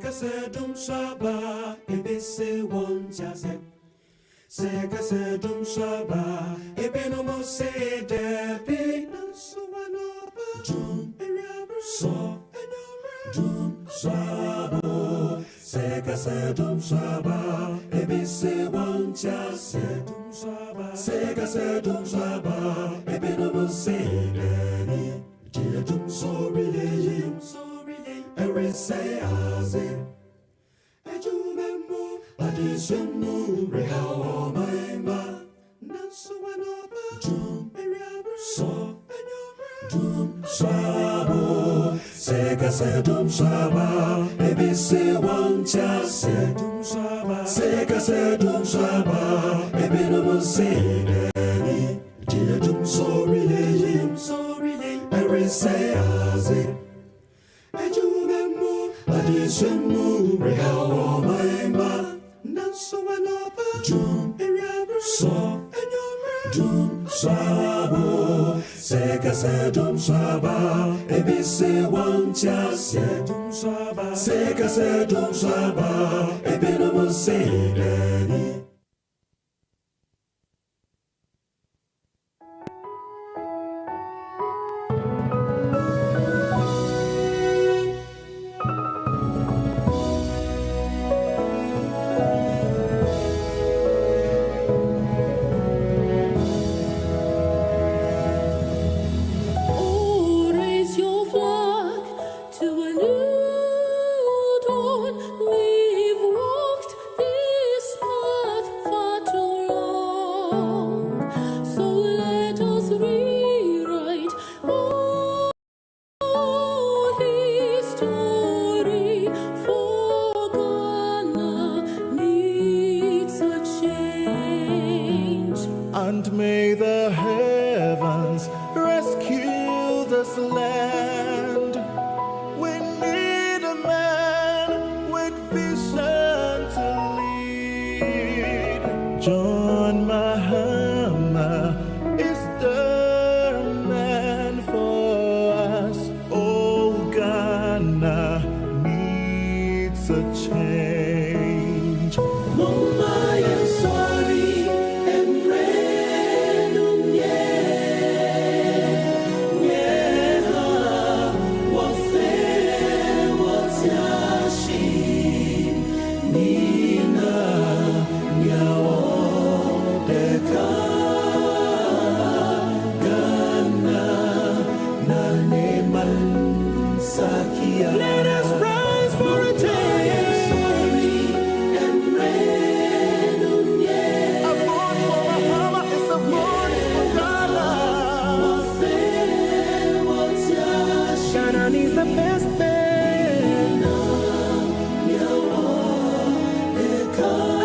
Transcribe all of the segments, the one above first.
Sekasedum Shaba, Ebese one Jazet. Sekasedum Shaba, Ebenomo say Debbie, Suanoba, Doom, So, Doom, Shabo, Sekasedum Shaba, Ebese one Jazet, Sekasedum Shaba, Ebenomo say Debbie, Jedum sorry, every say as it. Ejumemo, Adisumu, Rehawa, Maima, Nansuanoba, Doom, So, Doom, Sabo, Sekasedum Shaba, Ebise one chase, Sekasedum Shaba, Ebinomo say, Daddy, Jedum sorry, every say as it. Ejumemo, Adisumu, Rehawa, Maima, Nansuanoba, Doom, So, Doom, Sabo, Sekasedum Shaba, Ebise one chase, Sekasedum Shaba, Ebinomo say, Daddy. And may the heavens rescue this land. We need a man with vision to lead. John Mahama is the man for us. Oh, Ghana needs a change. Mumbai is sorry. Let us rise for a change. A voice for Bahama is a voice for Ghana. Ghana needs the best thing.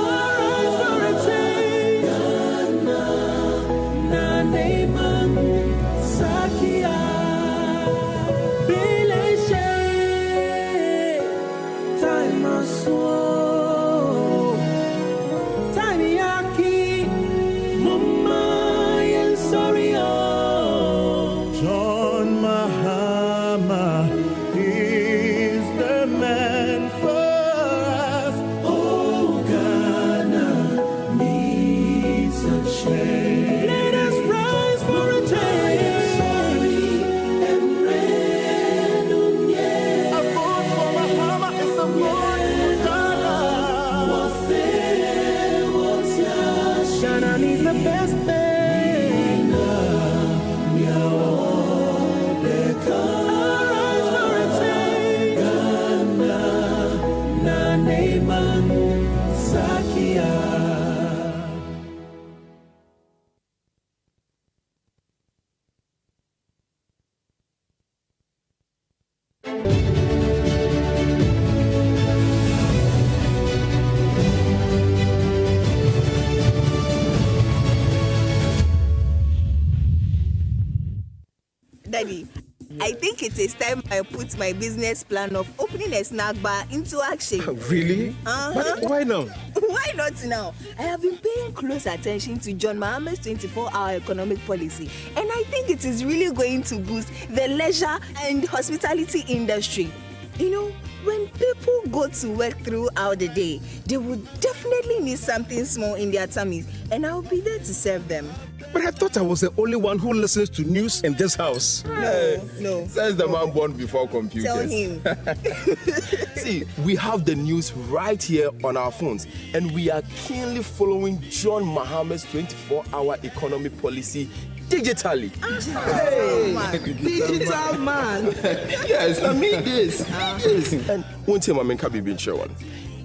Rise for a change. Ghana, Naneman, Sakia. John Mahama is the man for us. Oh, Ghana needs a change. Let us rise for a change. A voice for Mahama is a voice for Ghana. Ghana needs the best thing. Daddy, I think it is time I put my business plan of opening a snack bar into action. Really? But why now? Why not now? I have been paying close attention to John Mahama's 24-hour economic policy, and I think it is really going to boost the leisure and hospitality industry. You know, when people go to work throughout the day, they would definitely need something small in their tummies, and I'll be there to serve them. But I thought I was the only one who listens to news in this house. No. Says the man born before computers. Tell him. See, we have the news right here on our phones, and we are keenly following John Mahama's 24-hour economy policy digitally. Digital man. Yes, I mean this. Yes. And one thing I can be sure one.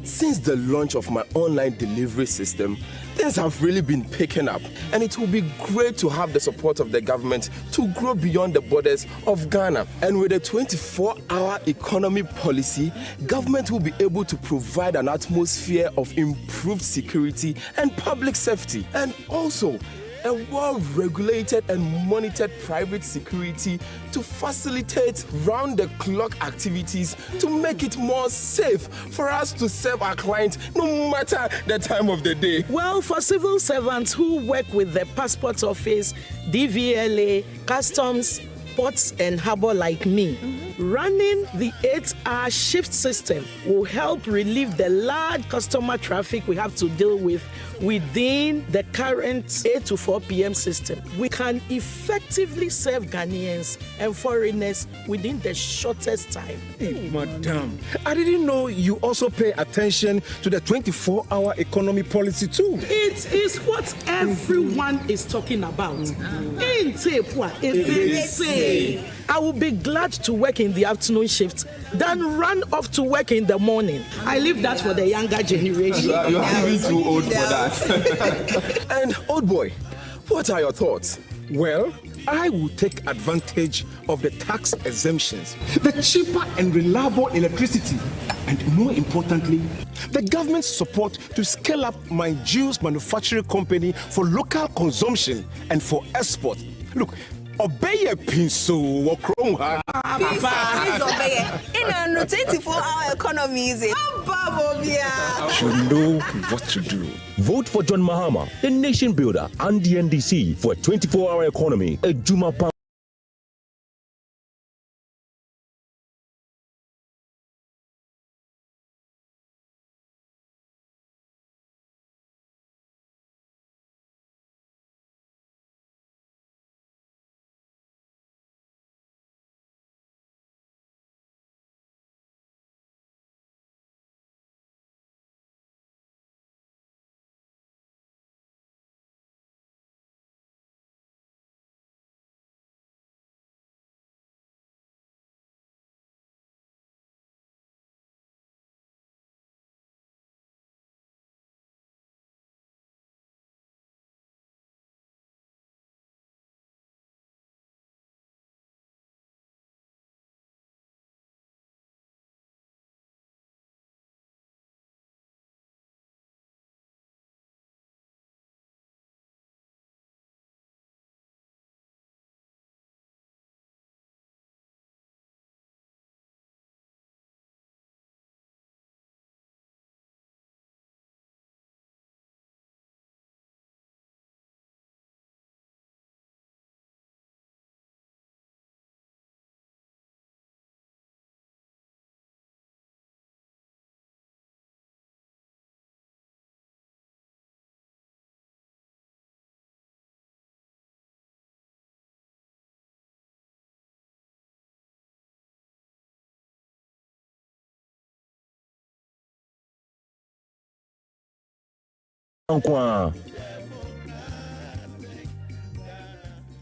Since the launch of my online delivery system, things have really been picking up, and it will be great to have the support of the government to grow beyond the borders of Ghana. And with a 24-hour economy policy, government will be able to provide an atmosphere of improved security and public safety, and also a well-regulated and monitored private security to facilitate round-the-clock activities to make it more safe for us to serve our clients no matter the time of the day. Well, for civil servants who work with the passport office, DVLA, customs, ports and harbor like me, running the 8-hour shift system will help relieve the large customer traffic we have to deal with within the current 8 to 4 p.m. system. We can effectively serve Ghanaians and foreigners within the shortest time. Hey, madam, I didn't know you also pay attention to the 24-hour economy policy too. It is what everyone is talking about. I will be glad to work in the afternoon shift than run off to work in the morning. I leave that for the younger generation. You're really too old for that. And old boy, what are your thoughts? Well, I will take advantage of the tax exemptions, the cheaper and reliable electricity, and more importantly, the government's support to scale up my juice manufacturing company for local consumption and for export. Look, obey a pinso or chrome. Please obey. In a 24-hour economy, is it? You know what to do. Vote for John Mahama, the nation builder, and the NDC for a 24-hour economy, a Juma Pound.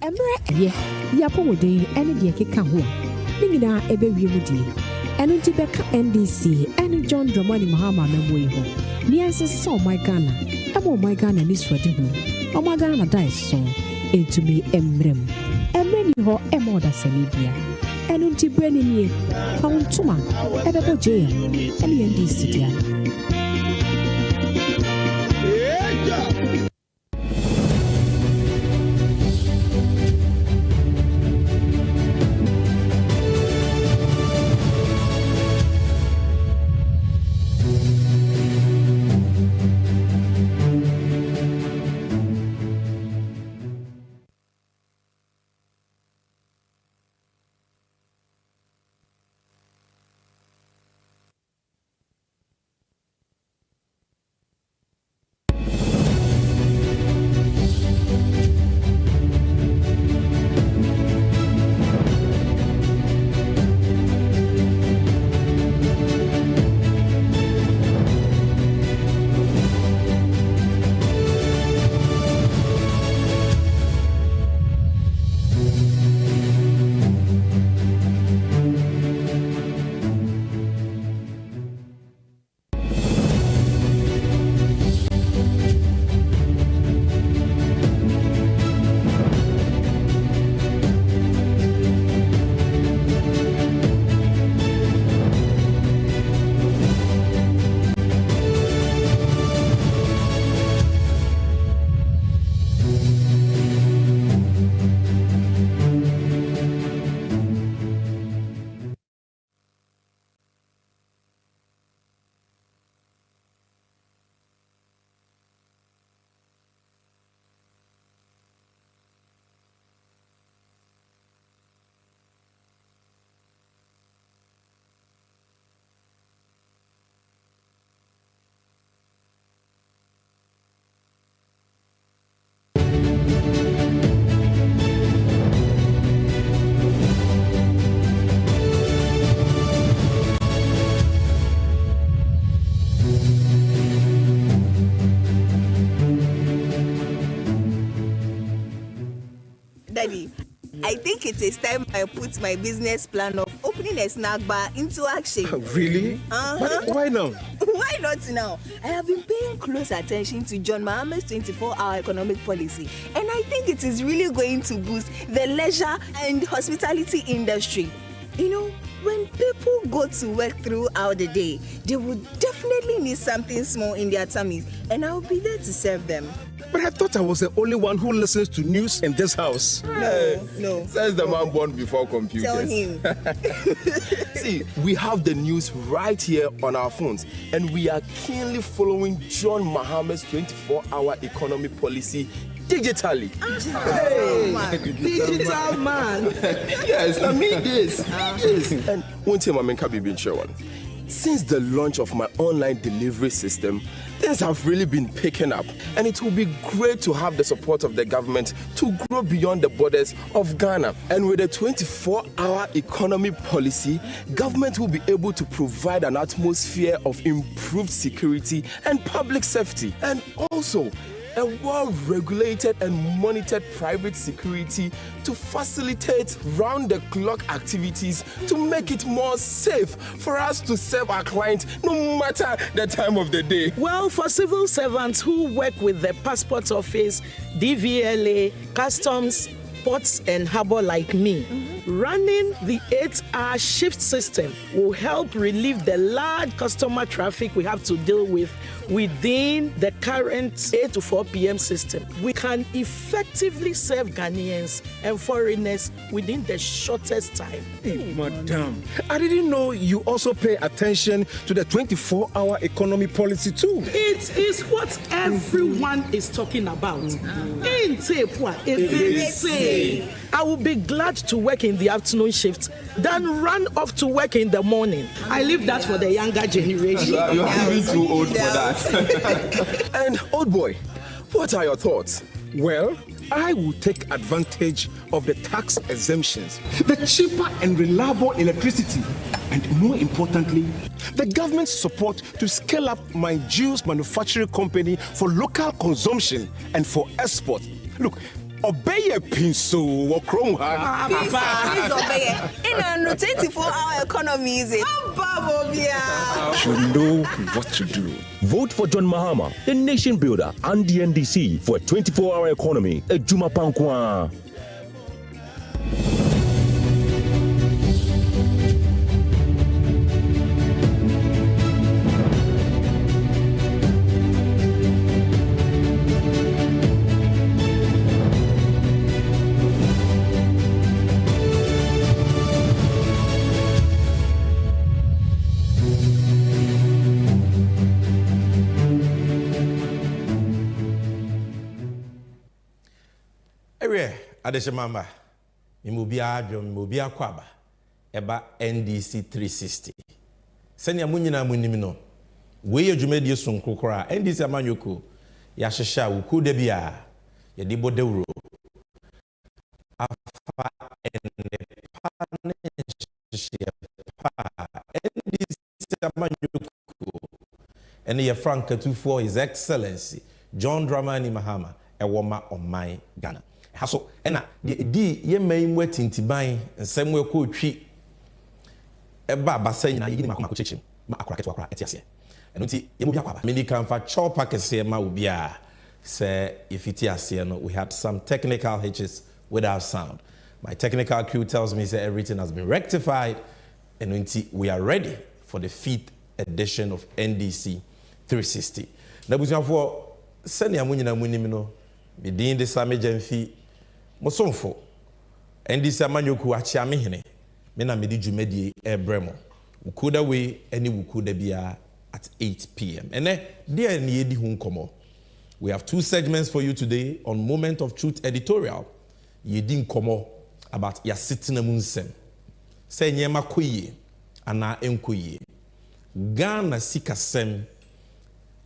Emre yapo wodi ene de keka ho ni nyina ebe wiem die eno ti beka NDC ene John Dramani Mahama memwe ho ni aseso my Ghana emo my Ghana ni swade ho o my Ghana dai so entumi emre ni ho emo da sanibia eno ti brani ni fa untuma ebe bo je ene NDC dia. Daddy, I think it is time I put my business plan of opening a snack bar into action. Really? But why now? Why not now? I have been paying close attention to John Mahama's 24-hour economic policy, and I think it is really going to boost the leisure and hospitality industry. You know, when people go to work throughout the day, they would definitely need something small in their tummies, and I'll be there to serve them. But I thought I was the only one who listens to news in this house. No. Says the man born before computers. Tell him. See, we have the news right here on our phones, and we are keenly following John Mahama's 24-hour economy policy digitally. Digital man. Yes, I mean this. Yes. And one thing I can't be sure one. Since the launch of my online delivery system, things have really been picking up, and it will be great to have the support of the government to grow beyond the borders of Ghana. And with the 24-hour economy policy, government will be able to provide an atmosphere of improved security and public safety, and also a well-regulated and monitored private security to facilitate round-the-clock activities to make it more safe for us to serve our clients no matter the time of the day. Well, for civil servants who work with the passport office, DVLA, customs, ports and harbor like me, running the 8-hour shift system will help relieve the large customer traffic we have to deal with within the current 8 to 4 p.m. system. We can effectively serve Ghanaians and foreigners within the shortest time. Hey, madam, I didn't know you also pay attention to the 24-hour economy policy too. It is what everyone is talking about. I will be glad to work in the afternoon shift than run off to work in the morning. I leave that for the younger generation. You're even too old for that. And old boy, what are your thoughts? Well, I will take advantage of the tax exemptions, the cheaper and reliable electricity, and more importantly, the government's support to scale up my juice manufacturing company for local consumption and for export. Look, obey a pinso or chrome hard. Please obey. In a 24-hour economy, is it? Should know what to do. Vote for John Mahama, the nation builder, and the NDC for a 24-hour economy. Ejuma Pankwa. Adeshemamba, imubia adwo, imubia kwaba, eba NDC 360. Senya munyina munimino, weye jumedi sunkrokora, NDC amanyoko, ya shisha ukude bia, ya dibo deuro. Afa ene pane shishia pa, NDC amanyoko, ene ya Frank Katufo, His Excellency, John Dramani Mahama, ewoma omai Ghana. Haso ena di ye mai mwetintiban nsem we ko twi eba basa nyina yini makoma ko chechim ma akora keto akora etiase eno nti ye mo bia kwaba mini kan fa chop akese ma obi a say ifiti ase no we had some technical hitches with our sound. My technical crew tells me say everything has been rectified and nti we are ready for the 5th edition of NDC 360. Na busuafo sene amunyina munim no bidin de Sammy Gyamfi Mosomfo NDC amanyoku achi amehene me na medi dwumadi ebremo ukuda we any ukuda bia at 8 p.m. ene dia na yedi hu nkomo. We have 2 segments for you today on Moment of Truth Editorial. Yedi nkomo about ya sitting amunsem say nyema koye ana enkoye Ghana sikasem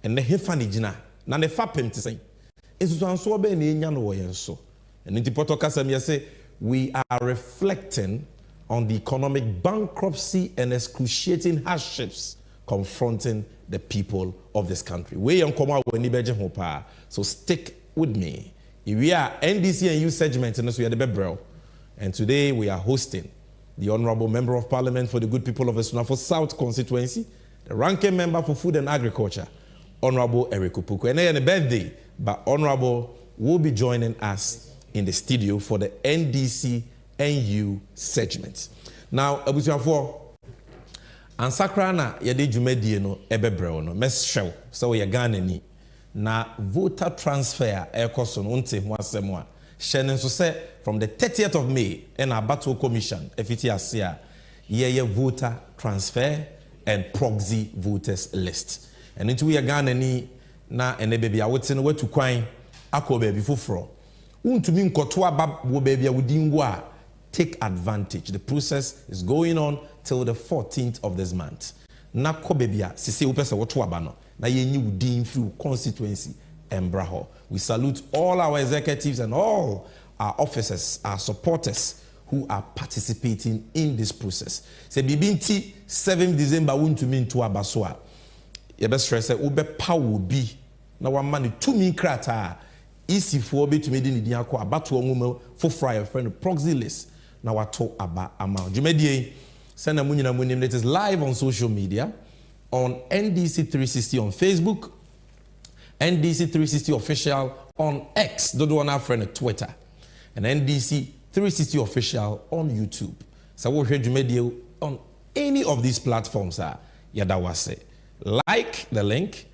ene hefa ni gina na ne fapem te say esusanso be na enya no woyenso. And in the Potokasam, say we are reflecting on the economic bankruptcy and excruciating hardships confronting the people of this country. So stick with me. We are NDC and youth segment, and we are the Bebrel. And today we are hosting the Honorable Member of Parliament for the good people of the Sunafo South constituency, the ranking member for food and agriculture, Honorable Eric Opoku. And then a birthday, but Honorable will be joining us in the studio for the NDC NU segment. Now, Abusiafo, ansakra na yede dwumadie no ebebrɛ no meshwew so we Ghana ni na voter transfer ekoso no nte ho asɛm a hyɛ ne nso sɛ from the 30th of May in our battle commission efiti ase a ye voter transfer and proxy voters list and into we Ghana ni na ene baby a wote no watu kwan akɔ baby foforo untumi nkoto aba wo baby a wodin wo a take advantage. The process is going on till the 14th of this month. Na ko bebia sisi upesa woto abano na yenyi wudin through constituency embraho. We salute all our executives and all our officers, our supporters who are participating in this process. Se bibinti 7th December wuntumi nto abasoa. Ye be stress ube power bi na wa mani tumi krata isi fo be tumi di ni akọ abato onwuma for fry friend proxy list. Now I talk about amount. Jumedie, send a munyina munim. It is live on social media, on NDC 360 on Facebook, NDC 360 official on X. Don't want our friend at Twitter, and NDC 360 official on YouTube. So we'll hear Jumedie on any of these platforms. Yadawase. Like the link,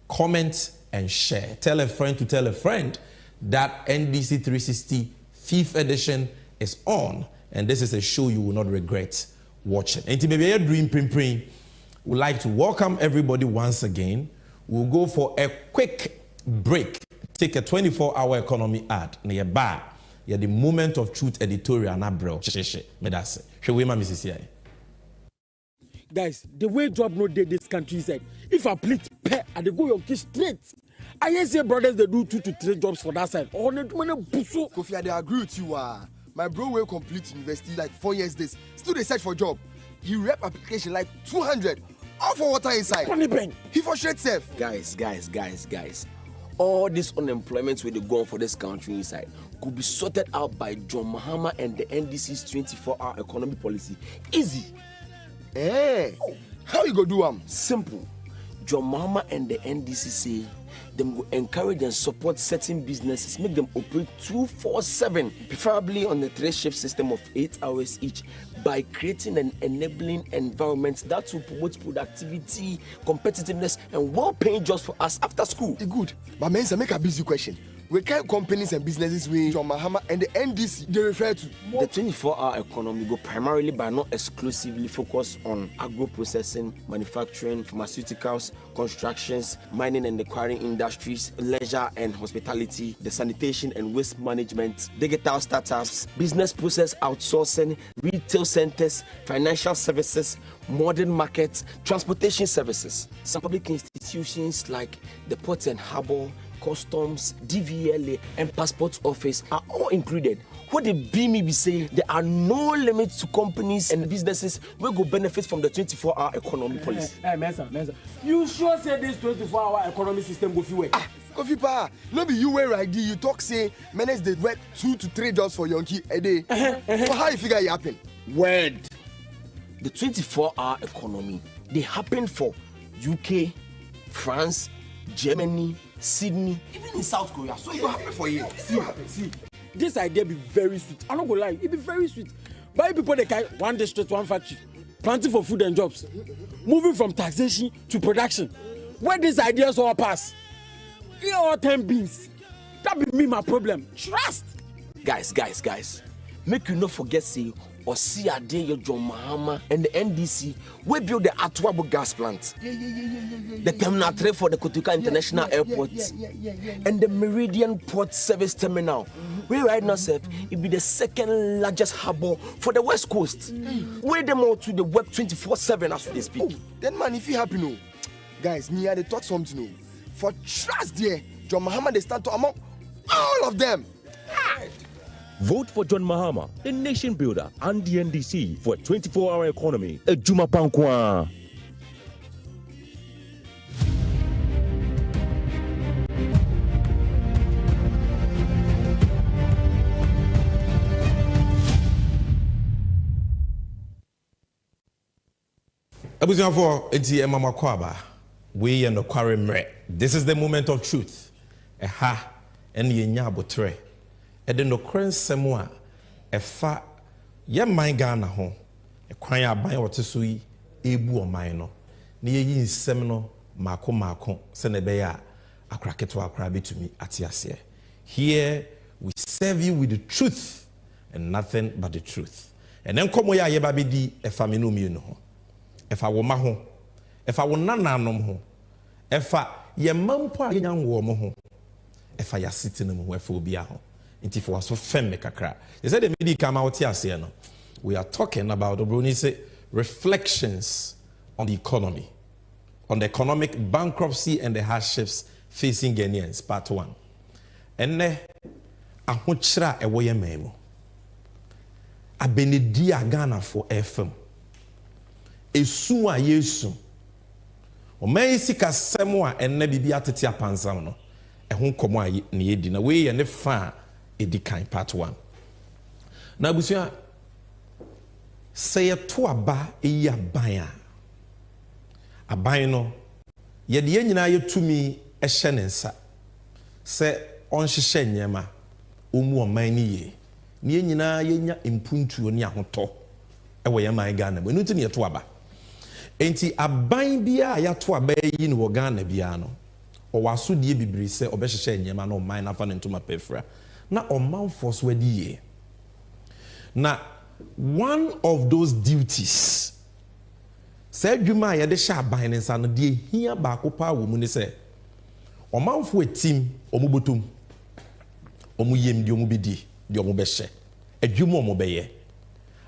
comment and share. Tell a friend to tell a friend that NDC 360 5th edition is on. And this is a show you will not regret watching. And to maybe a dream we'd like to welcome everybody once again. We'll go for a quick break. Take a 24-hour economy ad. Nearby, yeah, the moment of truth editorial. Na bro, medase. Guys, the way job no day this country said, if I plead pay and they go your kids straight. I hear say brothers they do 2 to 3 jobs for that side. Oh, Kofi, I agree with you. My bro will complete university like 4 years this. Still they search for job. He rep application like 200. All for water inside. He for straight safe. Guys. All this unemployment where they go on for this country inside could be sorted out by John Mahama and the NDC's 24-hour economy policy. Easy. How you go do Simple. John Mahama and the NDC say them will encourage and support certain businesses, make them operate 24/7, preferably on the 3-shift system of 8 hours each, by creating an enabling environment that will promote productivity, competitiveness, and well-paying jobs for us after school. Good, but mensa make a busy question. We can companies and businesses with John Mahama and the NDC they refer to. The 24-hour economy go primarily but not exclusively focus on agro-processing, manufacturing, pharmaceuticals, constructions, mining and acquiring industries, leisure and hospitality, the sanitation and waste management, digital startups, business process outsourcing, retail centers, financial services, modern markets, transportation services. Some public institutions like the Ports and Harbour, Customs, DVLA, and Passport Office are all included. What the be saying, there are no limits to companies and businesses who go benefit from the 24-hour economy policy. Mensa, you sure say this 24-hour economy system go work? Kofi pa, no be you wear ID. You talk say menace they work 2 to 3 jobs for Yonki a day. So how you figure it happen? Word. The 24-hour economy, they happen for UK, France, Germany, Sydney, even in South Korea. So it will happen for you. See, this idea be very sweet. I'm not gonna lie, it be very sweet. But people they carry one district, one factory, planting for food and jobs, moving from taxation to production. Where these ideas all pass, here all 10 beans. That be me my problem. Trust. Guys. Make you not forget say or see a day your John Mahama and the NDC we build the Atuabo gas plant. The terminal 3 for the Kotuka International Airport. And the Meridian Port Service Terminal. We right now it be the 2nd largest harbor for the West Coast. Weigh them all to the web 24/7 as we speak. Then man, if you happy no, guys, me they talk something no. For trust there, John Mahama they stand to among all of them. Vote for John Mahama, the nation builder, and the NDC for a 24-hour economy. Ejuma Pankwa. Abusiafo enti emama kwaba we and kware mre. This is the moment of truth. Eha en ye nya abotre. E de no krensem a efa ye man Ghana ho. E kwan aban wote so yi ebu oman no. Na ye yi nsem no mako se ne be ya akraketo akra betumi atiase. Here we serve you with the truth and nothing but the truth. And then komo ya ye ba bedi efa me no mi no ho. Efa wo ma ho. Efa wo nananom ho. Efa ye mampo a yenyan wo mo ho. Efa ya sitting mo ho efa obi a ho. Nti for so fem me kakra. They said the media come out here no. We are talking about the reflections on the economy, on the economic bankruptcy and the hardships facing Ghanaians, part 1. And ne ahochra ewo ye memo. Abenedi Ghana for FM. Esu a yesu. O mai sika semo a enne bibia tete apansam no. Ehun komo a ne yedi na we ye ne fa edikan part 1. Na busua say to aba eyi aban a aban no ye de nyina yetumi ehye ne nsa se onhyehyɛ nyema omu oman ni ye ne nyina yenya impuntuo ne ahoto ewo ye man Ghana bo nuti ne ye to aba enti aban bia ya to aba yi ne wo Ghana bia no o waso die bibiri se obehyehyɛ nyema na oman na fa ne ntoma pefra na oman force wadi ye na one of those duties say dwuma ya de sha ban ne nsa no de hia ba ko pa wo mu ne se omanfo etim omubotom omuyem de omubidi de omubehye adwuma omubeye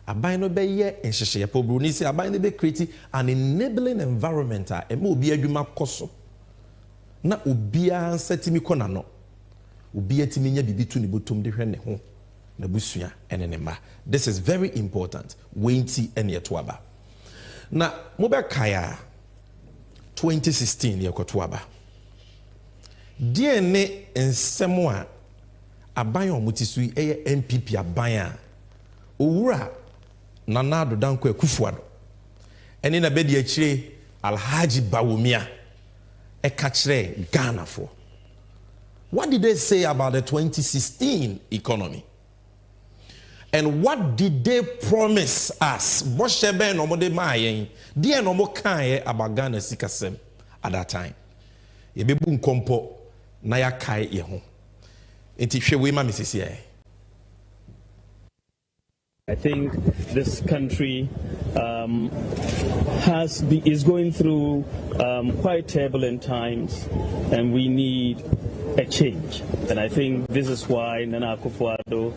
aban no beye enhyehye pobro ni se aban no be create an enabling environment a ema obi adwuma koso na obi a setimi kona no obi atimi nya bibitu ne botom de hwe ne ho na busua enenema. This is very important. Wenti enietwaba. Na mobe kaya 2016 yekotwaba. Die ne nsemo a aban omutisui eye NPP aban a owura Nana Addo Dankwa Akufo-Addo ene na bedi akire Alhaji Bawumia e ka kire Ghana for. What did they say about the 2016 economy? And what did they promise us? Boshebe no mo de mayen. Dia no mo kan about Ghana sikasem at that time. Ye bebu nkompo na ya kai ye ho. Enti hwe we ma misisi e. I think this country is going through quite turbulent times, and we need a change. And I think this is why Nana Akufo-Addo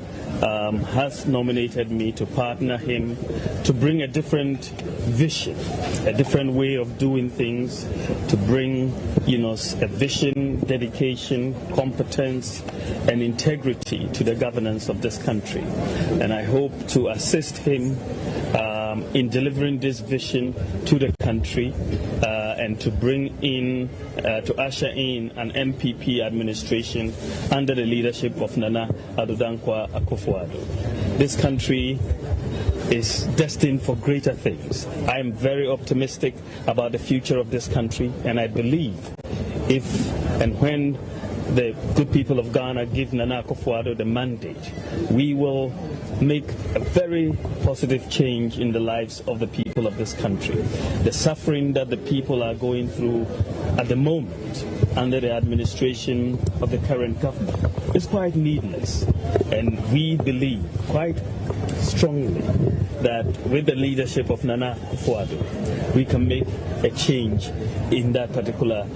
has nominated me to partner him to bring a different vision, a different way of doing things, to bring, a vision, dedication, competence, and integrity to the governance of this country. And I hope to assist him in delivering this vision to the country and to bring in, to usher in an MPP administration under the leadership of Nana Addo Dankwa Akufo-Addo. This country is destined for greater things. I am very optimistic about the future of this country, and I believe if and when the good people of Ghana give Nana Akufo-Addo the mandate, we will make a very positive change in the lives of the people of this country. The suffering that the people are going through at the moment under the administration of the current government is quite needless, and we believe quite strongly that with the leadership of Nana Akufo-Addo, we can make a change in that particular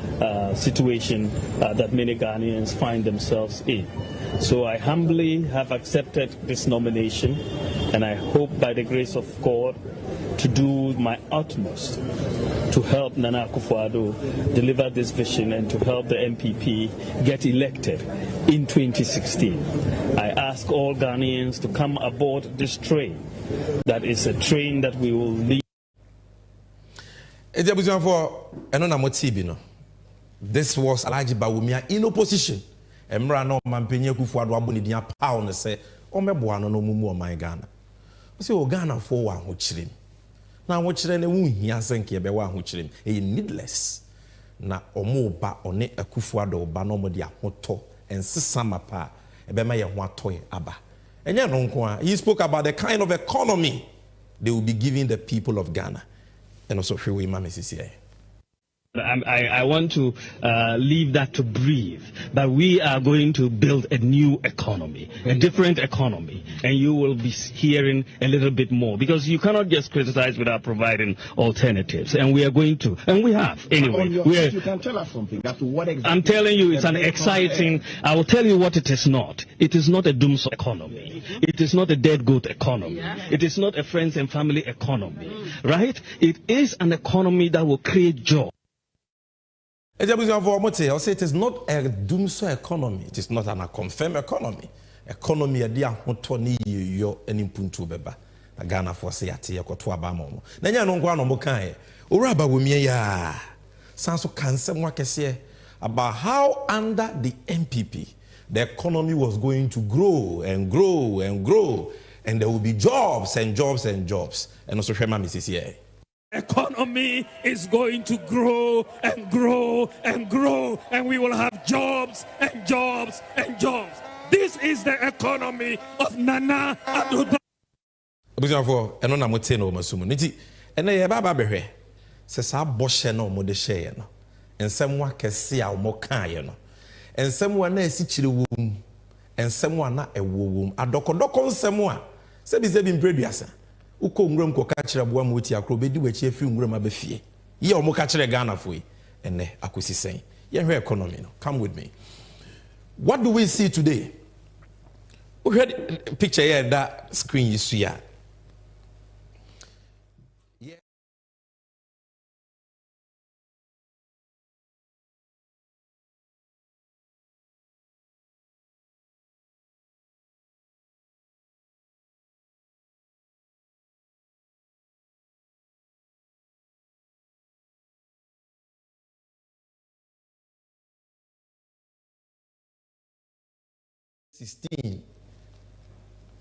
situation that many Ghanaians find themselves in. So I humbly have accepted this nomination, and I hope by the grace of God to do my utmost to help Nana Akufo-Addo deliver this vision and to help the MPP get elected in 2016. I ask all Ghanaians to come aboard this train. That is a train that we will lead. This was Alhaji Bawumia in opposition. Emra no mampenye Akufo-Addo aboni dia paw ne se omeboa no mumu o man Ghana. Se o Ghana for wa ho chirem. na ahokyere ne wu hia senke be wa ahokyere e needless na omo ba one Akufo-Addo ba no mo de ahoto ensesa mapa e be ma ye ho atoye aba enye no nko a he spoke about the kind of economy they will be giving the people of Ghana and also we mama CCA. I want to leave that to breathe, that we are going to build a new economy, a different economy, and you will be hearing a little bit more, because you cannot just criticize without providing alternatives, and we are going to, and we have, anyway. You can tell us something, that's what exactly. I'm telling you, it's an exciting, I will tell you what it is not. It is not a doomsday economy. It is not a dead goat economy. It is not a friends and family economy, right? It is an economy that will create jobs. It is not a doomsday economy. It is not an confirmed economy. Economy a dia hotoni yo enimpuntu beba. Na Ghana for say ati yakoto abamo. Na nya no nkwa no mo kan. Ora ba womie ya. Sanso kansem wakese about how under the MPP the economy was going to grow and grow and grow, and there will be jobs and jobs and jobs. And also Shema Mrs. here. Economy is going to grow and grow and grow, and we will have jobs and jobs and jobs. This is the economy of Nana Addo. Abusafo eno na mote no masumu nti ene ye baba behwe se sa boshe no mo de sheye no ensem wa kese a mo kan ye no ensem wa na asikyire wom ensem wa na ewo wom adokodoko nsem a se bi mpreduasa uko nwuram ko ka kire boa mo ti akro bedi wachi afi nwuram abafie ye o mo ka kire Ghana foi ene akosi sen ye hwe economy no. Come with me. What do we see today? We had picture here that screen you see here.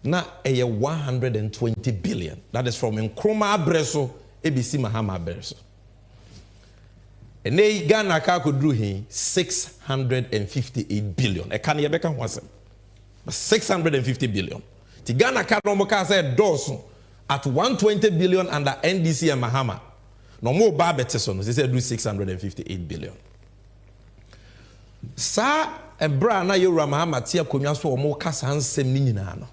Na 120 billion. That is from Nkrumah Abreso, ABC Mahama Abreso. And they Ghana could do 658 billion. I can't hear 650 billion. The Ghana Kadomoka said Dawson at 120 billion under NDC and Mahama. No more Barbeteson, they said do 658 billion. Sir and Brana Yura Mahama Tia Kunyaso or more Kasan Seminano.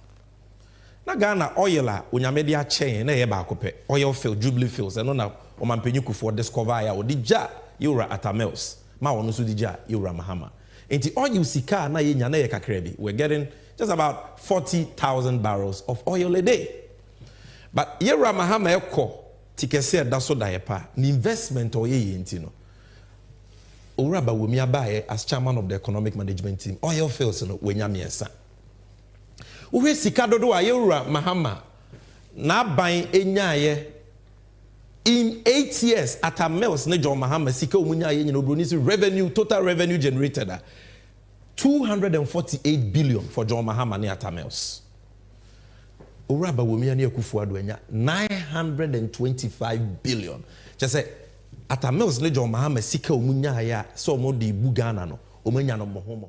Na Ghana oil a onyamedia chain na ye ba kope oil field Jubilee fields and na o mampenyuku for discover ya odija yura atamels ma wono so dija yura Mahama enti oil sika na ye nya na ye kakra bi we're getting just about 40,000 barrels of oil a day, but yura Mahama ekọ tikese da so da ye pa ni investment o ye enti no owura ba wemi abaye as chairman of the economic management team oil fields no wenya miensa. Uwe sikadodo a yewura Mahama na ban enyaye in 8 years at a mills ne John Mahama sika omunyaye nyina obronisi revenue total revenue generated 248 billion for John Mahama ne at a mills. Uraba womia ne Akufo-Addo enya 925 billion. Just say at a mills ne John Mahama sika omunyaye so mo de bu Ghana no omanya no moho.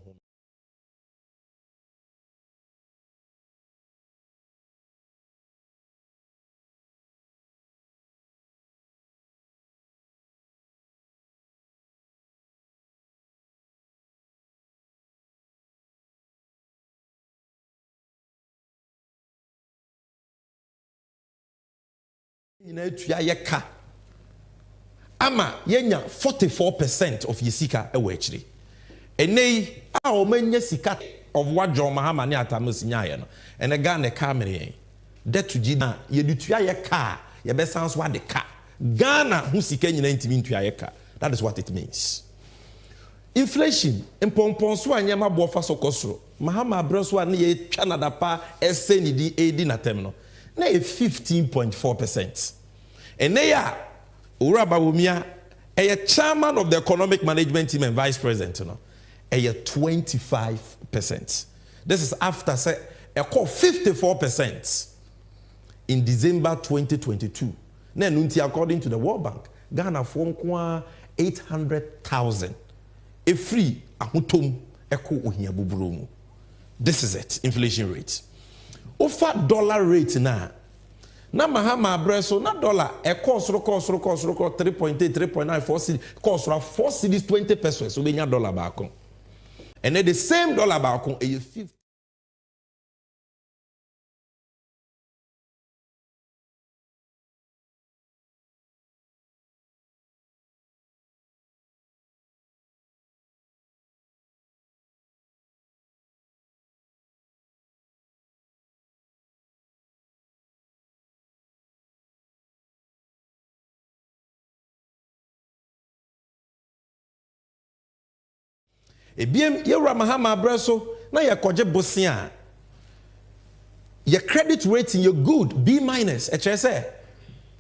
Ama yenya 44% of yesika ewe chiri. Enei a omenya sika of what John Mahama ne Atamus nyaye no. Ene Ghana kamere debt to Gina yedutua ye ka ye be sans wa de ka. Ghana hu sika nyina ntimi ntua ye ka. That is what it means. Inflation impomponso anyama bofa sokosro. Mahama abreso ne ye twa nadapa ese ni di edi na tem no. Na 15.4%. And they are Uraba Wumia, a chairman of the economic management team and vice president, you know, a 25%. This is after say a call 54% in December 2022. according to the World Bank, Ghana for 800,000. A free ahutom eko ohia buburu. This is it, inflation rate. Ofa dollar rate na mahama abreso na dollar e cost 3.8, 3.9, 4 cedis, cost 4 cedis 20 pesos. So benya dollar back. And then the same dollar back is 50. Ebiem yewura mahama abreso na ye koje bosia. Your credit rating you good B-. E say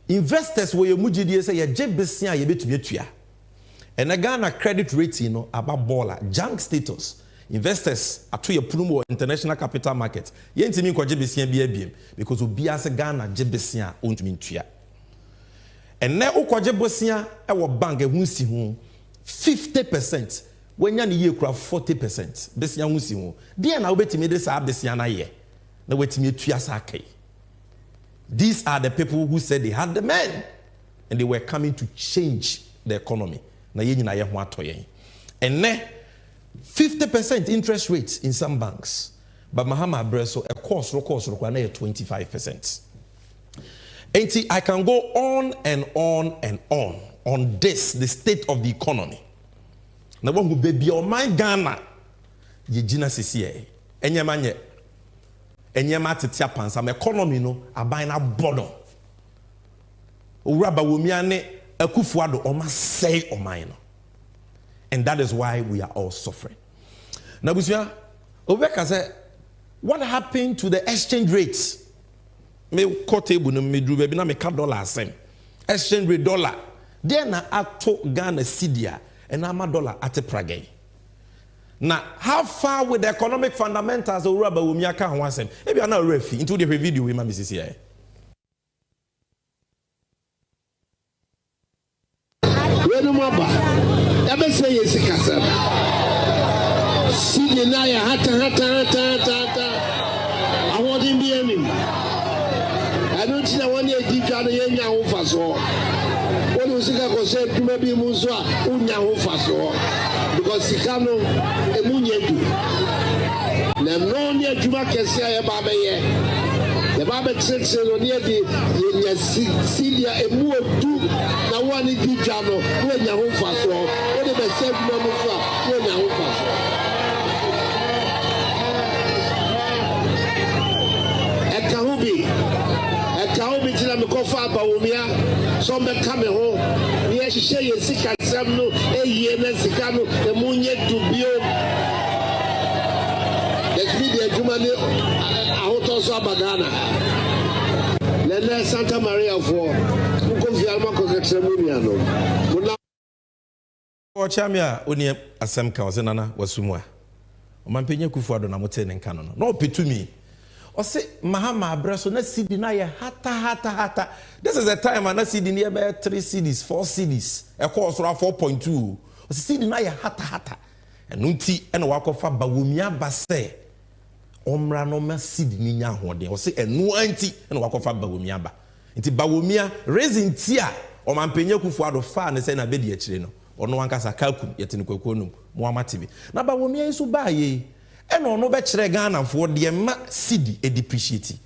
investors wo ye mugidie say ye je bosia ye betumi atua. And Ghana credit rating no aba baller junk status. Investors ato ye punu international capital market. Ye ntimi koje bosia bi abiem because obi ase Ghana je bosia ontumi ntua. And na ukoje bosia e wo bank ehun si ho 50%. When you need 40%, besia wusi ho. Dia na obetimi de sa besia na ye. Na wetimi tua sakai. These are the people who said they had the men and they were coming to change the economy. Na ye nyina ye ho atoyen. And ne 50% interest rates in some banks. But Mahama Abreso a course na 25%. And I can go on and on and on this, the state of the economy. Na who baby o my Ghana ye gina sisi enyema tetia pansa me economy no aban na bodo uraba womia ne akufuado o ma say o man no, and that is why we are all suffering. Na busia obeka say what happened to the exchange rates? Me ko table no me dru baby na me ka dollar asem exchange rate dollar then na ato Ghana cedi and I'm $1 at a Prague. Now, how far with the economic fundamentals of Rubber Wumiaka and Wansem? Maybe I'm not refi into the video with my Mrs. here. When I'm about, ever say yes, Casa. See the Naya, hata. I want him be him. I don't see one year deep down the young over. Because Sikano Emunyedu. Nemonia Juma Kessia Babaye. The Baba says near the Celia Emu do Nawani Dijano, when your home fast or whatever said Mamufa, when your home fast. Ekahubi Tina Mekofa Baumia, some coming home. Yes, she say yes, sick at some no, a year Sikano, the moon yet to bio. Let's be the Jumani Ahotosa Bagana. Lena Santa Maria for Mukofiama Coxamuniano. Chamia, only a Sam Kawasanana was Sumwa. Mampenya Kufuado Namoten and Canon. No, pay to me. Or say Mahama Abreso na cedi na ye hata. This is a time I na cedi near 3 cedis, 4 cedis. A course around 4.2. Or cedi na ye hata. And nunti and wakofa bawumia base. Omra no ma cedi ni nya hode. Or say enu anti and wakofa bawumia ba. Nti bawumia raising tia o mampenye Kufuado fa na say na bedi akire no. Ono wankasa kalkum yetini kwakonum mo amatibi. Na bawumia isu ba ye. And no better Ghana for the cedi depreciate.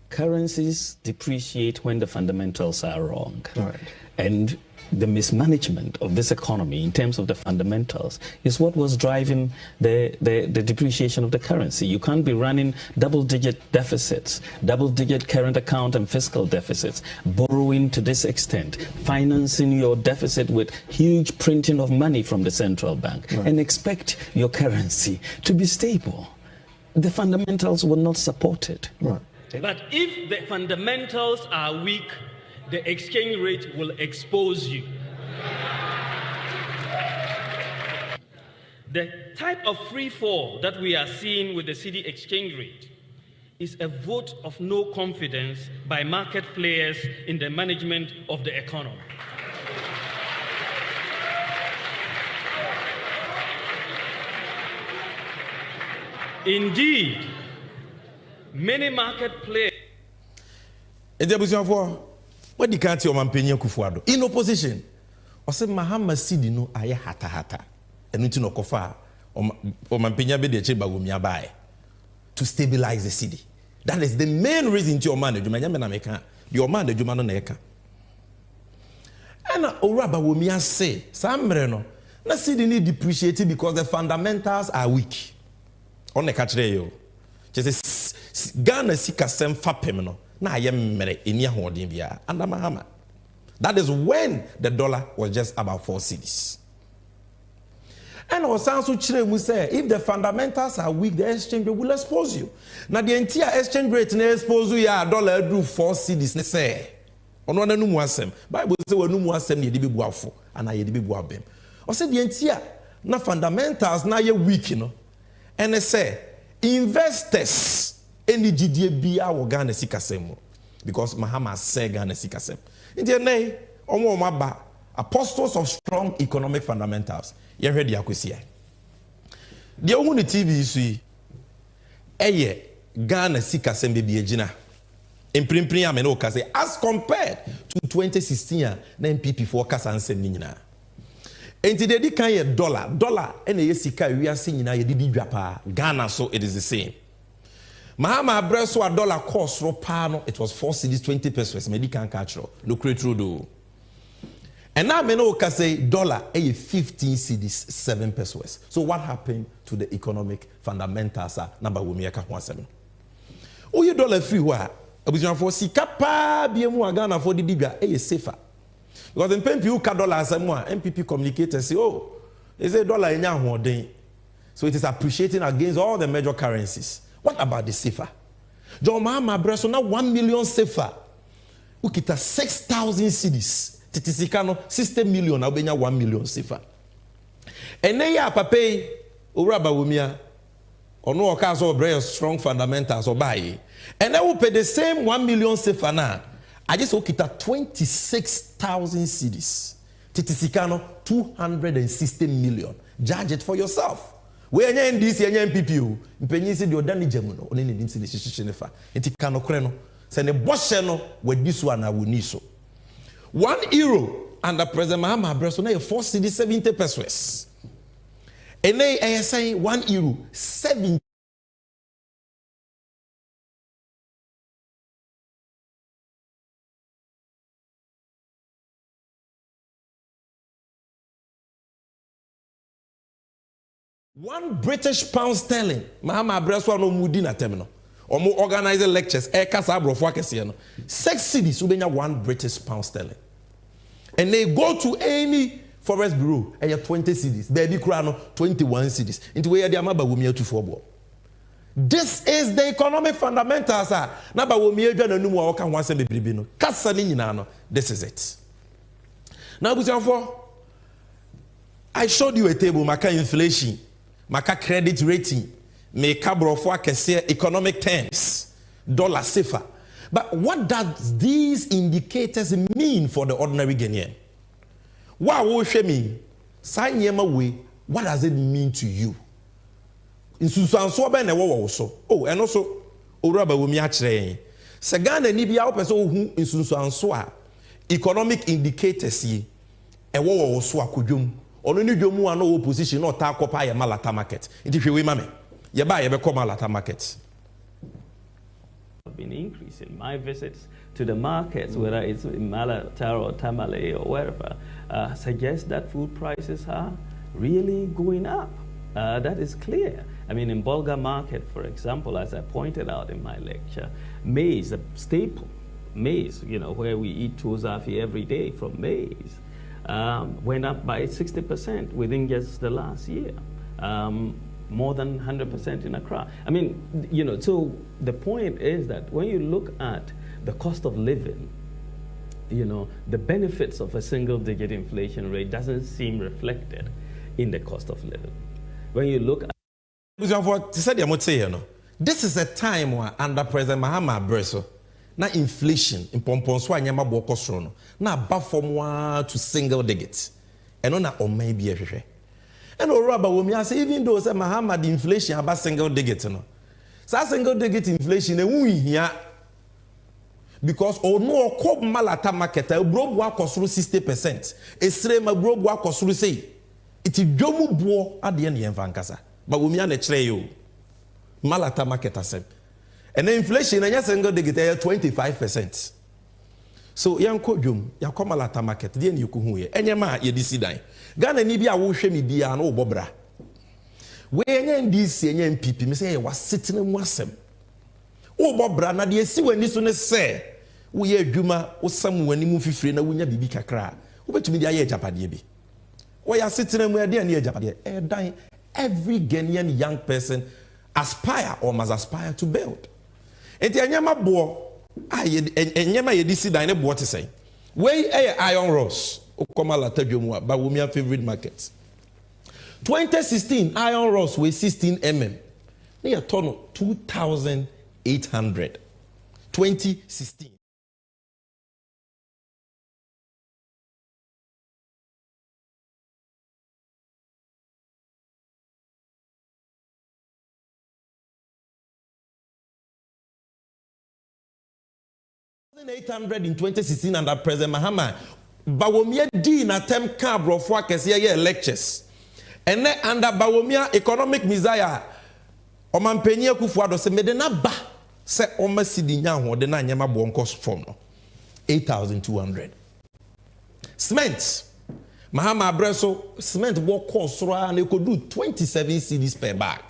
Currencies depreciate when the fundamentals are wrong. Right. And the mismanagement of this economy in terms of the fundamentals is what was driving the depreciation of the currency. You can't be running double-digit deficits, double-digit current account and fiscal deficits, borrowing to this extent, financing your deficit with huge printing of money from the central bank, right, and expect your currency to be stable. The fundamentals will not support it. Right. But if the fundamentals are weak, the exchange rate will expose you. The type of free fall that we are seeing with the cedi exchange rate is a vote of no confidence by market players in the management of the economy. Indeed, many market players. What the country of Mampenya Kufuado in opposition, or say Mahama Sidi no aye hata hata, and no kofa or Mampenya be the cheba wumia by to stabilize the city. That is the main reason to your man, your man, the Jumano Neka. And Oraba Wumia say, Sambreno, na city need depreciated because the fundamentals are weak. On the catch, just Ghana Sika Sem Fapemino, na yem mere in Yahodimbia, under Mahama. That is when the dollar was just about 4 cedis. And also, we say, if the fundamentals are weak, the exchange rate will expose you. Now, the entire exchange rate will expose you, dollar do 4 cedis. They say, on one no more sem. Bible say, no more sem, you be buafo, and I be buabem. Or say, the entire na fundamentals now you weak, you know. And they say, investors, any GDB or Ghana Sikasemo, because Mahama said Ghana Sikasem. In the name, Omo apostles of strong economic fundamentals. You heard the Akusia. The only TV you see, Ghana Sikasem baby Ejina. In Primpria Menoka say, as compared to 2016, na MPP forecast and send Nina. And today, they can dollar, and a sika we are seeing now, Ghana, so it is the same. Mahama Breso a dollar cost, Ropano, it was 4 cedis, 20 pesos, medical catch, no credit do. And now, Menoka say dollar, 15 cedis, 7 pesos. So, what happened to the economic fundamentals? Number Wumiaka 17. Oh, you dollar free, what? For sika pa, BMU Ghana for the Dibia, safer. Because in MPP dollars and more, MPP communicate and say, oh, is a dollar in your. So it is appreciating against all the major currencies. What about the CFA? John Mahama Breso now 1 million CFA. Ukita 6,000 cedis. Titisikano 60 million. Now 1 million CFA. And then ya pape uraba wumia. Or no okaso very strong fundamentals or buy. And then we pay the same 1 million CFA now. I just okita 26,000 cedis. Titisikano 260 million. Judge it for yourself. We are NDC and NPP. Mpenyi si di odani jemuno. Oni ni dinsi ni shishinefa. Enti kano kreno. Se ne bosheno we this one awuniso. €1 under President Mahama Breso na 4 cedis 70 pesos. And they are saying €1 70. One British pound sterling. Mahama Breso no mudi na terminal. Or more organized lectures. 6 cedis ubenya 1 British pound sterling. And they go to any forest bureau. 20 cedis. Baby Krano 21 cedis. Into where they are mabawumia to 4. This is the economic fundamentals. Nabawumia jana numu waka wanse bebribino. Kasa ni nyinano. This is it. Now, I showed you a table. Maka inflation. Maka credit rating, me cabro for economic terms, dollar safer. But what does these indicators mean for the ordinary Ghanaian? What does it mean to you? In Susan oh, and also Uraba Wumiatre. Sagana Nibia Opeso who in Susan economic indicators ye a war swakujum. Only jomu ano opposition no ta kopa ya malata market. Inti hwe mame. Ye ba ye be ko malata market. Have been increasing my visits to the markets, whether it's in Malata or Tamale or wherever, suggests that food prices are really going up. That is clear. I mean, in Bolga market, for example, as I pointed out in my lecture, maize, a staple, maize, you know, where we eat tuzafi every day from maize. Went up by 60% within just the last year, more than 100% in Accra. I mean, you know, so the point is that when you look at the cost of living, you know, the benefits of a single-digit inflation rate doesn't seem reflected in the cost of living. When you look at This is a time where under President Mahama Breso, na inflation in pomponso anyama boko srono, na above from 1 to single digits. And on or maybe a share. And Oraba Womia say, even though Mahama the inflation about single digits, no. So single digit inflation, we here. Because no cob malata market, a broke work cost 60%. A stream a broke work cost say. It is jomu bo at the end of Vancasa. But we mean a trail. Malata market asem. And the inflation, and single digit 25%. So young kojum, ya come malata market, the end you could and your ma ye decide. Ghana Nibia will show me be an old bobra. When NDC and NPP, me say was sitting in wasem. Oh bobra, na the see when this one say. We hear Juma or someone who move free na wunya bibi kakra. Who bet me the aye Japadi bi. Why are sitting and where near Japadi? Every Ghanaian young person aspire or must aspire to build. And the anyama bo anyama ye disi dine bo to say. Where iron rods okomala tajomwa ba wumia favorite markets. 2016 iron rods were 16 mm. Near ton 2,800. 2016. $800 in 2016 under President Mahama. Bawomia D na tem cabro for kesiye lectures. And then under Bawomia economic messiah. Omampenya kufuado se mede na ba se oma sidi nyanho de na nyama bo nkos form no. 8,200. Cement. Mahama Abreso cement wo cost and they could do 27 cedis per bag.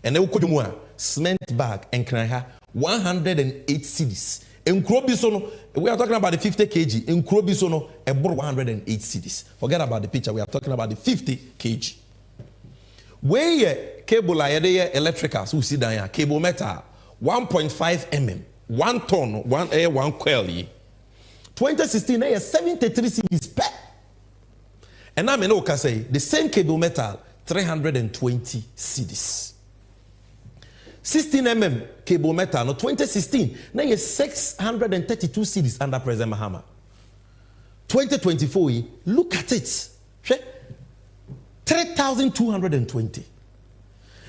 And then could do cement bag and can 108 cedis. In Krobisono, we are talking about the 50 kg. In Krobisono, a 108 cedis. Forget about the picture. We are talking about the 50 kg. Where cable electricals who see down cable metal 1.5 mm, 1 ton, 1 coil. 2016, 73 cedis per. And now I know say the same cable metal 320 cedis. 16 mm cable metal no 2016 now is 632 cedis under President Mahama. 2024 look at it 3,220.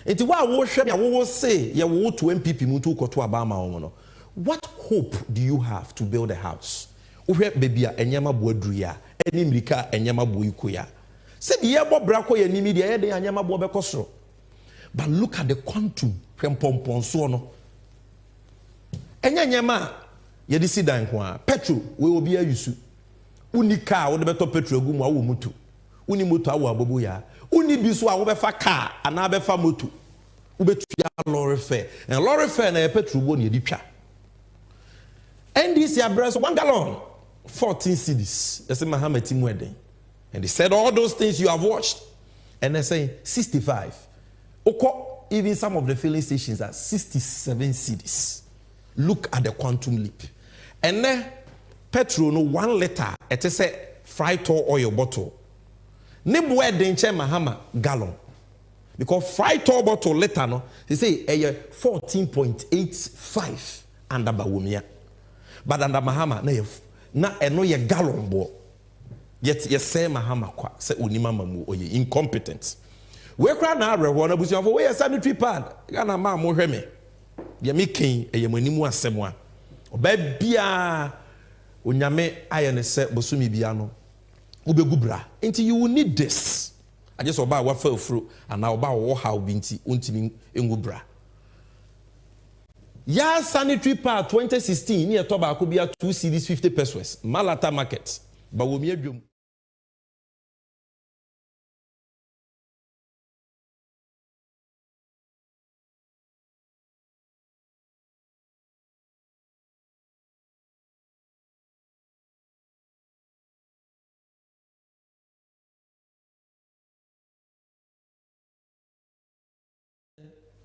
It's why we will say you will to MPP mutu koto abama. What hope do you have to build a house? Uhe baby enyama boadruya eni mrika enyama boyukoya. Say the yebo brako ye ni media de enyama bo bekosro. But look at the quantum pomponso no. Enyanyama ye di si dan kwa petrol we will be a yusu. Uni car wo de beto petrol gu mu awo moto. Uni moto awo abobo ya. Uni biso a wo befa car ana befa moto. Wo betua lorry fare. And lorry fare na petrol bo ne di twa. NDC address 1 gallon 14 cedis. They say Mahama team wedding. And they said all those things you have watched. And they say 65. Even some of the filling stations are 67 cedis. Look at the quantum leap. And then petrol no 1 liter. It is a fried oil bottle. Nibwe denche Mahama gallon. Because fried bottle liter no, they say 14.85 under Bawumia. But under Mahama na eno ye gallon bo. Yet ye say Mahama kwa se unima mamu oye incompetent. We cry now rewana busi for we sanitary pad. Gana ma mo hweme. Ye making e ye manimu asemwa. Oba bia onyame aye ne se bosumi bia no. Ubegubra. Until you will need this. I just oba wa fa fru and now oba wo how binti untimi engubra. Ya sanitary pad 2016 near toba ko bia 2 cedis 50 pesos. Malata market. Ba wo mi adwom.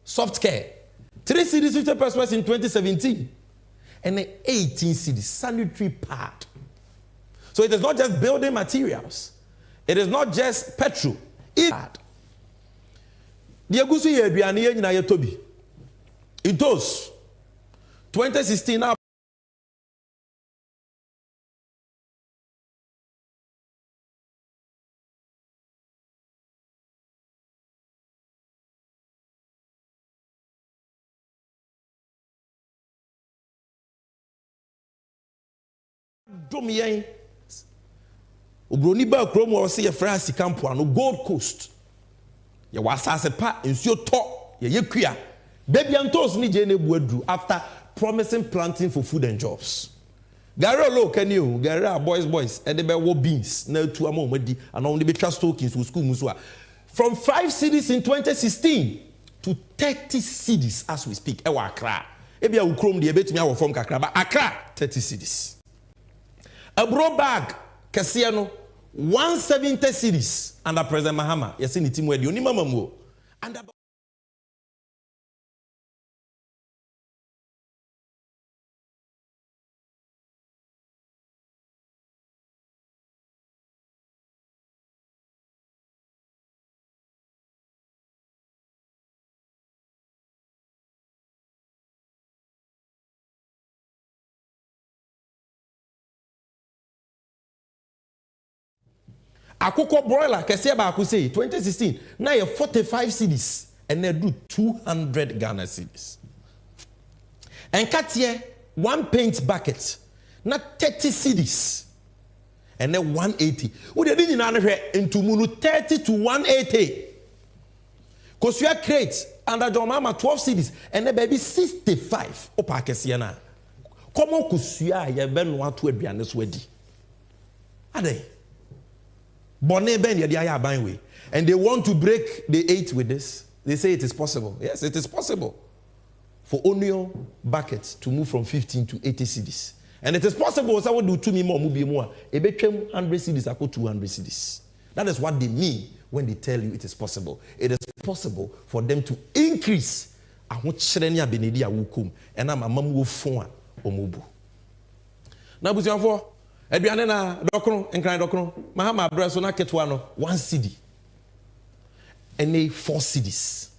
Soft care. 3 cedis 50 pesos in 2017. And then 18 cedis sanitary pad. So it is not just building materials. It is not just petrol. The agusu ye aduane ye nyina ye tobi. It does. 2016 now. Domien Obroni ba krom wo se ye fra sikampo ano Gold Coast ye wasase pa nsuo to ye kua baby antos ni je na bu aduru after promising planting for food and jobs. Gary lo kani o Gary boys e de be wo beans na tu amomadi and on the be trust tokens for school muso from 5 cities in 2016 to 30 cities as we speak e wa Accra e bia ukrom de e betumi awo form kakra ba Accra 30 cities. A bro bag kesiye no 170 cities under President Mahama yesi ni timu edi onima mamuo and Akoko broiler kesiye ba akuse 2016 na ye 45 cities and they do 200 Ghana cities. And katie one paint bucket na 30 cities and then 180. We dey need na into munu 30 to 180. Cause you create under John Mama 12 cities and then baby 65 opa kesiye na. Komo kusua ye ben no ato aduane so adi. Ade and they want to break the 8 with this. They say it is possible. Yes, it is possible for onion buckets to move from 15 to 80 cities. And it is possible so do 2 more movie more. A between 100 cities I 200 cities. That is what they mean when they tell you it is possible. It is possible for them to increase and I'm a mamu phone or mubu. Now for Eduane na dokron enkran dokron Mahama Breso na ketwa no 1 cedi ene 4 cedis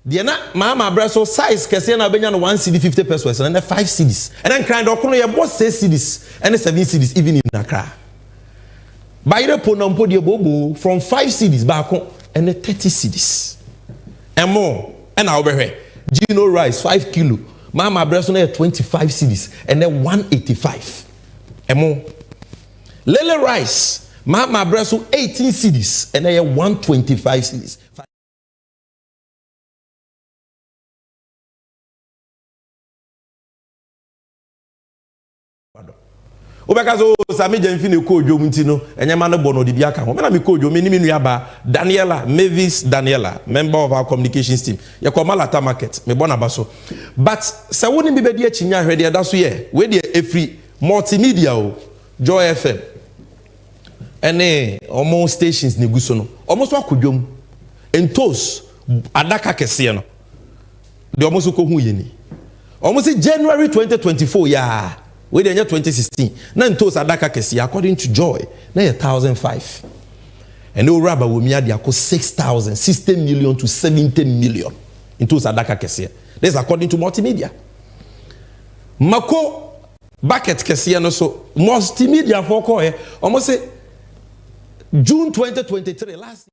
de na Mahama Breso size kese na benya no 1 cedi 50 pesos and 5 cedis and enkran dokron ye boss 6 cedis and 7 cedis even in Accra bayre ponompo de bobo from 5 cedis back and 30 cedis and more and na obehwe Gino rice 5 kilo Mahama Breso na 25 cedis and 185. Emo Lele rice Mahama Breso 18 cities and then 125 cities. Obekazo Sammy Gyamfi ko odwom ntino enyema no bono de bia ka ho. Me na me ko odwom ni me nuaba Daniela Mavis Daniela member of our communications team. Ye ko Malata market me bona baso. But se woni bi be de achinya hwede da so ye we de efri multimedia o Joy FM ene omo stations ne guso no omo so akodwom entos adaka kese no de omo so ko hu yeni omo se January 2024 ya we de 2016 na entos adaka kese according to Joy na 1005 and no raba wo mi ade akọ 6,000 60 million to 70 million entos adaka kese. This according to multimedia. Mako bucket kesiye no so multimedia for call almost say June 2023 last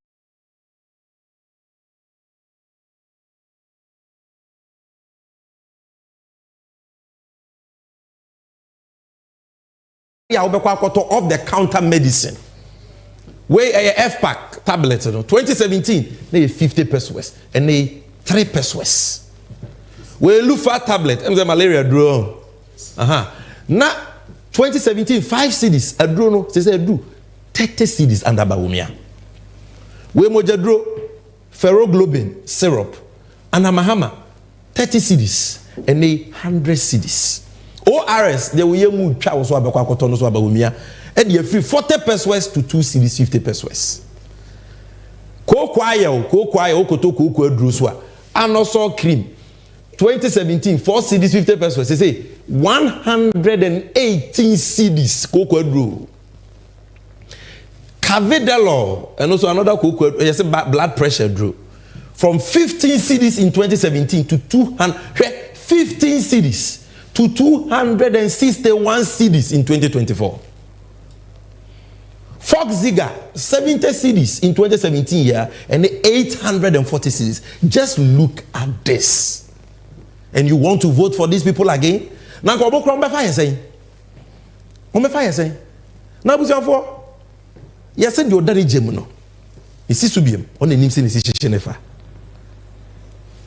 year of the counter medicine where a F-pack tablet 2017 they 50 pesos and they 3 pesos we look for tablet and the malaria drone na 2017 5 cities adro no say do 30 cities under Bawumia. We mojadro ferroglobin syrup and Mahama 30 cities and 100 cities. ORS they will mu twa wo so abekwa akoto no so Bawumia e de free 40 pesos to 2 cities 50 pesos. Ko kwaye okoto ko adro so a anoso cream 2017 4 cities 50 pesos they say 118 cities Cocoa Cavidelo and also another cocoa yes blood pressure drew from 15 cities in 2017 to 15 cities to 261 cities in 2024. Fox Ziga, 70 cities in 2017 year and 840 cities. Just look at this. And you want to vote for these people again? Now, go back to fire saying. Now, for yes, and your daddy Jemuno. Is this to be on the name saying Shenefa?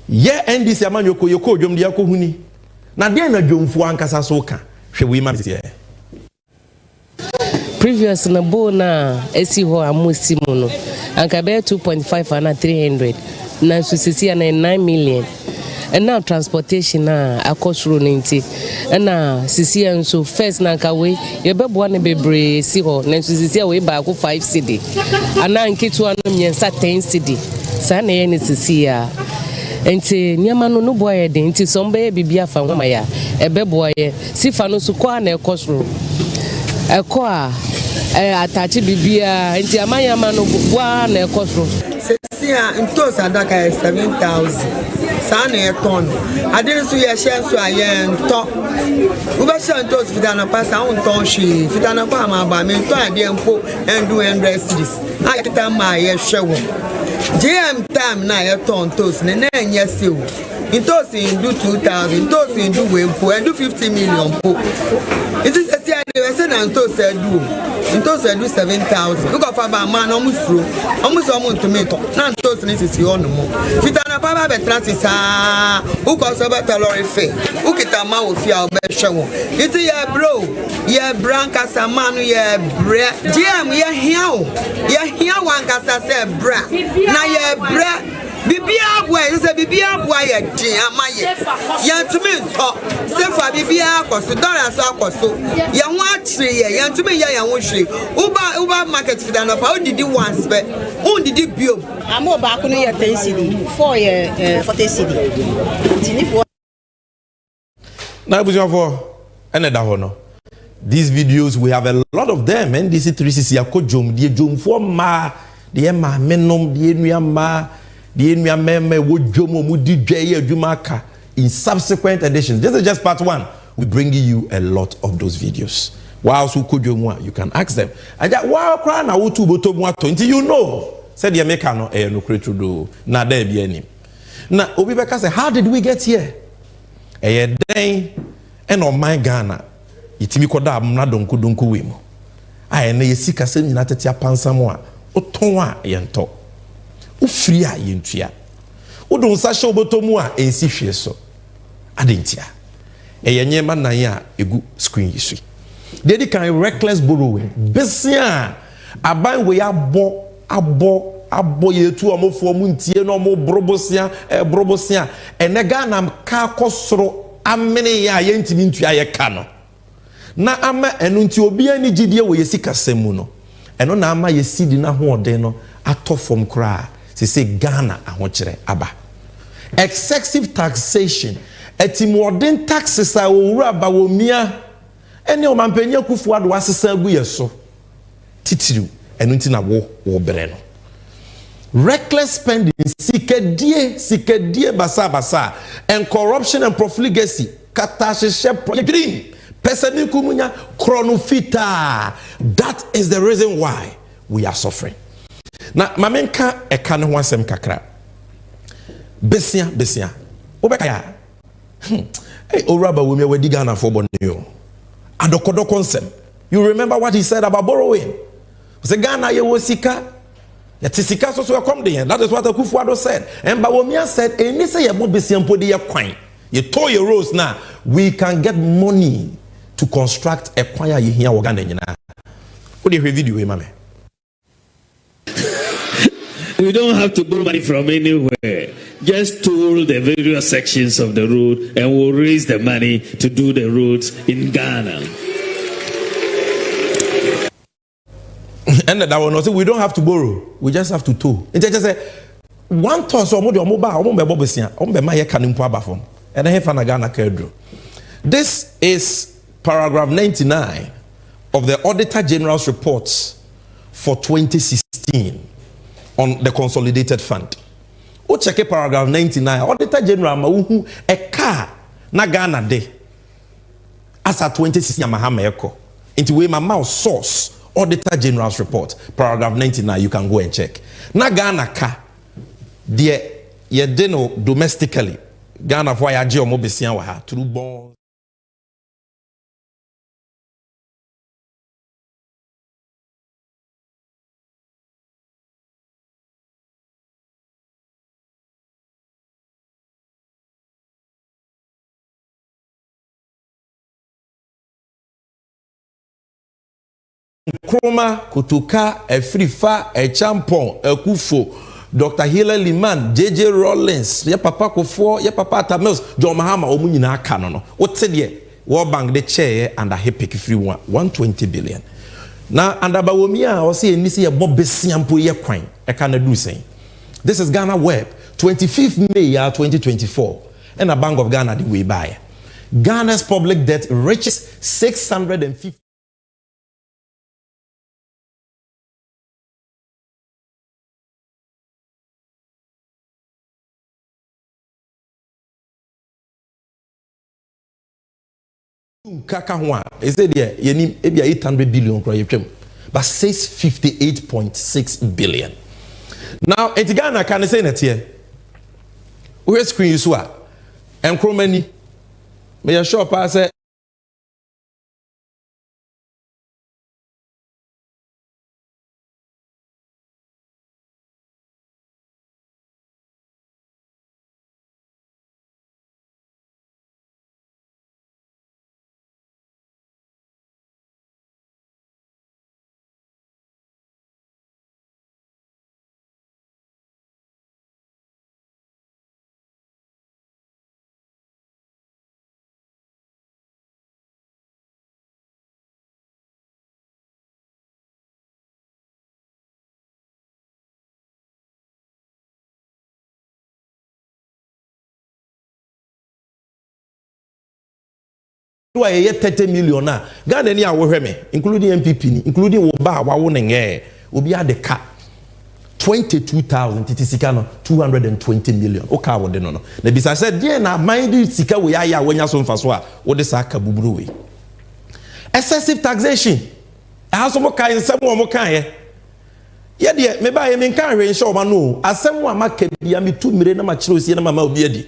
Yeah, NDC Amanyoko Yoko Jom Diako Huni. Now, there na Jom Fuankasa Soka. She we man here. Previous na bona esi ho amusimono. Anka be 2.5 and 300. Na susisi na 9 million. And now transportation na akosro nti na sisi enso first na kawe ye bebo na bebre si ho na sisi we ba ko 5 cedi ana nketu anu myensa 10 cedi sa na ye ni sisi ya enti nyama no no boye de enti sombe bibia fa homa ya ebebo ye sifa no so kwa na ekosro eko a atachi bibia enti amanyama no bua na ekosro sisi a ntos adaka 7,000 Sana eton. Adin su ye shen su ayen to. Uba shen to fitana pasa on ton shi. Fitana pa ma ba me to ade mpo endu 100 cities. Akita ma ye hwewo. GM time na ye ton tos ne na enye sewo. Intos indu 2,000, intos indu we mpo endu 50 million po. It is a we say na intos edu. Intos edu 7,000. Look of ba man omusro. Omuso omun tomato. Na intos ni sisi ono mo. Fitana pa ba betrasisa. Uko so better lorry fe. Ukita ma ofia obehwe. It ye bro. Ye branca samanu ye bre. GM ye hia o. Ye hia wankasa se bra. Na ye bre. Bibia boy, you say Bibia boy ye din amaye. Yan to me talk. Say for Bibia akoso, dollar so akoso. Yan wa tre ye, yan to me ye yan wo hwe. Uba market for that pa, o didi once be. O didi bio. Amo ba ko no ye 10 cedi, 4 ye 40 cedi. Tini po. Na busia for ene da ho no. These videos we have a lot of them. NDC 360 akojom, die jom for ma, die ma menom, die nua ma. The in subsequent editions. This is just part 1. We bring you a lot of those videos. Whilst you can ask them. And that wow cry na utu botomu 20 you know. Said the Americano no create do na there be any. Now Obibeka say, how did we get here? Day and on my Ghana. Itimi koda amna donku wimo. Aye na yesika se nyina tetia pansamoa. Otonwa yento. Ufria yentua udon sa show botomu a ensi hwe so adentia eyenye ma nan ya egu screen yisu dey can reckless borrowing besia aban we abo yetu omofo mu ntie no mo brobosia enega na ka kosoro amene ya yentimi ntua ye ka no na ama enu nti obi ani gidie we yesika semu no eno na ama yesidi na ho oden no atofom kra. Say Ghana ahochire aba. Excessive taxation. Etimodern taxes are owura ba wo mia. Ene o mampanya kufu ado asesa agu yeso. Titiru enu nti na wo bere no. Reckless spending, sikadie basa and corruption and profligacy. Katasheshe green. Pesani kumunya chronofita. That is the reason why we are suffering. Na mamenka eka ne ho asem kakra besia obeka ya oraba wo me wadi Ghana for bonio adokodo consem. You remember what he said about borrowing? Say Ghana ye wo sika ya tisika so come there. That is what Akufuado said. And Bawumia said eni say ye mo besia mpodi ye kwan ye to ye roads na we can get money to construct a kwan ye hia wo Ghana nyina. Wo de hwe video e mame. We don't have to borrow money from anywhere. Just toll the various sections of the road and we'll raise the money to do the roads in Ghana. And that one also, we don't have to borrow. We just have to toll. And just say, one toss or more and this is paragraph 99 of the Auditor General's reports for 2016. On the consolidated fund. o check paragraph 99 Auditor General ma uhu a car na Ghana de asa 2016 Mahama eko into we my mouse source Auditor General's report paragraph 99 you can go and check na Ghana ka de ye de no domestically Ghana for ya je omo besia wa ha through bonds. Kroma, Kutuka, Efrifa, Echampon, Ekufo, Dr. Hillel Liman, JJ Rollins, ya papa Kofo, ya papa Tamils, John Mahama, Omunina Kanono. What said ye? World Bank the chair and a hepic free 120 billion. Now, and about Womia, or say, Nisi a Bob Bessiampo ye coin, a Canada saying. This is Ghana Web, 25th May 2024, and a Bank of Ghana the way by. Ghana's public debt reaches 650. Kaka Hwa, is it there? You need 800 billion, but 658.6 billion. Now, in Ghana, can I say that here? Where's screen you saw? And Cromany, may I show pass it? Do I get 30 million now? Ghana any aware me, including MPP, including Oba, Wawoneng, Obi had the cut 22,000 titikano 220 million. Oka wo de no no. Na bisa said, "Dear na mind you sika we ya when ya so mfaso a wo de saka buburu we." Excessive taxation. Aso mo kan nsem wo mo kan ye. Ye de me ba ye me kan hwe nso ma no. Asem wo amaka bia me tu mire na ma kire osie na mama obi adi.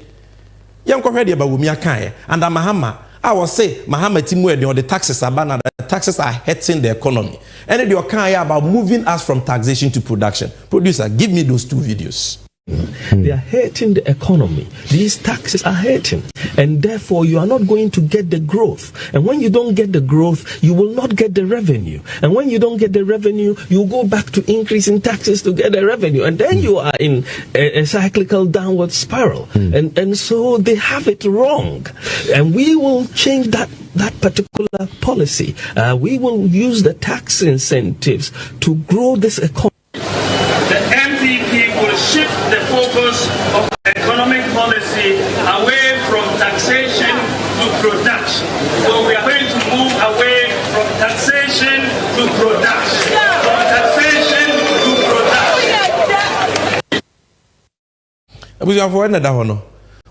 Ye nkɔ hwe de ba wo mi akan ye. And Mahama I will say, Mahama Timu, the taxes are banned, the taxes are hurting the economy. And then you can about moving us from taxation to production. Producer, give me those two videos. They are hurting the economy. These taxes are hurting. And therefore, you are not going to get the growth. And when you don't get the growth, you will not get the revenue. And when you don't get the revenue, you go back to increasing taxes to get the revenue. And then you are in a cyclical downward spiral. And so they have it wrong. And we will change that particular policy. We will use the tax incentives to grow this economy. The NDC will shift the focus of economic policy away from taxation to production. So we are going to move away from taxation to production. From taxation to production.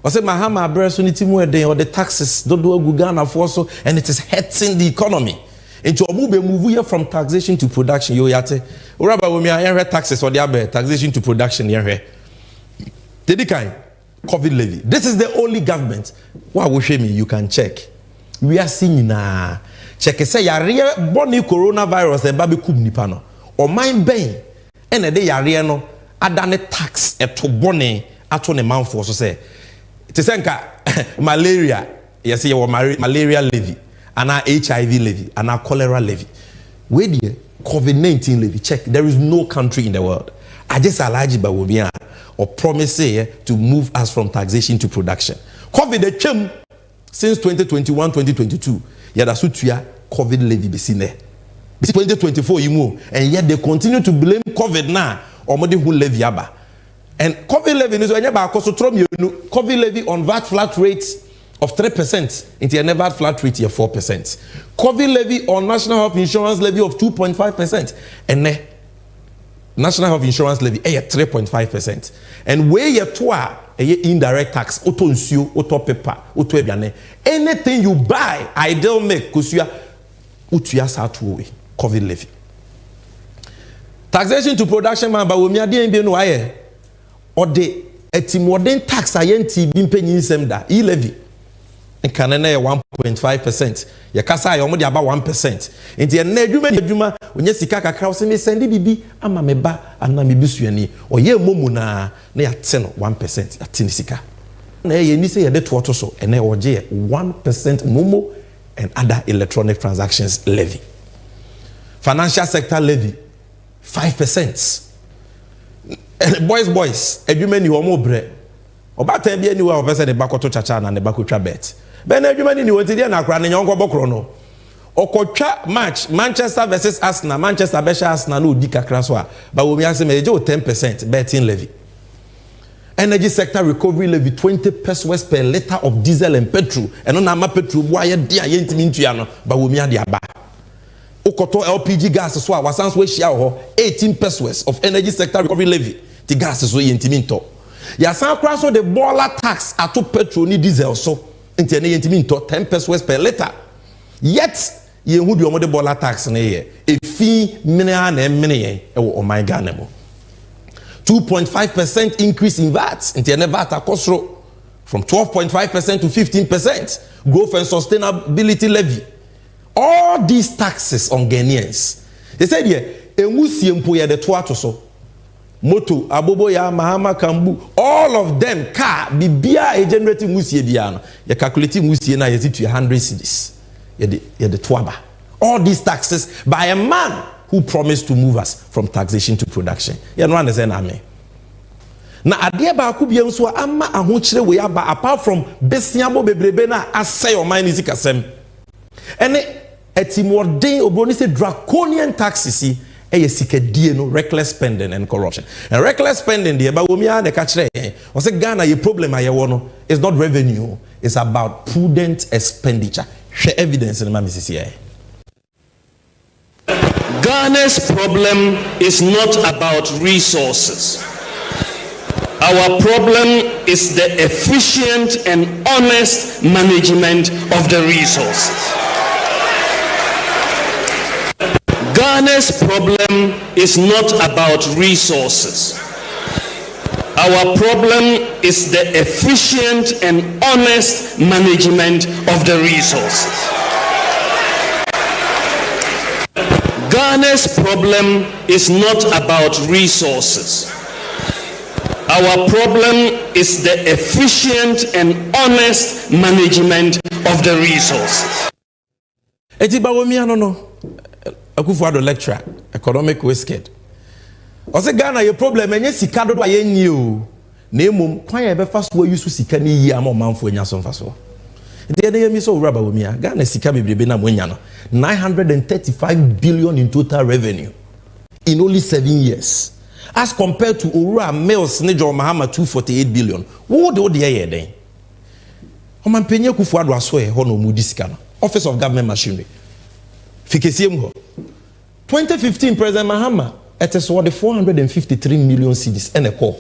I said, Mahama Abresunity more than or the taxes don't do Ghana for so, and it is hurting the economy. Into a move here from taxation to production. You yate. Uraba we me taxes or the other taxation to production here. Dedikai COVID levy. This is the only government. Why will show me? You can check. We are seeing na check say yare boni coronavirus e babe kum nipa no. O mind ben ene de yare no adane tax eto boni ato ne manfo so say. Te senka malaria. Yes, you malaria levy. And our HIV levy, and our cholera levy. Where the COVID-19 levy, check. There is no country in the world. I just allege by Wobia or promise to move us from taxation to production. COVID came since 2021, 2022. Yeah, that's what COVID levy be seen there. This 2024 you move, and yet they continue to blame COVID now or more who levy aba. And COVID levy is when you COVID levy on VAT flat rates of 3% into a never flat rate of 4%. COVID levy on national health insurance levy of 2.5%. And National Health Insurance Levy 3.5%. And where you indirect tax, auto nsio, auto paper, auto ebiane. Anything you buy, ideal make, kusuya, utuya sa tuwe, COVID levy. Taxation to production man, but we are doing no aye. Or the modern tax ayenti bimpe nyinsemda, levy. And Canada 1.5%. Ya kasa ya omodi about 1%. Inti ene adwuma onye sika kakra wo se me send bibi ama me ba ana me bisuani. Oye momu na ya te no 1% ya te sika. Na ye ni se ye de to so ene oje 1% momo and other electronic transactions levy. Financial sector levy 5%. Boys adwuma ni wo mo bre. Obata bia ni wa opese de bakoto chacha na ne bakotwa bet. Ben adwuma ni wonti dia na akra ne nyonko bokro no. Okotwa match Manchester versus Arsenal, Manchester versus Arsenal no di kakra so a ba wo mi ase me je 10% betting levy. Energy sector recovery levy 20 pesos per liter of diesel and petrol. Eno na ma petrol bo aye dia yentimi ntua no ba wo mi ade aba. Okoto LPG gas so a wasanso we hia ho 18 pesos of energy sector recovery levy. The gas so yentimi nto. Ya san kra so the boiler tax ato petrol ni diesel so enti ene yentimi nto 10 pesos per liter. Yet ye hu bi omode boiler tax na ye efi mineral na emene ye e wo oman Ghana mo 2.5% increase in VAT enti ene VAT akosro from 12.5% to 15%. Growth and sustainability levy. All these taxes on Ghanaians, they said here enwusie mpo ye de to ato so moto abobo ya mahama kambu, all of them car bibia e generating musie bia no ye calculate musie na ye to 100 cedis ye de twaba. All these taxes by a man who promised to move us from taxation to production. You know understand me? Na ade ba ku bia nso ama ahokyere we aba apart from besiabo bebrebe na asay o man izikasem ene etimorden obroni say draconian taxes no reckless spending and corruption. And reckless spending the about women the catch or say Ghana your problem is not revenue, it's about prudent expenditure. Share evidence in the MCCA. Ghana's problem is not about resources. Our problem is the efficient and honest management of the resources. Ghana's problem is not about resources. Our problem is the efficient and honest management of the resources. Ghana's problem is not about resources. Our problem is the efficient and honest management of the resources. Akufuado lecturer, economic wasted. Ose Ghana your problem enye sika do aye nyi o. Na emom kwan ye be faso wa yusu sika ni yi ama manfo enya so faso. Nti ene yemi so raba womia Ghana sika bebrebe na monya no 935 billion in total revenue in only 7 years. As compared to Owura Mills ne John Mahama 248 billion. Wo de ye den. O man penye Akufuado aso e ho no mudi sika no. Office of Government Machinery. Fikesiem ho 2015 President Mahama it is worth 453 million cedis and a call.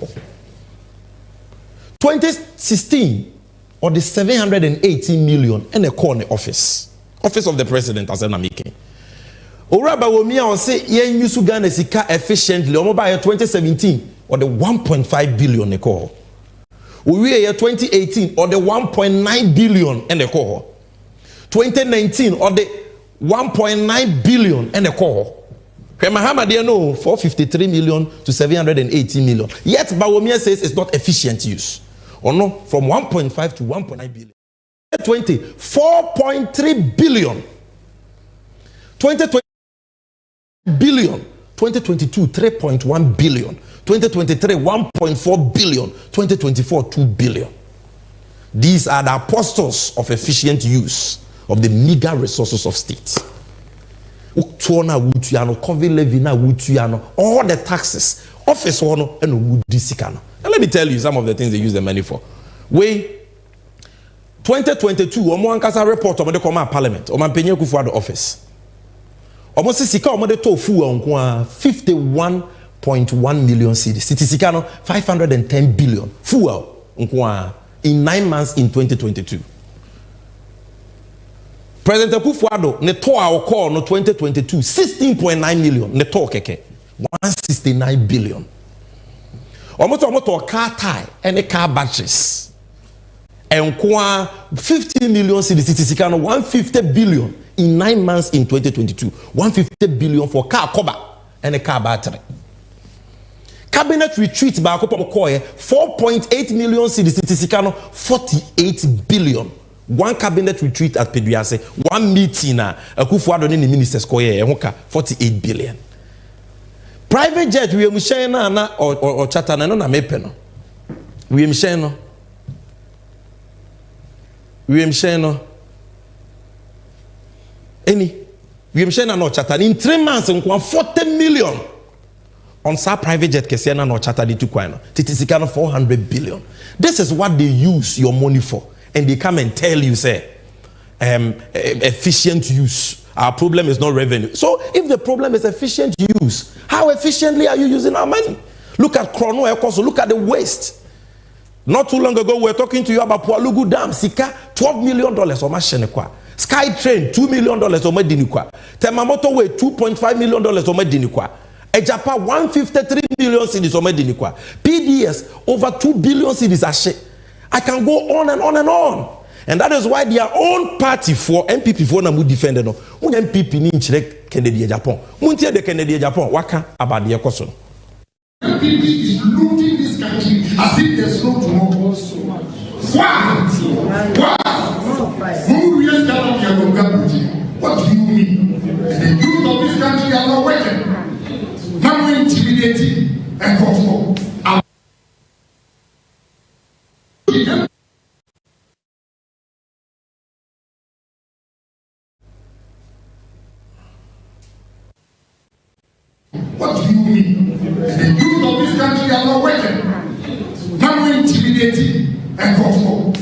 2016 or the 718 million and a call in the office of the president as I'm making. Oraba womia on say yen use Ghana sika efficiently or by 2017 or the 1.5 billion a call. We year 2018 or the 1.9 billion and a call. 2019 or the 1.9 billion and a call. Mahama there no 453 million to 780 million. Yet Bawumia says it's not efficient use. Or no, from 1.5 to 1.9 billion. 2020, 4.3 billion. 2020 billion. 2022, 3.1 billion. 2023, 1.4 billion. 2024, 2 billion. These are the apostles of efficient use of the meager resources of state. All the taxes, office and let me tell you some of the things they use the money for. 2022, Omoankasa report on the Parliament, Omanpenye Kufuado office. Almost sika omode tofu 51 5.1 million cedis. Titisika no 510 billion. Fuel in 9 months in 2022. President Akufo-Addo ne to our call no 2022 16.9 million ne to keke 169 billion. Omoto car tie and a car batteries. And 50 million cedis 150 billion in 9 months in 2022. 150 billion for car cover and a car battery. Cabinet retreat by Opoku 4.8 million cedis 48 billion. One cabinet retreat at Peduase, one meeting Akufo-Addo in the ministers 48 billion. Private jet we mshena na or chata na no na mepeno. We msheno. Any we mshena no chata in 3 months 40 million on sa private jet kesiana no chata di tukwano. Titisika 400 billion. This is what they use your money for. And they come and tell you, say, efficient use. Our problem is not revenue. So if the problem is efficient use, how efficiently are you using our money? Look at Chrono Ecoso, look at the waste. Not too long ago, we were talking to you about Pualugu Dam, Sika, $12 million or Mashenekwa. Skytrain, $2 million or Medinikwa. Temamoto Way, $2.5 million or Medinikwa. Ejapa, 153 million cedis or Medinikwa. PDS, over 2 billion cedis ashe. I can go on and on and on. And that is why their own party for MPP for Namu defended no. MPP ni nchire Kennedy Japan. Muntie de Kennedy Japan waka about the question. MPP is looting this country as if there's no tomorrow. Why? Who really got up your What do you mean? The youth of this country are not working. Now we're intimidating and control. What do you mean? The youth of this country are not working. Now we're intimidating and control.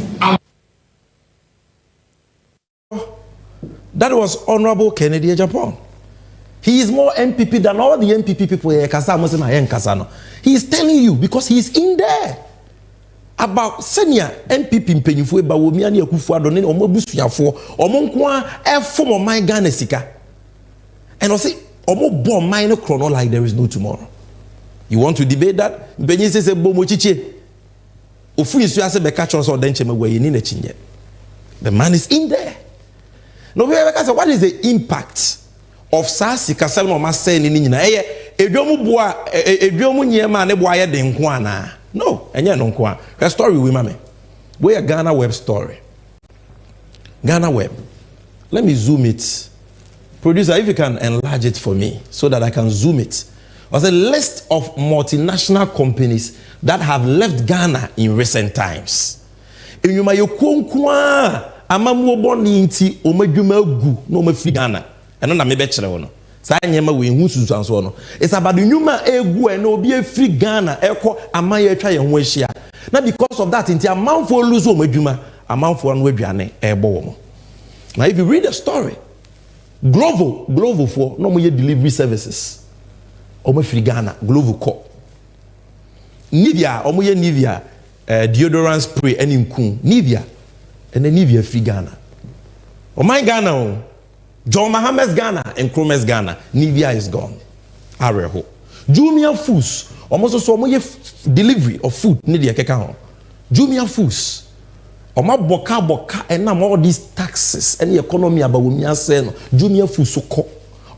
That was Honorable Kennedy Japan. He is more MPP than all the MPP people here. He is telling you because he is in there. About senior MPP mpenyifo eba wo mi ani Akufo-Addo ne omo busuafo omo nko a efo my Ghana sika and I say omo bomb mine chrono like there is no tomorrow. You want to debate that? Mpenyi say bomo chiche ofu isu ase be catch us or den cheme we ni na chinye. The man is in there. No we ever say what is the impact of sasi kasel no ma say ni nyina eye edwomu boa edwomu nyema ne boa ye de nko ana. No, and yeah, no. Her story with mame. We are Ghana Web story. Ghana Web. Let me zoom it. Producer, if you can enlarge it for me so that I can zoom it. There's a list of multinational companies that have left Ghana in recent times. In you my amamu inti omedwuma gu no me free Ghana. And na me be kire wono. It's about the Numa egu and obi free Ghana eko amaye twa ye ho ahia. Now because of that inti amount for lose o madwuma amount for no aduane ebo wo. Now if you read the story, Glovo for no more delivery services. Omo free Ghana, Glovo co. Nivea, omo ye Nivea deodorant spray and nkun. Nivea and then Nivea free Ghana. O my Ghana John Mahamad's Ghana and Chrome's Ghana. Nivea is gone. Areho. Jumia Foods. Almost so much delivery of food. Nidia keka. Jumia Foods. Oma boka and now all these taxes and the economy about Jumia say Jumia Foods so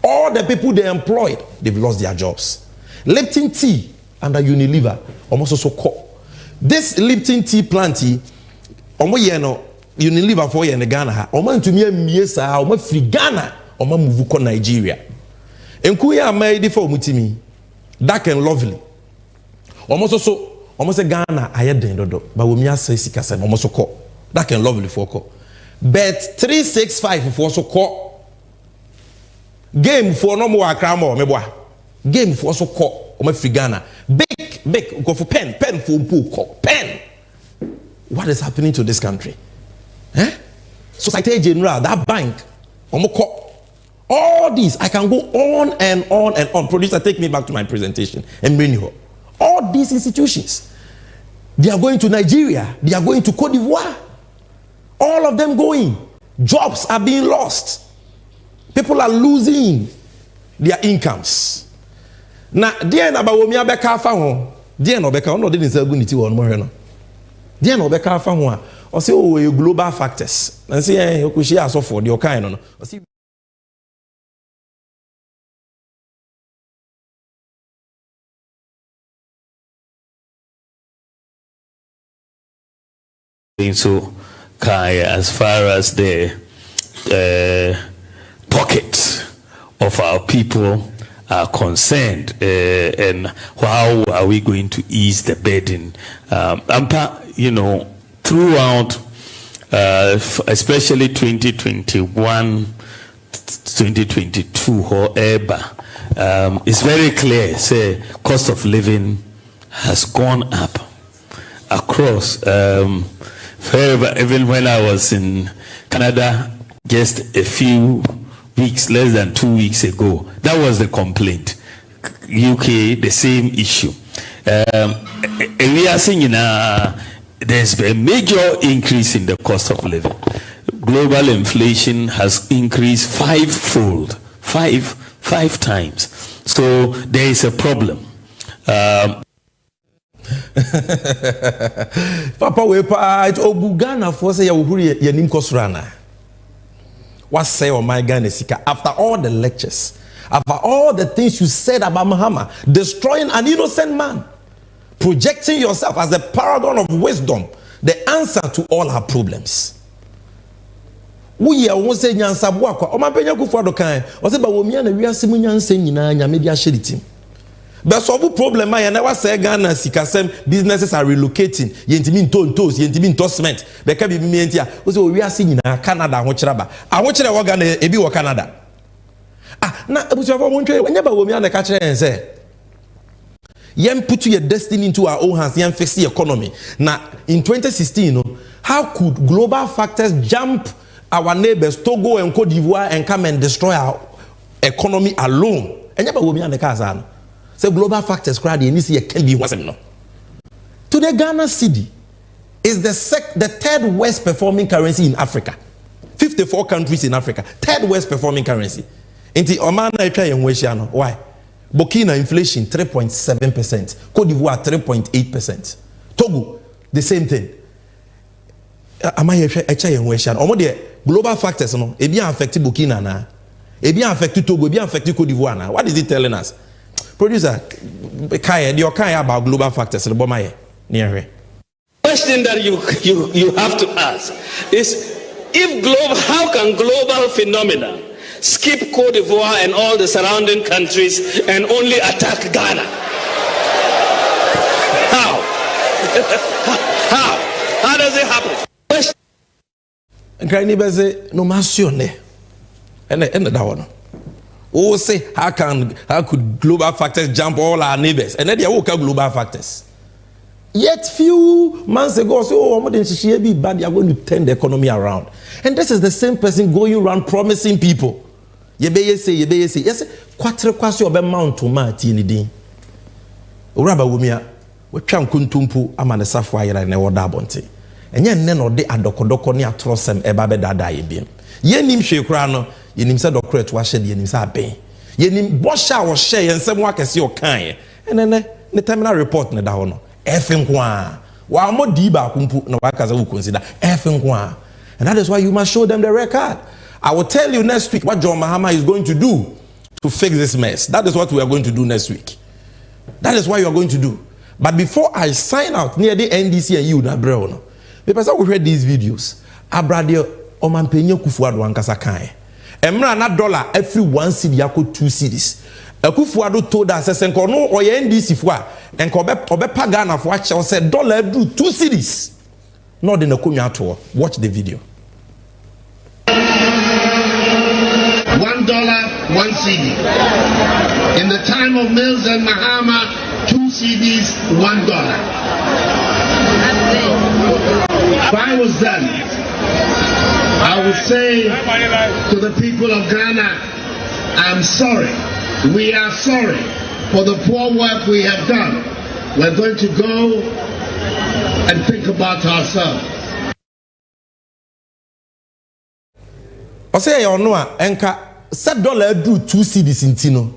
all the people they employed, they've lost their jobs. Lipton Tea under Unilever. Almost so this Lipton Tea planty. Omo yeno. Unilever for in Ghana. Oman to me miesa, Oma free Ghana, Oma move ko Nigeria. Enkuya made for mutimi. Dark and lovely. Almost Ghana ayeden dodo. But we miya say sikasa almost ko. Dark and lovely for ko. Bet 365 for so ko. Game for no more akramo meboa. Game for so ko. Oma free Ghana. Big go for pen for ko. Pen. What is happening to this country? Society General, that bank, All these, I can go on and on and on. Producer, take me back to my presentation and bring you. All these institutions, they are going to Nigeria, they are going to Cote d'Ivoire. All of them going. Jobs are being lost. People are losing their incomes. Now, dear Nabawomi Abeka Fahon, dear Nobeka, no, didn't say Gunity or Moreno. Dear Nobeka Fahon, or say, oh, global factors. And say, you could share so for your kind of. So, as far as the pockets of our people are concerned, and how are we going to ease the burden? You know, throughout, especially 2021, 2022, however, it's very clear. Say, cost of living has gone up across. Even when I was in Canada just a few weeks, less than 2 weeks ago, that was the complaint. UK, the same issue. We are seeing there's a major increase in the cost of living. Global inflation has increased fivefold, five times. So there is a problem. Papa we pa Obugana for say ya uhuri ya nim kosurana. What say on my Ghana sika after all the lectures, after all the things you said about Mahama, destroying an innocent man, projecting yourself as a paragon of wisdom, the answer to all our problems. We are won say nyansa boa kwa o ma penya kufu adokan o say ba wo mi na wiase mu nyansa nyina nya me dia sheditim. But some problem I never say Ghana sikasem businesses are relocating. Yentimi ntontos, yentimi ntosment. Beka bi mi entia. O say we are seeing na Canada ho kyeraba. A ho kyere wo Ghana ebi wo Canada. Na ebusuafo mo ntwe anya ba wo mi na ka kyere en say. Yem put your destiny into our own hands, yem fix the economy. Now in 2016, how could global factors jump our neighbors Togo and Cote d'Ivoire and come and destroy our economy alone? Anya ba wo mi na ka say. So global factors crowd the NDC can be wasn't no. Today Ghana cedi is the third worst performing currency in Africa. 54 countries in Africa, third worst performing currency. Inti Oman na try en no. Why? Burkina inflation 3.7%, Cote d'Ivoire 3.8%. Togo the same thing. Am I try en no. Omo the global factors no e bien affect Burkina na. E bien affect Togo, e bien affect Cote d'Ivoire na. What is it telling us? Producer, your kind about global factors. The question that you have to ask is, how can global phenomena skip Cote d'Ivoire and all the surrounding countries and only attack Ghana? How? How does it happen? Oh, say how could global factors jump all our neighbors? And then they woke up global factors. Yet few months ago, so oh, be bad, they are going to turn the economy around. And this is the same person going around promising people. Yebeye say, yes, kwatre kwasi obe mount to mati ni din. Uraba wumia, we twa nkuntumpu ama ne safo ayira ne woda abonte. Enye nne no de adokodoko ne atrosem eba be dada yebiem. Yenim hwekura no yenim se doctorate wa hye de yenim se aben yenim bosha wo hye yensem wa kese o kan ene ne terminal report ne da ho no efin kwa wa mo di ba kumpu na wa kaza wo consider efin kwa. And that is why you must show them the record. I will tell you next week what John Mahama is going to do to fix this mess. That is what we are going to do next week. That is what you are going to do. But before I sign out near the NDC and you na bro no because I will read these videos abradio Omampenyo Kufuado ankasa kan. Emra na dollar every 1 cedi yako 2 cedis. Kufuado told us senko no oye NDC fo a enko obe pagana fo a che say dollar do 2 cedis. No de na konwa to. Watch the video. $1, 1 cedi. In the time of Mills and Mahama, 2 cedis, $1. If I was done, I would say to the people of Ghana, I'm sorry. We are sorry for the poor work we have done. We're going to go and think about ourselves. I say you know enka $7 do 2 cedis intino.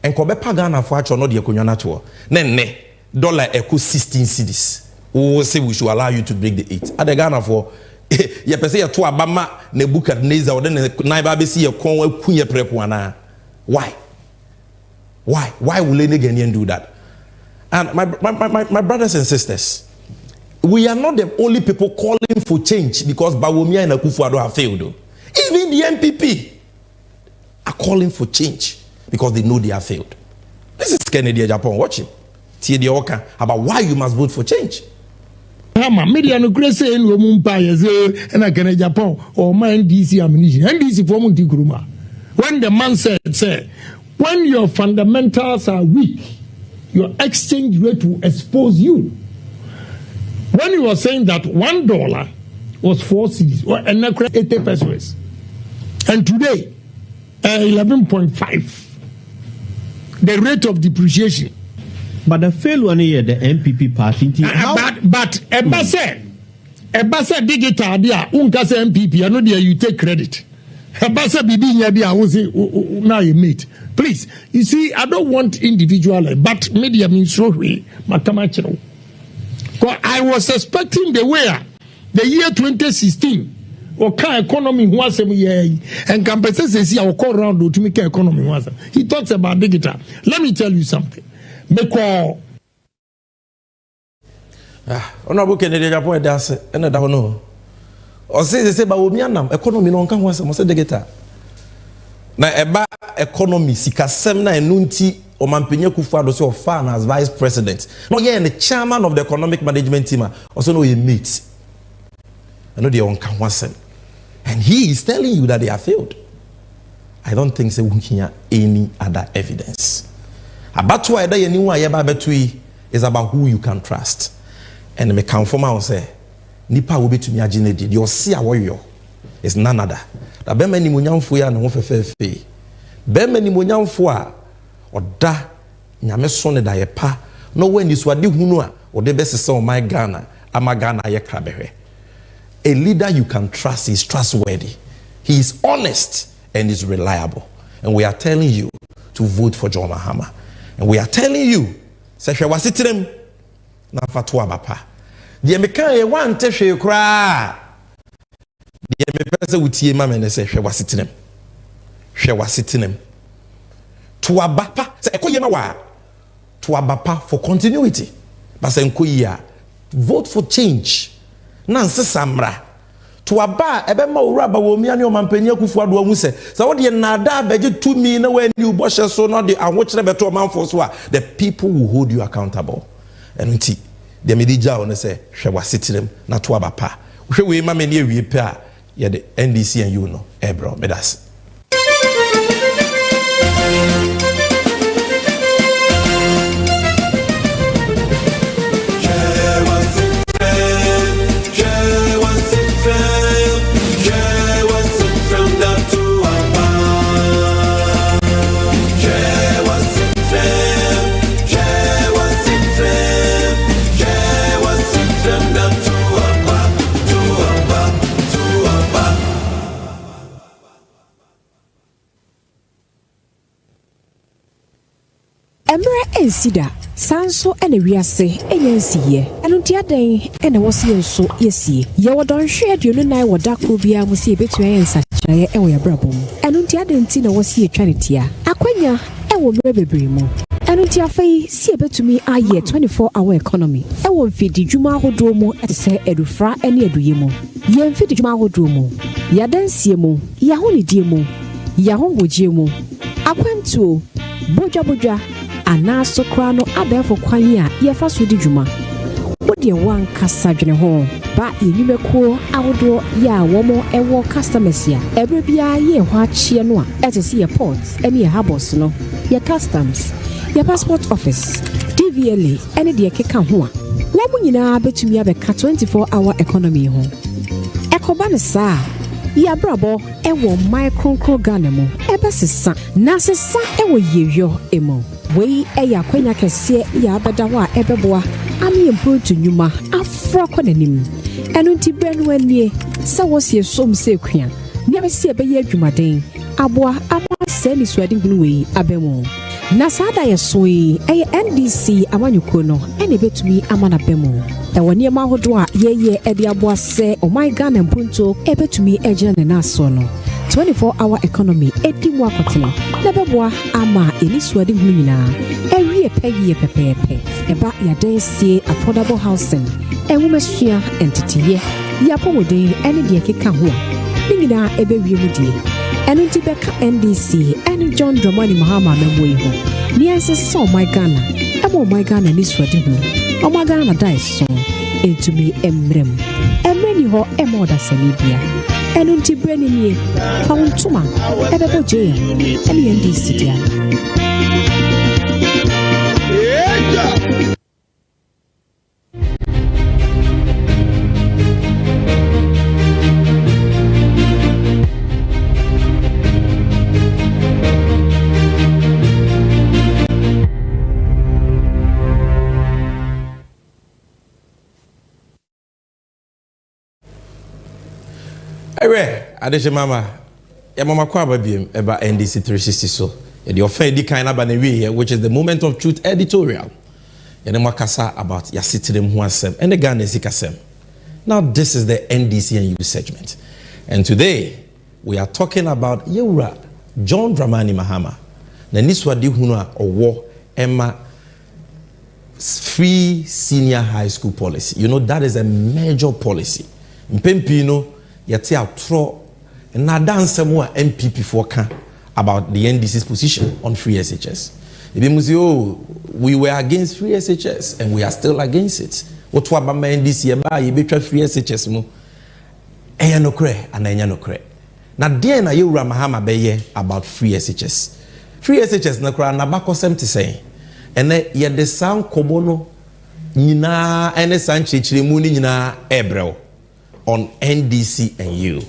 Enko be pagana for actual no de konwa na to. Ne dollar equal 16 cedis. We say we should allow you to break the 8. At the Ghana for ye pese ye to abama Nebuchadnezzar or then na ba be see ye kon akunye prepo ana. Why will any Ghanaian do that? And my brothers and sisters, we are not the only people calling for change because Bawumia and Akufo-Addo have failed. Even the MPP are calling for change because they know they have failed. This is Kennedy Japan watching. Tiedi Oka about why you must vote for change. Media no grace in Mumpa and I can Japan or my NDC ammunition. NDC for Muntikuruma. When the man said, when your fundamentals are weak, your exchange rate will expose you. When you were saying that $1 was 4 cedis or 80 pesos, and today 11.5, the rate of depreciation. But the fail one here, the MPP party. But Ebasa digital dia unkase MPP. I know there you take credit. Ebasa bibi nyadi I was now you meet. Please, you see, I don't want individual, but media means so way. Makamachero. I was expecting the year 2016. Oka economy was a year and compensation see our call round to make economy was. He talks about digital. Let me tell you something. Honorable Kennedy Japan that's and I don't know. Or say ba omianam economy no nka ho asem say digital. Na eba economy sikasem na enunti Omampenye Akufo-Addo so far as vice president. No yeah the chairman of the economic management team also know he meet. I know they on nka ho asem. And he is telling you that they have failed. I don't think say we hear any other evidence. About why that anyone is about who you can trust. And me confirm I say nipa will be to me aginedi. The Osia warrior is none other. The be many munyamfo ya na ho fefefe. Be many munyamfo a oda nyame so ne da ye pa. No when this wadi hunu a ode be sese o my Ghana ama Ghana ye krabehwe. A leader you can trust is trustworthy. He is honest and is reliable. And we are telling you to vote for John Mahama. And we are telling you, say she was sitting na fatwa bapa. The American ye want to she cry. The American utie mama ne say she was sitting. She was sitting. To abapa say ekoye ma wa. To abapa for continuity. But say enkoye vote for change. Nanse samra. To aba ebe ma owura ba wo mi ani Omampenye Akufo-Addo ahu se wo de na da beje 2 million na we ni uboshe so no de anwokyere beto manfo so a the people will hold you accountable. And nti de medija on say hwe wasitinem na to aba pa hwe we ma me ne awie pe a ye the NDC and you know bro medas. Sida sanso ene wiase enyansiye enunti adan ene wose enso yesie ye wodon hwe aduonu nan woda ko bia mo se betua yensa kyereye ewo ya brabom enunti adan ti na wose etwanetia akwanya ewo mre bebremu enunti afei sie betumi aye 24-hour economy ewo mfidi dwuma ahodo mu etese edufra ene aduye mu ye mfidi dwuma ahodo mu ya dansie mu ya honidie mu ya hongogie mu akwantuo bojabojwa anaso kra no abefo kwan a ye fa so di dwuma wode wan kasa dwene ho ba yenyumekuo awodo ya womo ewo customers ya ebre bia ye ho achie no a etese ye ports ene ye harbors no ye customs ye passport office DVLA ene de keka ho a wo mu nyina betumi abeka 24-hour economy ho ekoba ne saa yabrabo ewo micro Ghana mo ebe sesa na sesa ewo yeyo emo wei eya kwanya kese ya abeda ho a ebeboa ami improve nyuma afro konanim enu nti brenu anie sa wosie som se kwia ne be se ebe ye adwumaden aboa ama se ni swadi hunu wei abemo na sada ye soe eye NDC amanyuko no ene betumi amana bemo ewo ne ma hodo a ye ede aboa se oh my God mpunto ebetumi eje ne na so no 24-hour economy edimu akotene na beboa ama eni swadi hunu nyina ewie pegi pepepe eba ya densie affordable housing enwumesua entitiye yapo wode ene de keka ho ningina ebe wie mudie enu ti beka NDC ene John Dramani Mahama memwe ho ni ase so my Ghana emo my Ghana ni swadi hunu o my Ghana dai so entumi emreni ho emo da sanibia enu nti breni nie fauntuma ebebo je ene NDC dia Adeshe mama, ya mama kwa babiem eba NDC 360 so. Ya di ofe di kind aba here, which is the moment of truth editorial. Ya nema kasa about ya sitirem hu asem and the Ghana sikasem. Now this is the NDC and you segment. And today we are talking about Yewura John Dramani Mahama. Na niswa di hunu owo Emma free senior high school policy. You know that is a major policy. Mpempino yati outro na dance mo MPP for kan about the NDC's position on free SHS. We were against free SHS and we are still against it. What about my NDC about you betray free SHS mo? Eya no kre and enya no kre. Na dey na Yewura Mahama beye about free SHS. Free SHS na kra na bakosem te say. Ene ye de sound kobono nyina ene san chechire mu ni nyina ebrel on NDC and you.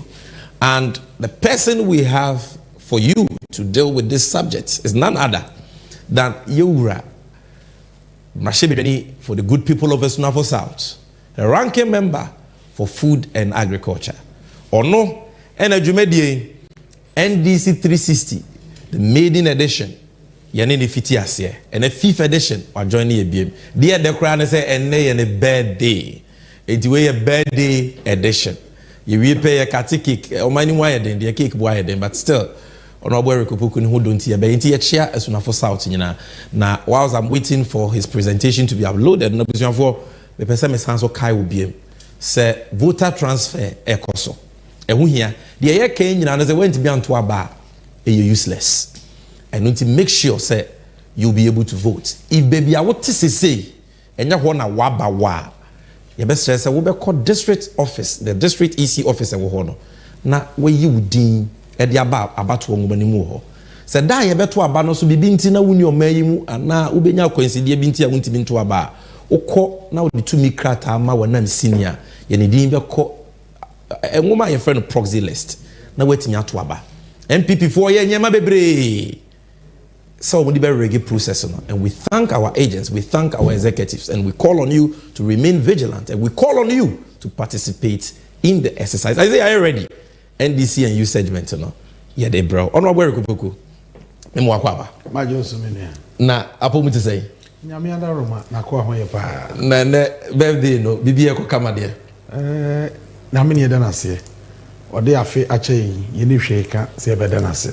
And the person we have for you to deal with this subject is none other than Yewura Mashebeni for the good people of Esunafo South, a ranking member for food and agriculture. Or no, NDC 360, the maiden edition, Yanini Fitiasia, and a fifth edition are joining a beam. Dear the crown say and a bad day. It's a birthday edition. You will pay a catty cake or many wire then, the cake wire then, but still, on our Opoku who don't hear, but into a chair as soon as South, you know. Now, whilst I'm waiting for his presentation to be uploaded, no position for the person is Hanso Kai will be say voter transfer ecoso. And who here, the air came, you know, as they went to be on to a bar, you're useless. And need to make sure, say, you'll be able to vote. If baby, I want to say, and you want a waba wa. You best say we be call district office, the district EC office we ho no. Na we yi udin e de about wo ngomani mu ho. Say da ye beto aba no so bibi nti na wuni omayi mu ana ubenya kwansidie bi nti a wunti bi nto aba. Ukọ na odi tumi krata ma wanam senior. Ye ne din be ko ngoma ye friend proxy list. Na wetimi ato aba. MPP for ye nyema bebre. So we reggae process, and we thank our agents, we thank our executives, and we call on you to remain vigilant, and we call on you to participate in the exercise. I say, are you ready? NDC and you segment, yeah, they bro. Honorable Opoku, na apo muti say. Nyamiada Roma na kwa hoye pa. Na birthday no bibi e ko kama de. Na me ne da na se. Ode afi ache yi ni hweka se be da na se.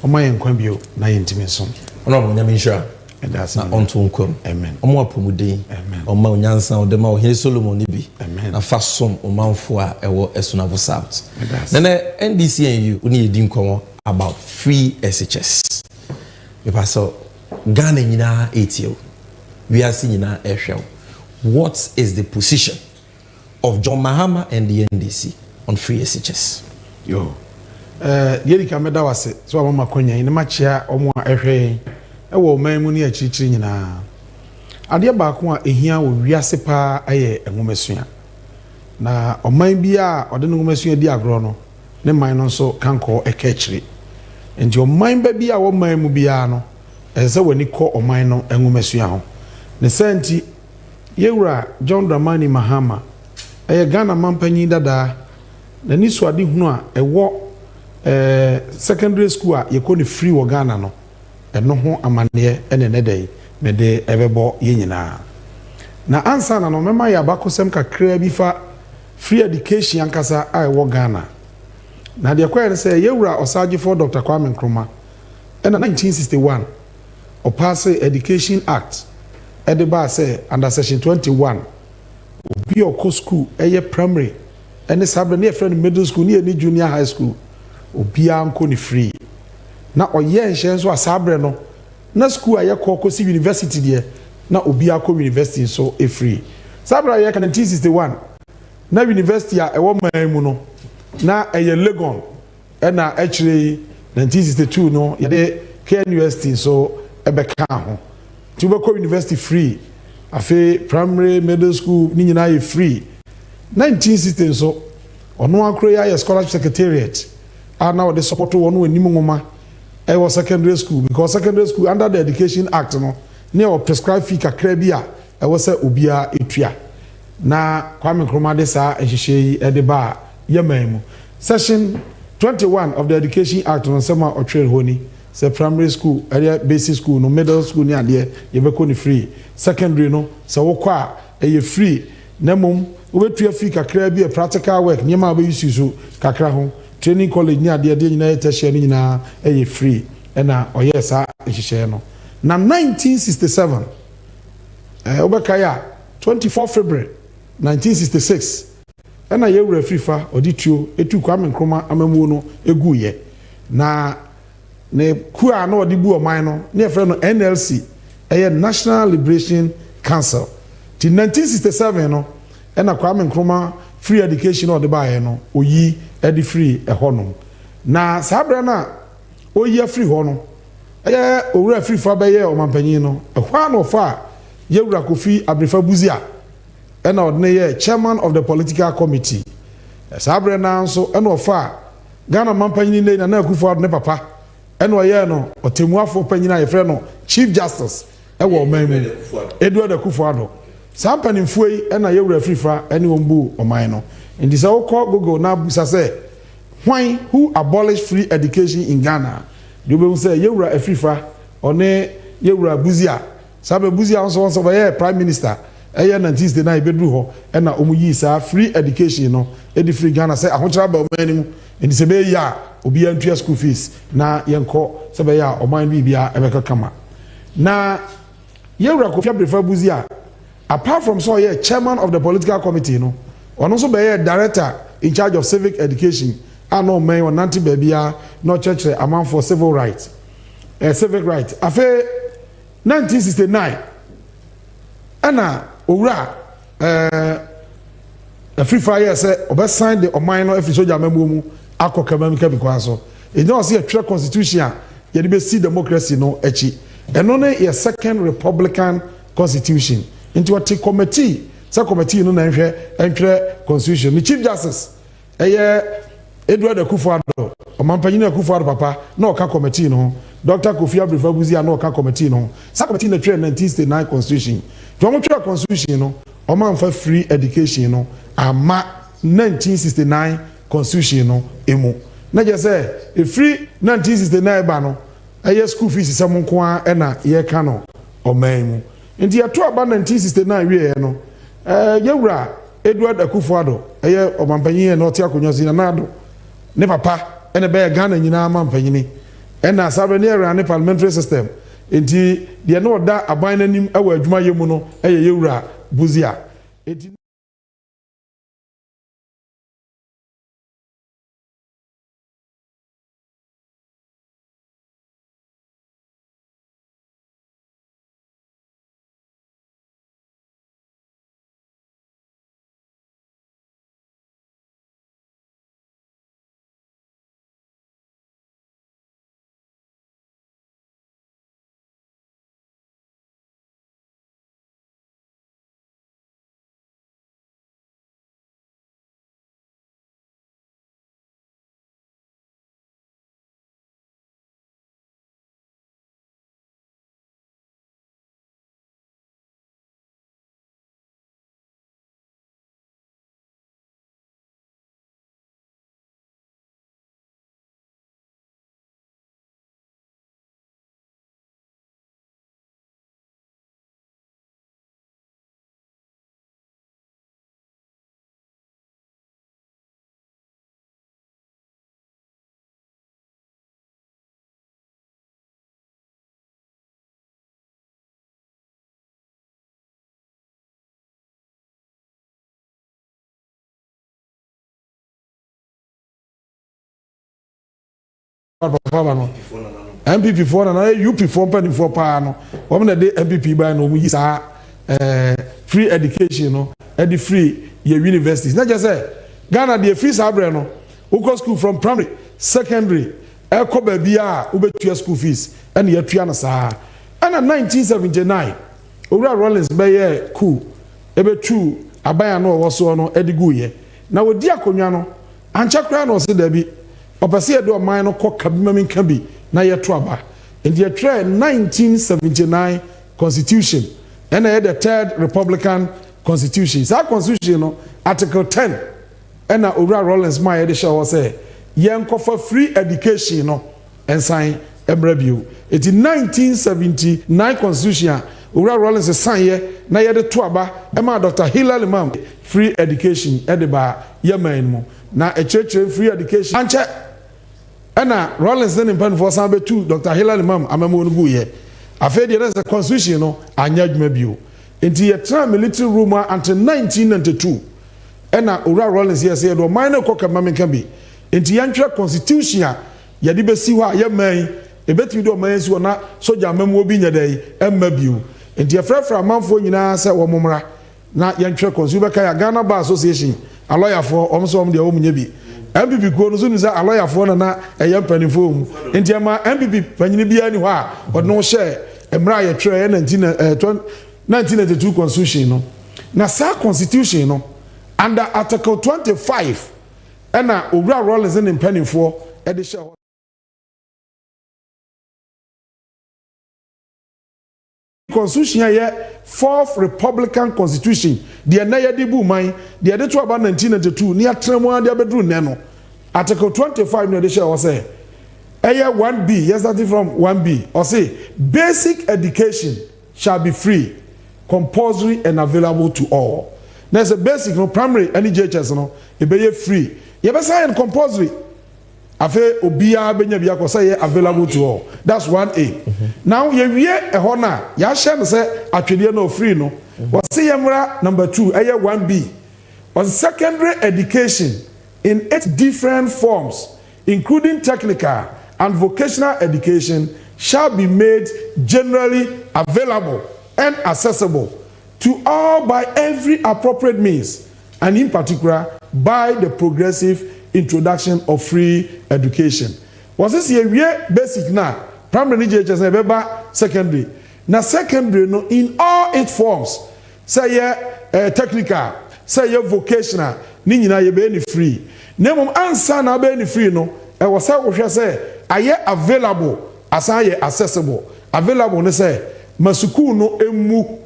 Oma yenkwa bio na yentimi so. Honorable Nyamisha. Na onto nkom. Amen. Omo apomuden. Amen. Oma onyansa odema ohene Solomon bi. Amen. Na fasom omanfo a ewo Esunafo South. Na NDC and you uni edi nkomo about free SHS. Because so Ghana nyina etio. We are seeing nyina ehwe. What is the position of John Mahama and the NDC on free SHS? Yo. Yeri kameda wase so mama konya ina machia omo ehwe ewo man mu ne achichiri nyina ade ba ko a ehia wo wiase pa aye enwomesua na oman bia ode nwomesua di agro no ne man no so kanko ekechiri enti oman ba bia wo man mu bia no ese wani kɔ oman no enwumasua ho ne senti yewura John Dramani Mahama Ghana mampanyi dada na ni so ade hunu a secondary school a yekɔ ne free wo Ghana no eno ho amane ene ne dai me de ebebo ye nyina na ansa na no mema ya bakosem kakra bi fa free education ankasa a wo Ghana na de kwere se yewura osaje for Dr. Kwame Nkrumah ena 1961 o pass Education Act edeba say under section 21 obi okọ school primary ene sabre ne friend middle school ne junior high school obi anko ni free na oye nhye so asabre no na school aye kọ si university de na obi akọ university so free sabre aye kan 1961 na university a ewo man mu no na eye Legon na actually 1962 no ye KNUST so ebeka ho tubeko university free afi primary middle school ni nyina ye free 1960 so ono akro ya scholarship secretariat now the support one we nimu ngoma e was secondary school because secondary school under the Education Act no near prescribed fee kakra bia e was obia etua na Kwame Nkrumah de sa ehihye e de ba yemanu section 21 of the Education Act on sema otwere honi say primary school area basic school no middle school ni ade ye be ko ni free secondary no say wo kwa e free na mom wo betua fee kakra bia practical work nyema ba use so kakra ho training college ni ade ade nyina etahye ni nyina e free na oyesa ehihye no na 1967 obekaya 24 February 1966 ena yewura fifa odituo etu Kwame Nkrumah amamu no eguye na ne kua na odibu oman no ne efre no NLC National Liberation Council ti 1967 no ena Kwame Nkrumah free education or the buy no oyi edi free ehonom na sabra na oyi free ho no owura free fa be omampanyin no ehwa no fa yewura Kofi Abrefa Buzia ena odne chairman of the political committee sabra na so ena ofa Ghana mampanyin ne na Akufo Addo ne papa ena oye no otemuafo panyina yefre no Chief Justice ewo omanmu Editorial Akufo Addo sampani mfuei ena yewura frifa ene wombu oman no ndi se wokọ Google na busa se who abolished free education in Ghana you say yewura afrifa one yewura Buzia sabe Buzia onso be prime minister 1969 bedru ho ena omuyi sa free education no edi free Ghana say ahochara ba oman mu ndi se be ya obi antua school fees na yenko se be ya oman bibia ebeka kama na yewura Kofi Abrefa Buzia apart from so chairman of the political committee no and also be director in charge of civic education no man on nanti babia no church amount for civil rights civic rights afa 1969 ana owura free fire say obe sign the oman no every soldier mamu akokama mika because so e no say a constitution ye dey see democracy no echi eno ne ye second republican constitution into what committee sa committee no na nhwe constitution the Chief Justice Editorial Akufo Addo omampanyin Akufo Addo papa na oka committee no Dr. Kofi Abrefa Buzia na oka committee no sa committee na 1969 constitution to mo twa constitution no omamfa free education no ama 1969 constitution no emu na je say a free 1969 ba no school fees se mo nko a na ye ka no oman mu nti yato aba 1969 wie no yewura Editorial Akufo Addo omampanyin na otia konyosi na nado ne papa ene be Ghana nyina mampanyini ena sabre ne era ne parliamentary system nti de no da aban nanim awa adwuma yemu no yewura Buzia enti papa no MPP for na UP for pen for pa no wo na de MPP by no mu yi sa free education no e free your universities na just say Ghana the free sabre no we go school from primary secondary e ko ba bia we betua school fees and ye tua na sa and in 1979 Owura Rollins be ye cool e be true abaya no wo so no edigu ye na we di akonwa no ancha kra no se da bi opese ye do man no ko kabima min ka bi na ye to aba in the 1979 constitution and the third republican constitution that constitution no article 10 and Owura Rollins my de show say yen ko for free education no ensign embrabio it in 1979 constitution Owura Rollins sign ye na ye de to aba e ma Dr. Hilal Imam free education e de ba ye man mu na e church free education anche ena Rollins then in for sambe two Dr. Hilal Imam amamo no guye afa de the constitution no anya adwuma bio enti ye tra military room until 1992 ena Owura Rollins ye say do man no koka mamenka bi enti yantwa constitution a ye de besi ho a ye man e betimi do man si na soja amamo bi nya dai emma bio enti ye frafra manfo nyina se wo momra na yantwa constitution be ka ya Ghana Bar Association a lawyer for omso om de o munya bi MPP ko no so ni say a lawyer for na e mpanifo mu enti ama MPP panyini bia ni ho a o no share emra ye twa 1992 constitution no na sa constitution no under article 25 and Owura Rollins in mpanifo e de share constitution ye fourth republican constitution the na ye de bu man the de to about 1992 ni atremu de abedru ne no article 25 no de share was say 1B yes starting from 1B or say basic education shall be free compulsory and available to all. There's a basic no primary any JHS no e be free ye be say compulsory afa obia benya bia ko say available to all. That's 1A. Now ye wie e ho na ya hye no say atwede no free no was say yemra number 2 1B was secondary education in 8 different forms including technical and vocational education shall be made generally available and accessible to all by every appropriate means and in particular by the progressive introduction of free education. Was this year basic now? Primary JHS and secondary. Now secondary no in all 8 forms. Say technical, say vocational, ni nyina ye be ni free. Nemum answer na be ni free no. E was say aye available, asaye accessible. Available ne say masuku no emu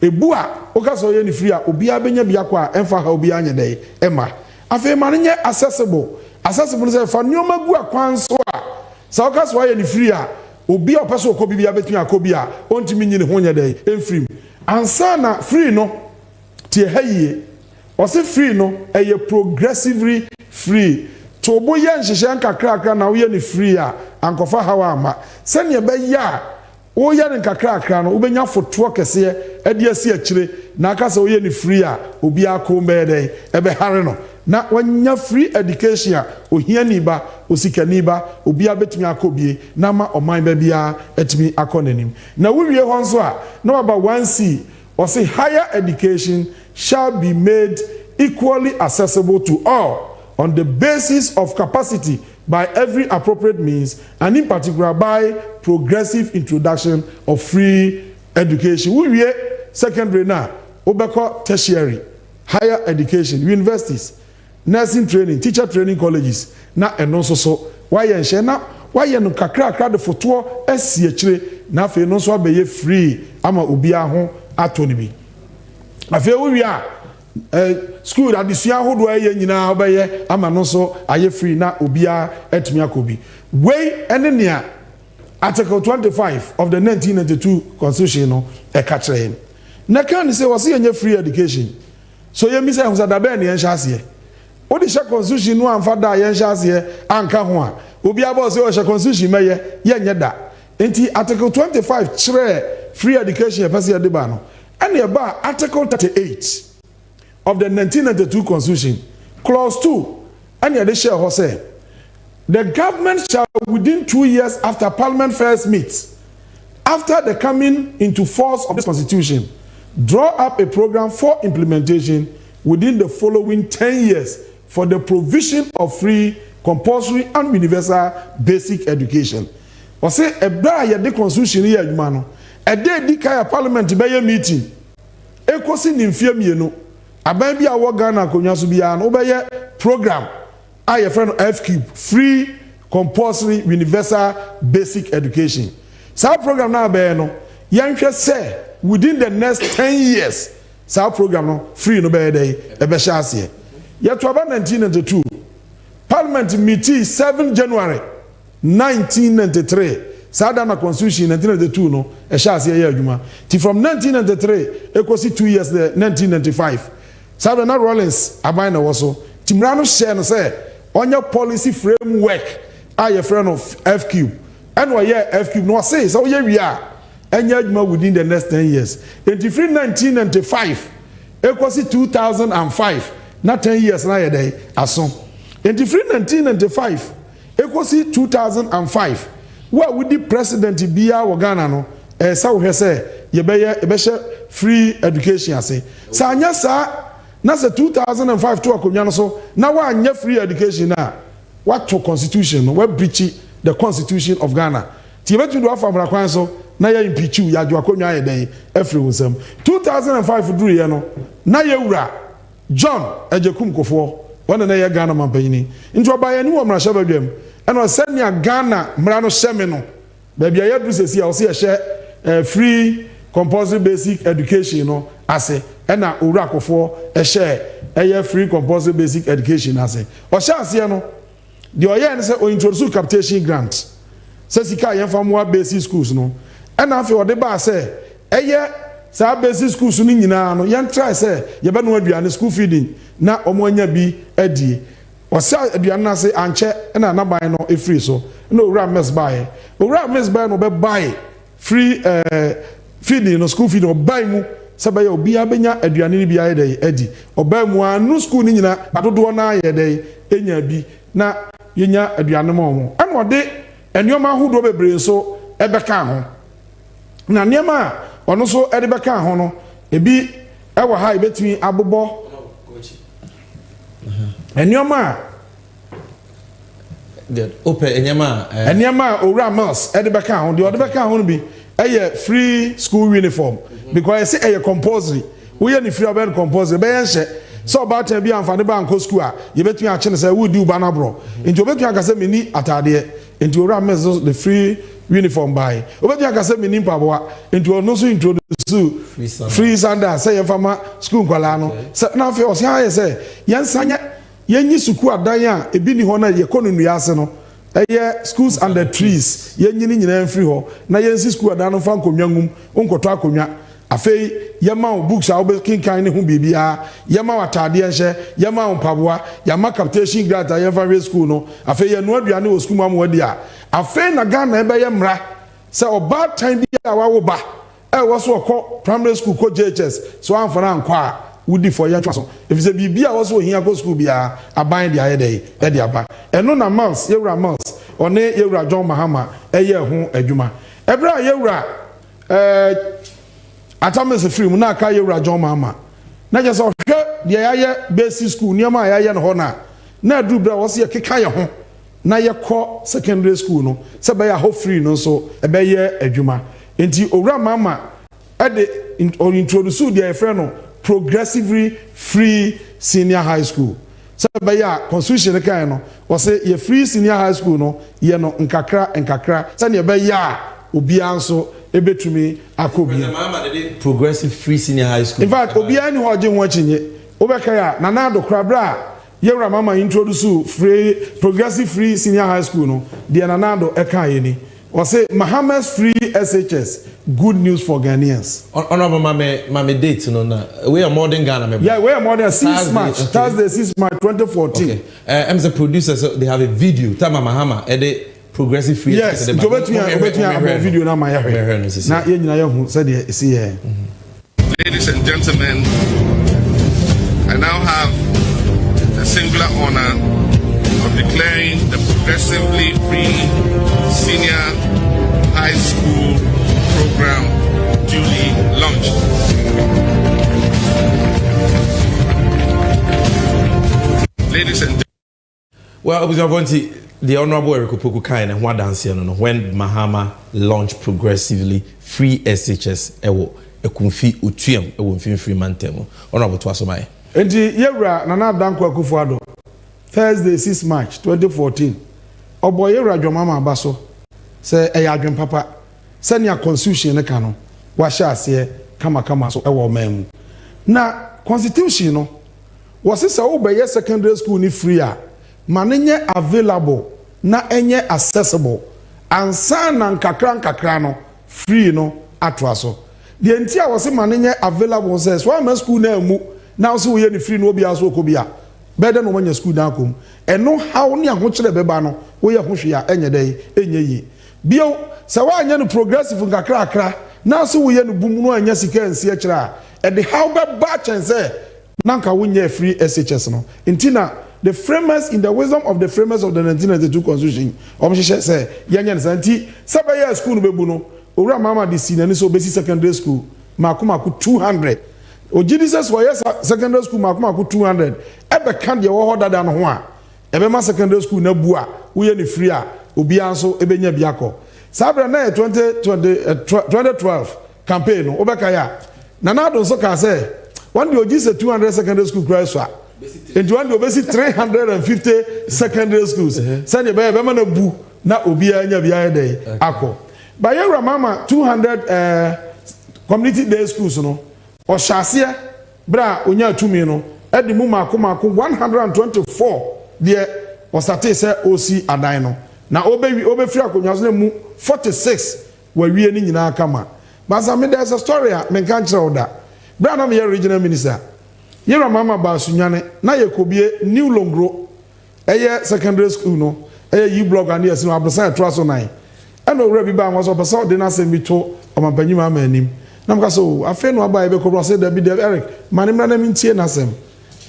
ebua okaso ye ni free a obi abenya bia kwa emfa ha obi anya dai ema afi ma nye accessible say fa nyoma gu akwan so a sa okaso ye ni free a obi opeso okobi bia betumi akobi a ontimi nyi ne ho nya dai emfrim ansa na free no tie haye o se free no eye progressively free to bo ye nhihye nkakra na wo ye ni free a ankofa hawa ama se ne be ya o ya ne nkakra no ubenya foto kese e de asi akire na aka se o ye ni free a obi akombe dey ebe hare no na wanya free education a ohia ni ba osikani ba obi abetumi akobie na ma oman ba bia etumi akonanim na wuwie ho nso a na about 1C or say higher education shall be made equally accessible to all on the basis of capacity by every appropriate means and in particular by progressive introduction of free education. We secondary now, obeko tertiary, higher education, universities, nursing training, teacher training colleges, na and also so why yen na why yen kakra de foto esi akire na fe no so abeye free ama obi aho atoni bi. Afi we school that the sia hodo aye nyina obeye ama no so aye free na obia etumi akobi wey enenia article 25 of the 1992 constitution no e ka kire him na kan say was ye free education so ye mi say hu sada be na ye nhase o di she constitution no amfa da ye nhase anka ho a obia bo say o she constitution meye ye nyeda enti article 25 kire free education e pese de ba no and e ba article 38 of the 1992 constitution clause 2 and the share ho say the government shall within 2 years after Parliament first meets, after the coming into force of this constitution, draw up a program for implementation within the following 10 years for the provision of free, compulsory and universal basic education. Or say a bra the constitution here, man. A day dikaya parliament by a meeting. Ekosi nimfie mienu. Aban bi a wo Ghana konya so bia no obeye program a your friend FQ, free, compulsory, universal basic education. Sa program na be no yanhwe say within the next 10 years sa program no free no be dey e be sha ase. Yet to about 1992, Parliament meeting 7 January 1993. Sadana Constitution 1992 no e sha ase ye adwuma. Ti from 1993 e kosi 2 years there 1995. Sadana Rollins aban na woso. Timra no share no say onya policy framework a your friend of FQ. And why FQ no say so ye we are enya adwuma within the next 10 years. Until 1995 e kosi 2005. Na 10 years na yedey aso. Until 1995 ekosi 2005 wa wudi president bia wo Ghana no sa wo hwese ye be free education ase. Sa anya sa na se 2005 to akonya no so na wa anya free education na what to constitution no we breach the constitution of Ghana. Ti betu do afa mra kwan so na ya impeach you ya jo akonya yedey every wonsam 2005 duru ye no na ye wura John Ejekum Kofo one na ye Ghana mampanyini nti obaye ni wo mra hye badwam eno senia Ghana mra no hye no ba bia ye dusesi a wo se hye free compulsory basic education no ase ena owura Kofo hye free compulsory basic education ase o hye ase no de o ye ne se o introduce capitation grant se sika ye famwa basic schools no ena afi o de ba se sa basic schools ni nyina no yan try say ye be no aduane school feeding na omo anya bi adie o sa aduane na say anche na naban no e free so no owura mess buy no be buy free feeding no school feeding o buy mu se be obi abenya aduane ni bi aye dey adi o buy mu anu school ni nyina badodo na aye dey enya bi na yenya aduane mo ana ode enioma hodo bebre so e be ka ho na niema ono so edebeka ho no ebi ewa ha ebetumi abobo enioma good open enioma owura mas edebeka ho de odebeka ho no bi eye free school uniform because I say eye compulsory we any free about compulsory be yenhye so about time bi amfane ba nko school a ye betumi a chene say we do ba na bro nti obetumi aka say meni atade nti owura mas the free uniform by obetumi aka say meni mpaboa nti ono so introduce free sandals say fama school kwala no na fe o say say yansanya yenyi suku adan a ebi ni ho na ye konu nua ase no eye schools under trees yenyi ni nyina free ho na yensi school adan no fa nkonwa ngum onkoto akonwa afei yema books a obe kinkan ne ho bibia yema watade enhye yema mpaboa yama capitation grant a yefa school no afei ye no aduane o school mam wadi a afei na Ghana ebe ye mra say oba time bi a wawo ba was so primary school ko JHS so amfana nkwa wudi for ya twaso if say bibia was so hia go school bia aban dia ye dey e dia ba eno na months yewura months one yewura John Mahama eye ho adwuma ebra yewura atames free mu na aka yewura John Mahama na je so hwe dia ya basic school niam ya no ho na adu bra was ye keka ye ho na ye kọ secondary school no se be ya ho free no so e be ye adwuma enti owura Mama ade introduce their friend no progressively free senior high school se be ya constitution kan no o se ye free senior high school no ye no nkakra se ne be ya obi anso ebetumi akobia progressive free senior high school in fact obi ani ho je ho chinye obeka ya na na do krabra yewura Mama introduce free progressive free senior high school no de nanado eka yeni o say Mahama's free SHS good news for Ghanaians. Honorable mame date no na we are modern Ghana member. Yeah, we are modern 6 March. Okay. Thursday 6 March 2014. Okay. I'm the producer, so they have a video. Tama Mahama the progressive free. Yes, obetumi video na my hair. Na ye nyina ye hu said you see here. Ladies and gentlemen, I now have the singular honor of declaring the progressively free senior high school program duly launched. Ladies and gentlemen. Well, the Honorable Opoku kind and what dance when Mahama launched progressively free SHS ekumfi utiem ewumfi free mantemo. Honorable Twasomai. Enti yewra Nana Danko Akufo-Addo Thursday 6 March 2014. Obo yewra dwomama abaso se eyadwen papa se nia constitution ne ka no wa sha ase kama so ewo man na constitution no wose se wo be secondary school ni free a manenye available na enye accessible ansa na nkakra no free no atwa so de enti a wose manenye available says wa ma school na mu na so we ni free no obi aso okobia better no manya school dan kom eno how ne ahokyere beba no wo ye hohwe a enye dai enye yi bio se wa anya no progressive nkakra na so we ye no bum no anya sika ensi a kira e de how be ba chance na nka wo nya free SHS no intina the framers in the wisdom of the framers of the 1992 constitution omhye say yenya nsanti sabaya school no bebu no owura mama de si na ni so besi secondary school makomako 200 Ojidis were secondary school makomako 200 ebe kan de wo hoda no ho a ebe ma secondary school na bua wo ye ni free a obi anso ebe nya biako sabra na 2012 campaign no obeka ya na na do so ka say one the Ojidis 200 secondary school cry so and one the obesi 350 secondary schools say ebe ma na bu na obi anya bia dey akọ ba yewra mama 200 community day schools no o shasie bra onya atumi no edi mu makomako 124 de o state se osi adan no na obefiri akonwa so mu 46 wa wie ni nyina kama basa me there's a story me kan kire oda bra na me regional minister yewra mama ba sunyane na yekobie new longro eye secondary school no eye yi blog and yes no abrosan traso 9 eno wura bi ba won so person de na se mi to o mapanyima ma anim nam ka so afi no aba ebe ko say David Eric manimra na mintie na sem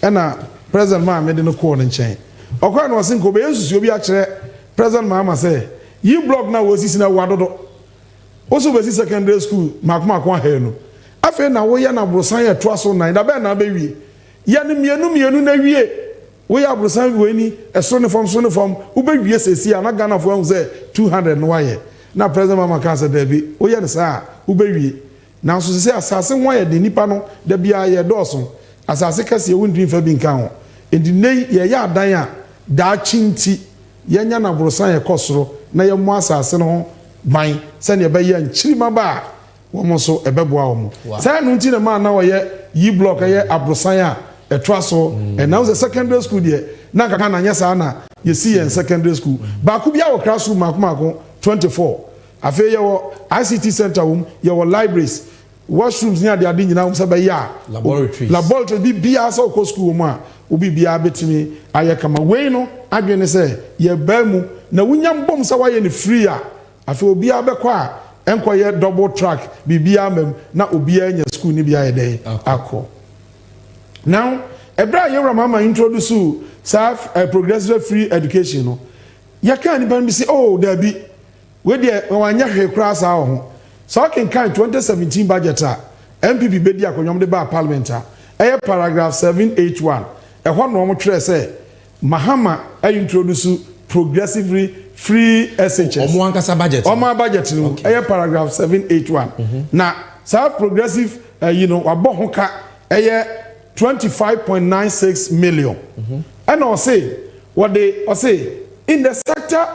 ena president ma me de no call nchen okwa na osin ko be yesusu obi a kire president ma say yi blog na wo sisi na wadodo oso be secondary school makomako ha no afi na wo ya na brosan ya to aso 9 da be na be wie ya ni mienu na wie wo ya brosan we ni eso ne form wo be wie sesi na Ghana fo say 200 no waye na president mama ka say David wo ya ne sa wo be wie na so se asase ho ya de nipa no da bia ye doso asase kase ye wundin fa bi nkan ho enti nei ye ya adan a da chinti ye nya na brosan ye kosoro na ye mu asase no ho ban se ne be ye nchirima ba wo mo so ebeboa wo mo se no nti na ma na wo ye yi block ye abrosan a etwaso and now the secondary school there na kaka na nya sa na ye see ye secondary school ba ku bia wo classroom makomako 24 afi ye wo ICT center ye wo libraries washrooms near the adin nyina umsa ba ya laboratory bi bia so ko school mu a obi bia betimi ayekama we no adwene se ye ba mu na wunyam bom sa wa ye ne free a afi obi abekọ a enko ye double track bi bia mem na obi anya school ni bia ye dey akọ now ebra ye mama introduce self progressive free education no ye kan ni ban bi say oh there be we dey wanya hwe kra sa ho so can 2017 budget MPP bedi akonyom de ba parliament paragraph 781 ho no mo twere say Mahama introduce progressively free SHS omo ankasa budget no paragraph 781 na self progressive wabo ho ka 25.96 million and I say what they say in the sector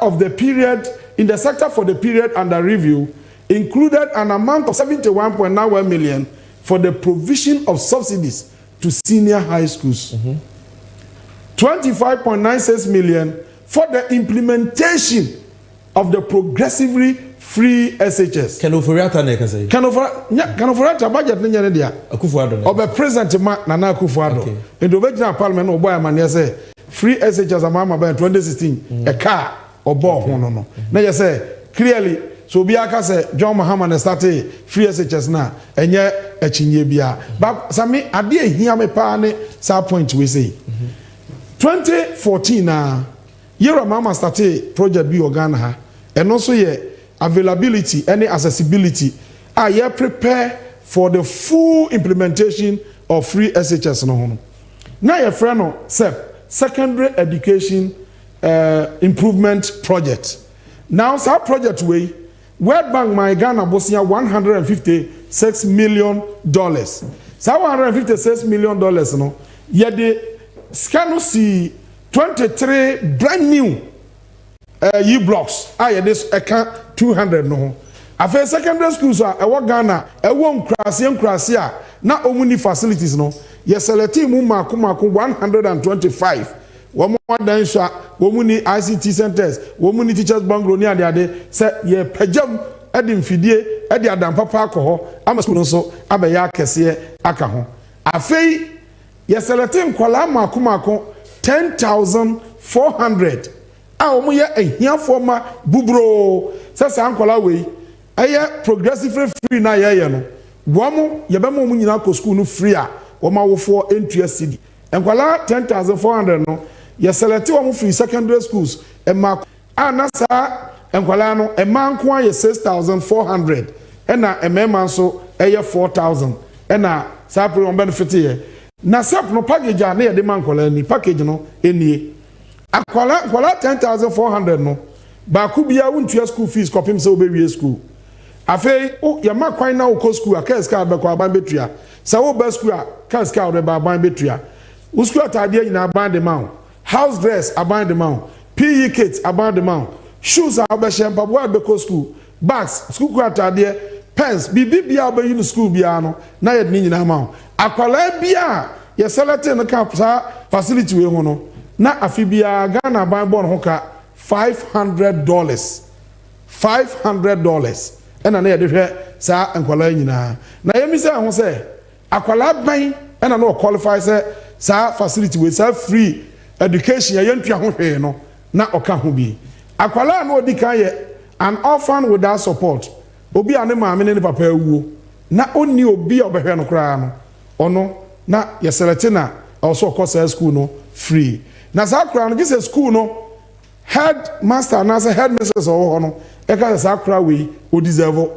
for the period under review included an amount of 71.91 million for the provision of subsidies to senior high schools. 25.96 million for the implementation of the progressively free SHS. Can offer budget ninya dia Akufo-Addo obe present ma Nana Akufo-Addo in the original parliament no boy man say free SHS amama by 2016 a car or ball no na you say clearly so biaka say John Mahama started free SHS na enye echinye bia but sami ade ehia me pa ne sa point we say 2014 na Yera mama started project bi Ghana ha. And also availability and accessibility. I prepare for the full implementation of free SHS no. Now your friend no secondary education improvement project. Now our project way World Bank my Ghana bosia $156 million. So $156 million no. Yet the scan see 23 brand new blocks. This account 200 no. After secondary schools are Ghana, Krasia, na omuni facilities no. Yes, select mu maku 125. One more than womuni ICT centers, womuni teachers bungalow ni ade say ye pejam edim fidie edi adam papa akọ ama school so abeya kese aka ho. Afei yes, select nkwala maku 10,400. Omu ye ehia forma bubro sasa ankola we eye progressive free na ye no womu ye be mo mu nyina ko school no free a woma wo for entry city enkola 10,400 no ye select wo free secondary schools ema anasa enkola no ema nko aye 6,400 ena emema so eye 4,000 ena sapre on benefit ye na sap no package a na ye de mankola ni package no enie akwala 10,400 no ba ku bia wontua school fees kopim se obewie school afei ya makwan na wo school a kaska be kwa ban betua se wo ba school a kaska wo ba ban betua wo school atade nyina ban de ma house dress aban de ma PE kits aban de ma shoes a be shempa bo be ko school bags school atade pens bibia obe uni school bia no na ye de nyina ma akwala bia ye select no ka facility we ho no na afibia Ghana ban bon hoka $500 ena na ye de hwe sa enkwala nyina na yemi se ho se akwala ban ena no qualify se sa facility we sa free education ye ntua ho hwe no na oka ho bi akwala na odika ye an orphan without support obi ane maame ne papa awuo na oni obi obehwe no kra no ono na ye select na also course school no free na sakura no gise school no headmaster na say headmistress owo no e ka sakura we o deserve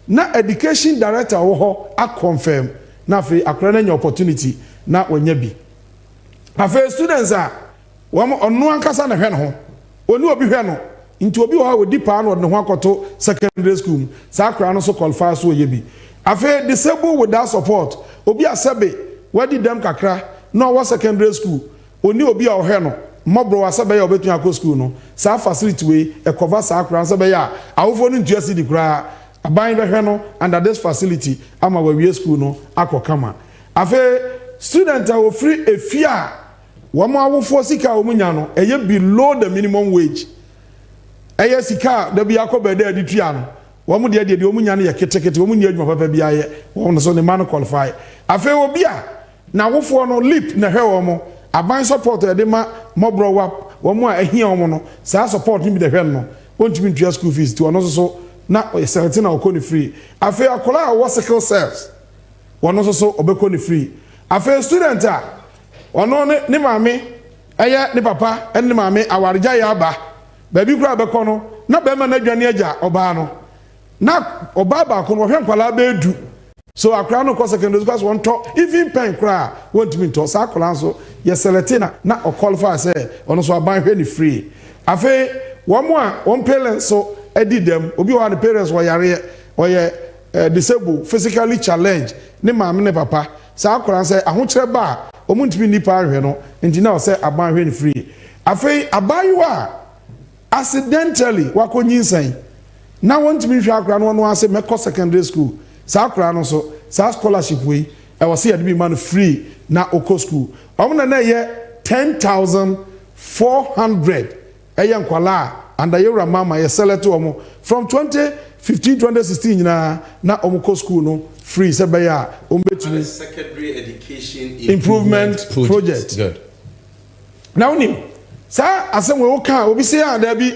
na education director owo a confirm na fe akura na nya opportunity na wonya bi afa students a wo ono ankasa na hwe no ho oni obi hwe no nti obi wo odi pa na no ho akoto secondary school sakura no so qualify so ye bi afa disabled without support obi asebe wadi dem kakra no wo secondary school oni obi a ohwe no mobro wasabe ya obetu akọ school no sa facility we e cover sa akran sabe ya awofo no ntua city kra aban behwe no under this facility ama we school no akọ afe student a free efia wo mo awofo sika o munya no eye below the minimum wage eye sika da bi akọ da editua no wo mo de o munya no ye ketekete wo munya adwuma papa bia ye wo no so ne man qualify afe obi a na awofo no lip na hwe wo mo aban support de ma mobro wa mo a ehia wo no sa support ni bi de hwe no wontumi ntua school fees to ono so na 17 na okoni free afi akola a wo sickle cells wono so obekoni free afi student a ono ne maame eye ne papa ne maame awarja ya aba ba bi kura beko no na ba ma na dwane agya oba no na oba ba ko no hwe nkwala ba edu so akra no ko secondary class won to even pen kra won't mean to sa akra so ye selectina na o qualify say ono so aban hwe ni free afi wo mo a won parents so edi dem obi wa the parents wo yare wo ye disabled physically challenged ne maame ne papa sa akra say ahokere ba omuntimi nipa ahwe no enti na o say aban hwe ni free afi abaywa accidentally wakonyin na wontimi hwe akra no no ase meko secondary school sakura no so sa scholarship we e was here to be man free na oko school omna na ye 10,400 eya nkwala and ayura mama ye select omo from 2015-2016 na omko school no free se be ya ombetumi secondary education improvement project good now ni sa asem we oka obi se ya da bi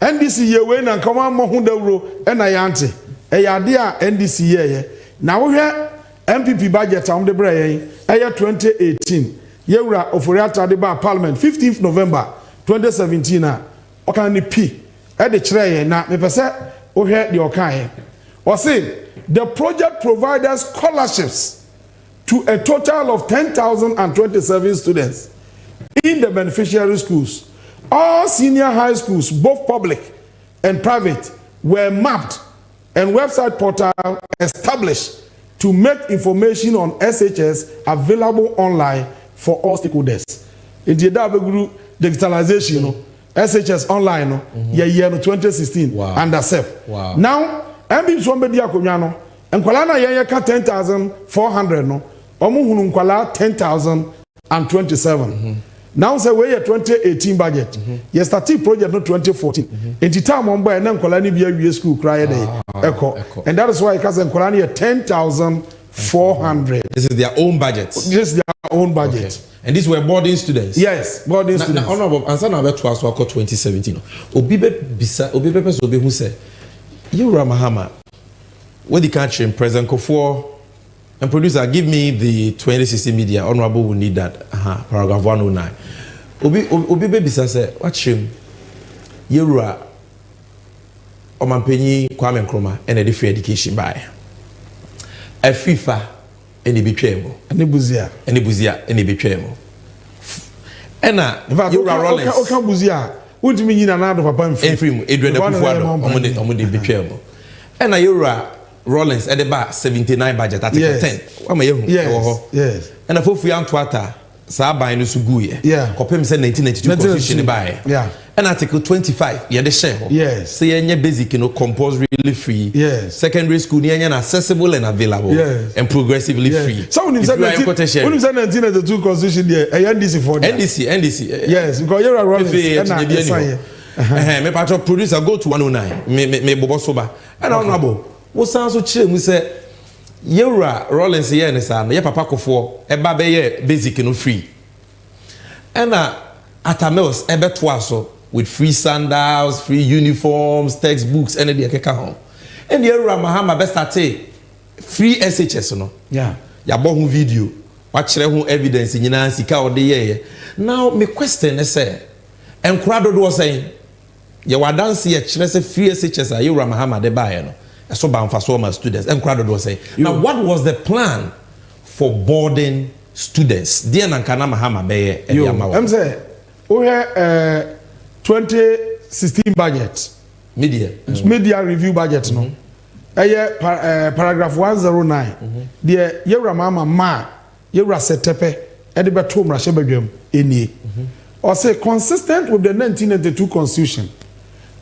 NDC ye we na nkama mo hu dawro e na yante eyade a NDC ye na wo hwe MPP budget am de breye eye 2018 yewura ofori atade ba parliament 15th November 2017 okan ni p e de kire ye na me pese o hwe de okan ye o say the project provided scholarships to a total of 10,027 students in the beneficiary schools. All senior high schools, both public and private, were mapped and website portal established to make information on SHS available online for all stakeholders. In the group digitalization, SHS online, year 2016 under SEF. Wow. Now, MB somebody akonyano, and Kwalana yaka 10,400 no, omuhunu Kwala 10,027. Now say we 2018 budget. You started project no 2014. In the time on by na Kwala ni bia school cry day. Echo. And that is why because Kwala ni 10,400. This is their own budget. This is their own budget. Okay. And these were boarding students. Yes, boarding students. Honorable, answer na about 2017. Obibe bisa, obibe person obi hu say, you Ramahama, what the country President Kofor and producer, give me the 2016 media. Honorable will need that. Paragraph 109. Obibe bisa say, watch him. Yura Omanpenyi Kwame Nkrumah and a free education by a FIFA and the BPM and the Buzia and the Buzia and the BPM. And you are rolling. Okay, Buzia. What do you mean in another papa and free? Adrian the BPM. And you are Rollins at the bar 79 budget article 10. Yes. And a full Twitter. Saba inu suguye. Yeah. Kopem say 1992 constitution buy. Yeah. And article 25 yeah the share. Yes. Say yenye basic compulsorily free. Yes. Secondary school yenye accessible and available. Yes. And progressively free. So when you say 1992 constitution there, NDC for that. NDC. Yes, because you're a running. Me patro producer go to 109. Me bobo soba. And honorable. Wo san so chire mu say Yura Rollins here and son, your papa for a baby basic no free. And Atamels ebe twaso with free sandals, free uniforms, textbooks, and the home. And Yura Mahama best at free SHS no. Yeah. Ya bon video. Watch evidence in sika or the year. Now my question is say, and Crowd was saying, you were dancing at free SHS Yura Mahama de buy no. So bound for so much students and crowded was saying. Now, what was the plan for boarding students? Dear Nankana Mahama Bay, I'm saying, we have 2016 budget, media review budget. No, paragraph 109. Dear Yera Mama Ma, Yera Setepe, Edibatum Rashebegum, Eni, or say consistent with the 1992 Constitution.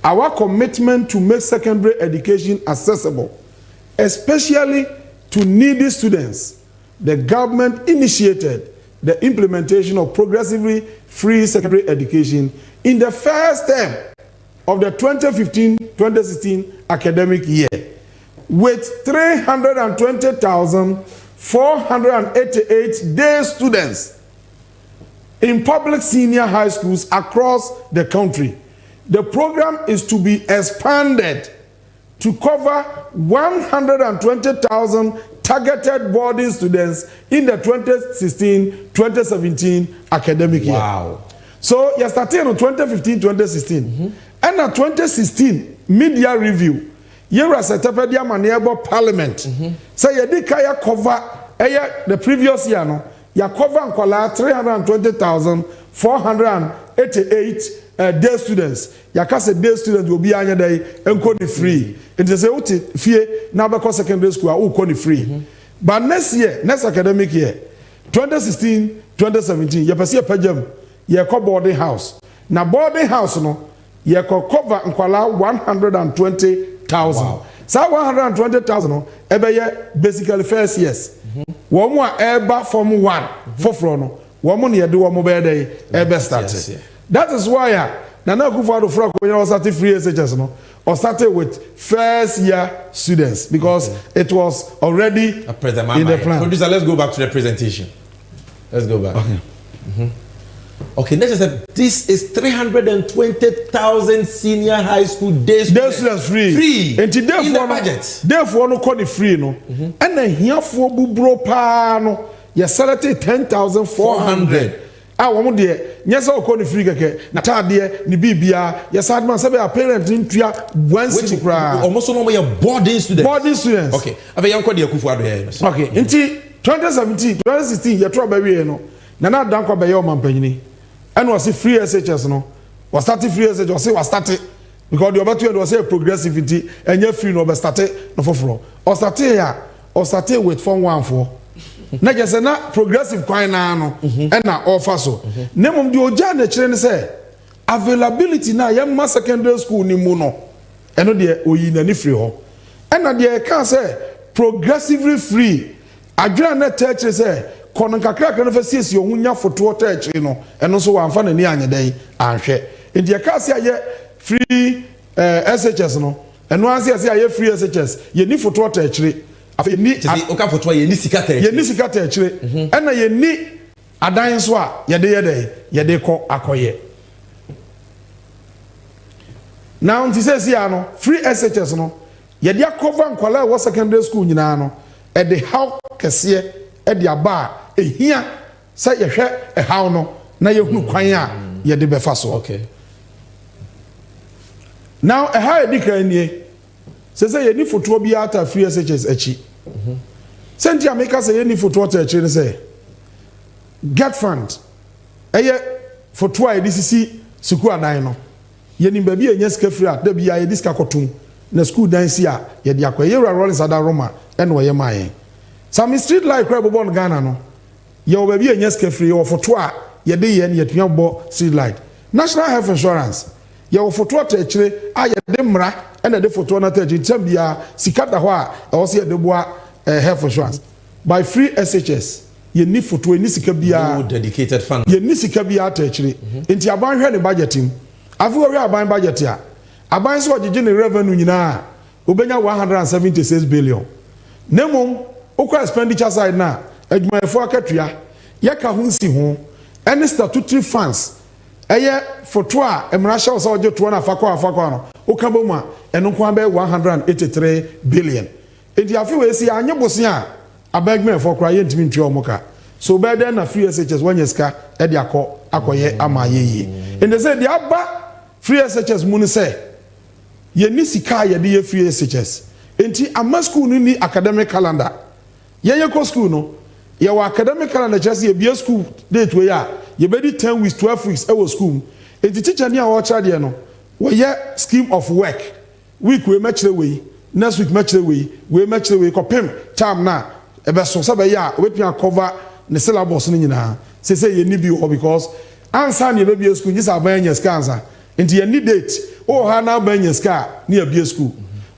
Our commitment to make secondary education accessible, especially to needy students, the government initiated the implementation of progressively free secondary education in the first term of the 2015-2016 academic year, with 320,488 day students in public senior high schools across the country. The program is to be expanded to cover 120,000 targeted boarding students in the 2016-2017 academic year. Wow. So, you started on 2015-2016. And in 2016 media review, you were set up at the Maniabo Parliament. So, you did cover the previous year, no? You cover 320,488 day students. Yakase day students will be anya day and free. It is a fear now because secondary school are free. But next year, next academic year, 2016-2017, you see a pajam, you call boarding house. Now boarding house no, you cover and 120,000. Wow. So 120,000 no, basically first years. One more eba from one for no. One money do one mobile day eba started. That is why Nana Akufo-Addo when I started free SHS no, or started with first year students because it was already in the plan. Producer, let's go back to the presentation. Let's go back. Okay. Okay, next say this is 320,000 senior high school day students free. And in the budget. Therefore, no call it free no. And then here for bubro pa no, you selected 10,400. wo mo de nyesa okoni free keke na taade ni bibia yes adman say be parent ntua once kura almost no more boarding students okay ave yanko de akufu ado ye okay nti 2017 2016 ye tro ba wie no na danko be ye o mampanyini and was free SHS no was starting free SHS was started because the obetu was say progressivity enye free no be started no foforo or started with form 1 for na just na progressive kwan na no na offer so nemum de oja na kire ne say availability na yamma secondary school ni mu no eno de oyi na ni free ho na de ka say progressively free adwa na teacher say kono kakra no fa siesie ohunya foto teacher no eno so wa amfa na ni anyedai anhwe enti ka say aye free SHS no eno anse say aye free SHS ye ni foto teacher afi ni oka foto ye ni sika teacher ye ni sika teacher ena ye ni adan so a ye de ko akoye now nti say sia no free SHS no ye de cover nkwala wo secondary school nyina no e de how kese e de aba ehia say ye hwe e how no na ye hunu kwan a ye de befa so okay now e how e dika nie say ye ni foto bi ata free SHS achi senti ameka say ye ni foto ata achi ne say get fund eye foto a edisisi suku adan no ye ni ba bi enye ska free at da bi ya ye diska kotum na school dan si a ye de akwa ye Rollins ada Roma e no ye mayen some street light crab born Ghana no ye ba bi enye ska free ye foto a ye de ye ye tua bo street light national health insurance ye foto ata achi a ye de mra e na de foto na ata achi tambia sikata ho a e wo se ye de boa health insurance by free SHS ye ni foto ni sika bia no dedicated fund ye ni sika bia ata achi enti aban hwe ne budgeting afi wo aban budget a aban so ogege ne revenue nyina obenya 176 billion nemom okwa expenditure side na adwumayefo akatua ye ka ho nsi ho any statutory funds eye foto a emra hye so oje to na afakwa no okaba mu a eno kwa be 183 billion enti afi we si anye bosi a abagmefo kra ye ntimi ntwe omoka so be den na free SHS wanyeska e de akoye ama yeyi ende say de aba free SHS mu ni say ye ni sika ye de ye free SHS enti ama school ni academic calendar ye ko school no ye wa academic calendar just ye bia school date we ya ye be di 10 weeks 12 weeks e wo school enti teacher ni a wo cha de no we ye scheme of work week we match the way next week match the way we match the way ko pem time na e be so sabe ya we pia cover the syllabus ni nyina say ye ni bi o because answer ni be bia school ni sa ban nya ska answer enti ye ni date o ha na ban nya ska ni ya bia school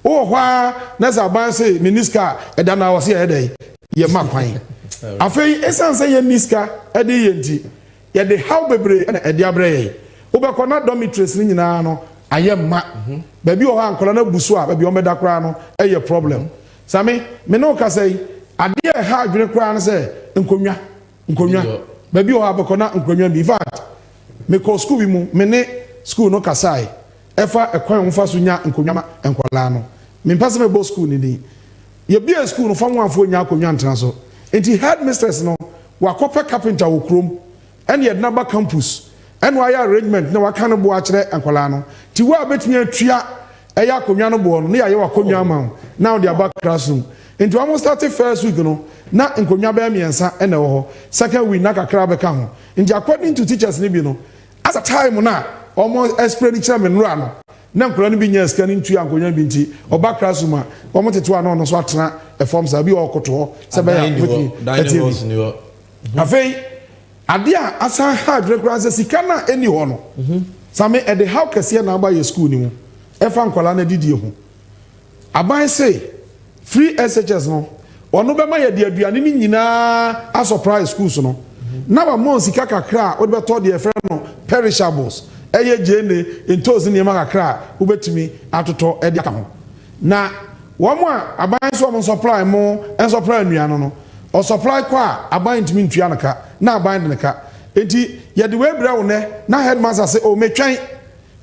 o hwa na sa ban say miniska e da na wo se e dey ye ma kwan afei esan say ye niska e dey ye nti ye de how bebre na e dey abrey wo be kona dormitories ni nyina no aye ma ba bi o ha ankola na busu a ba bi o meda kra no e ye problem sami me no ka say ade e ha adwene kra no say nkonwa ba bi o ha be kona nkonwa bi fact me ko school bi mu me ne school no kasai efa ekwan mfa so nya nkonwa enkola no me pass me bo school ni ni ye bi a school no fa wanfo nya akonwa ntran so enti headmistress no wa kopa carpenter wo krom and ye number campus and why arrangement na waka no bo a kire enkola no ti wa betumi atua eya akonwa no bo no na ye wa akonwa ma now they are back classroom enti almost started first week no na nkonwa ba miensa ene wo ho second week na kakra be ka ho enti according to teachers ni bi no at a time na almost explain each other no na nkola no bi nya scan ntua nkonwa bi nti oba classroom a omo teto ano no so atena e form sa bi okoto se be ya betimi afei ade a asan hard requirements sika na eni ho no same e de how kese na aba ye school ni mu e fa nkola na didie ho aban say free SHS no ono be ma ye de aduane ni nyina a surprise schools no na ba mon sika kakra o de be to de friend no perishables eye jene entozi ni ma kakra wo betimi atoto e de aka ho na wo mo a aban so mo supply mo en supply nuano no o supply kwa aban ntimi ntua naka na aban de naka enti ye de we bra wo ne na headmaster say o metwan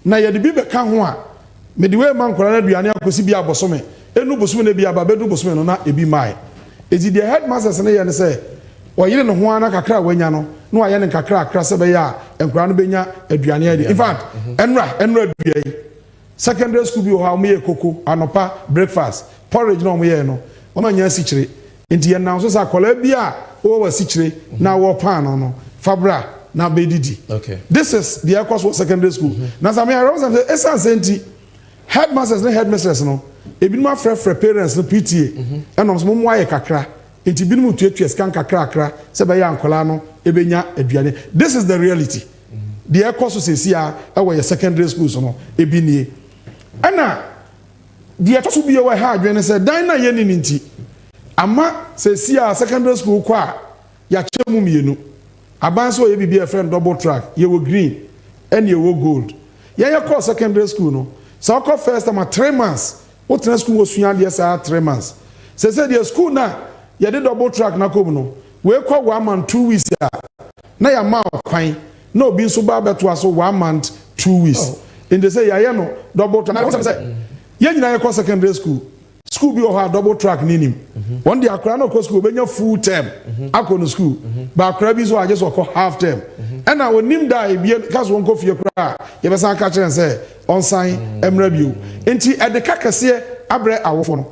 na ye de bi be ka ho a me de we man kora na duane akosi bi abosome enu bosome na bi aba bedu bosome no na ebi mai enti the headmaster say ne ye ne say o yire no ho ana kakra wanya no no aye ne kakra akra se be ya enkura no benya aduane adi in fact enra aduai secondary school bi o ha o me koko anopa breakfast porridge no mo ye no o ma nya sichire enti ye na so sa kola bi a o wa sichire na wo pan no fabra na bedidi. Okay, this is the Ekwaso secondary school. Na some I represent essence enti headmasters and headmasters no ebinuma frɛ parents no PTA ɛnom so mo aye kakra enti binum tuatua scan kakra akra se be ya ankola no ebenya aduane. This is the reality. The Ekwaso sesia ɛwɔ your secondary schools no ebinie ana the Ekwaso bi ɛwɔ ha adwene se dan na ye ni nti ama sesia secondary school kwa ya chemu mienu aban so ye bi a friend double track ye wo green and ye wo gold ye call secondary school no so call first time 3 months what school was suya dey say 3 months say the school na ye dey double track na kom no we call 1 month 2 weeks na ya ma kwan na obi so ba beto aso 1 month 2 weeks and they say ya no double track na say ye nyina ye call secondary school bi o ha double track ninim one day akra no call school benya full term akọ school ba akra bi so I just call half term and na onim da e bi cause won ko fie kra ye be san ka kire say on sign emra bio enti e de kakase abre awofo no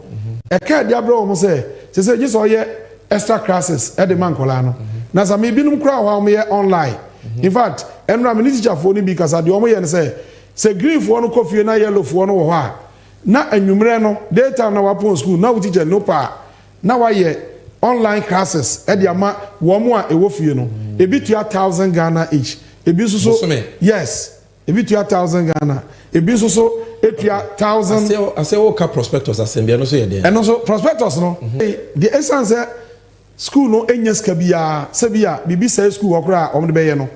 e ka de abre o mo say just oye extra classes e de man kola no na sa me binum kra ho mo ye online in fact emra me teacher fo ni bi kasa de o mo ye say green fo no ko fie na yellow fo no wo ho a na anwumre no data na wapon school na wo teacher no pa na wa ye online classes e de ama wo mo a ewo fie no ebi to 1000 Ghana each ebi so yes ebi to 1000 Ghana ebi so etua 1000 I say wo ka prospectus assembly no so ye dey and so prospectus no the essence school no enyeska bia se bia bibi say school okra o de be ye no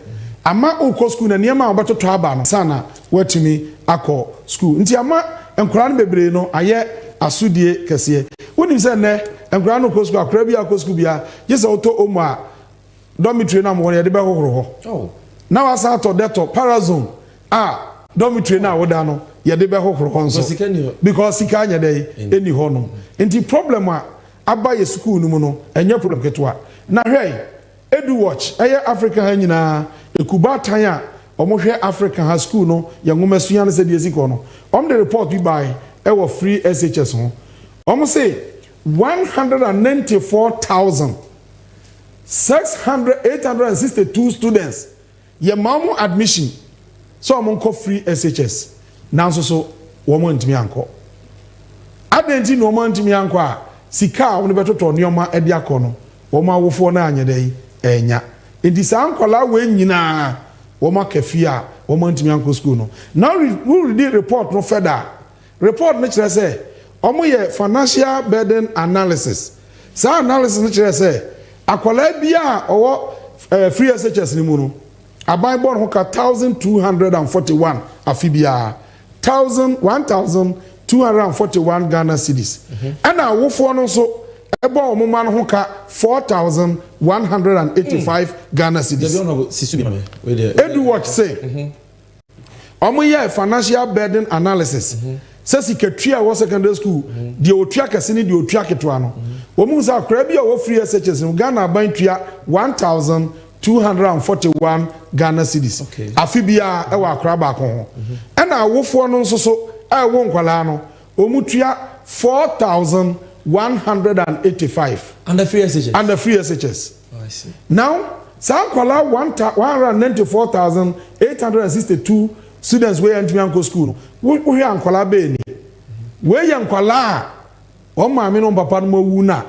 ama o school na niam a obetoto aba no sana watimi akọ school nti ama enkura no bebre no aye asudie kese wonim se ne enkura no ko school akra bia ko school bia yesa auto omo a dormitory na mo ye de be hohoro ho na wasa to deto parazone dormitory na woda no ye de be hohoro ho nso because sika anya dey eni ho no nti problem a aba ye school no mu no enye problem ketwa na hwei edu watch eye Africa ha nyina ekuba tan a omohwe Africa ha school no ye ngoma suya no se de eziko no the report bi by ewo free SHS ho say 194,862 students ye mamu admission so omonko free SHS now so woman ntimi anko adenti no woman ntimi anko a sika woni betoto nioma e dia ko no woma wofo na anyedai enya enti sankola we nyina woma kafia woma ntimi anko school no now we read the report no further report no kire say omo ye financial burden analysis sa analysis no kire say akola bia owo free SHS ni mu no aban born ho ka 1241 afibia 1241 Ghana cedis and awofo no so ebo omoma no ho ka 4185 Ghana cedis edu watch say omo ye financial burden analysis say sikatria wo secondary school de otua kase ni de otua ketwa no wo mu sa akra bia wo free SHS no Ghana ban tua 1241 Ghana cedis afibia e wa akra ba ko ho na awofo no nso so e wo nkwala no omutua 4185 under free SHS Oh, I see. Now sankwala 194,862 students we enter Yanko school we hear ankwala be ni we yankwala o ma me no papa no wu na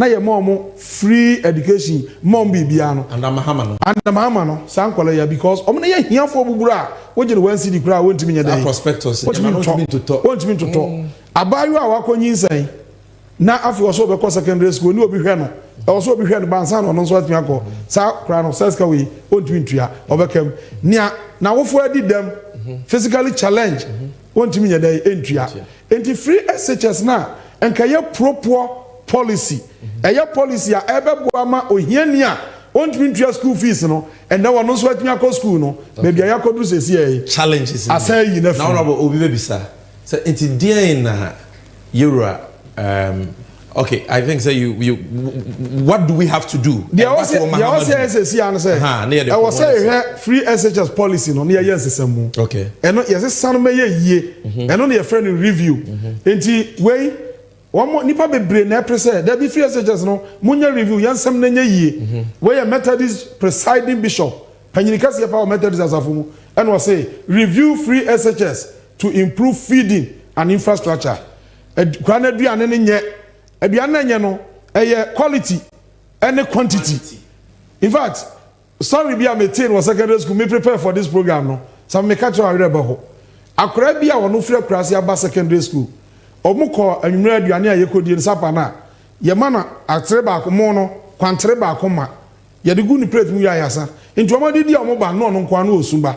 ye mom free education mom bibia no and mahama no sankwala ya because o me ye hiafo bubura wo je no wan city kra won timi nya dey prospectus won timi to abayu a wakonyi nsan na afi wo so be ko secondary school ni obi hwe no e wo so obi hwe no bansan no so atimi akọ sa kra no seska we won timi ntua obekam nia na wofo adi dem physically challenge won timi nya dey entua enti free SHS na enkaye proper policy eye policy a ebebo ama ohiani a won timi ntua school fees no and na wono so atimi akọ school no maybe ayakodu sesi e challenges asayi na now obi be bisa so enti dia na Euro Okay, I think so. What do we have to do? I was say free SHS policy no near yes okay. And yes san me ye and on your friend review. Enti way one more nipa be brain na prese there be free SHS no munya review yansam na nya ye. Where Methodist presiding bishop Panyinikasi ya power Methodist asafumu and was say review free SHS to improve feeding and infrastructure. Kwana duane ne nye aduane nye no quality and quantity. In fact, sorry be am maintain was secondary school me prepare for this program no. Some me catch our reba ho. Akora bia wono free class ya ba secondary school. Omuko anwumre aduane ayekodi nsapa na. Ye mana atre ba akomo no, kwantre ba akoma. Ye de gu ni plate mu ya yasa. Nti omodi di omoba no no nkwa no osumba.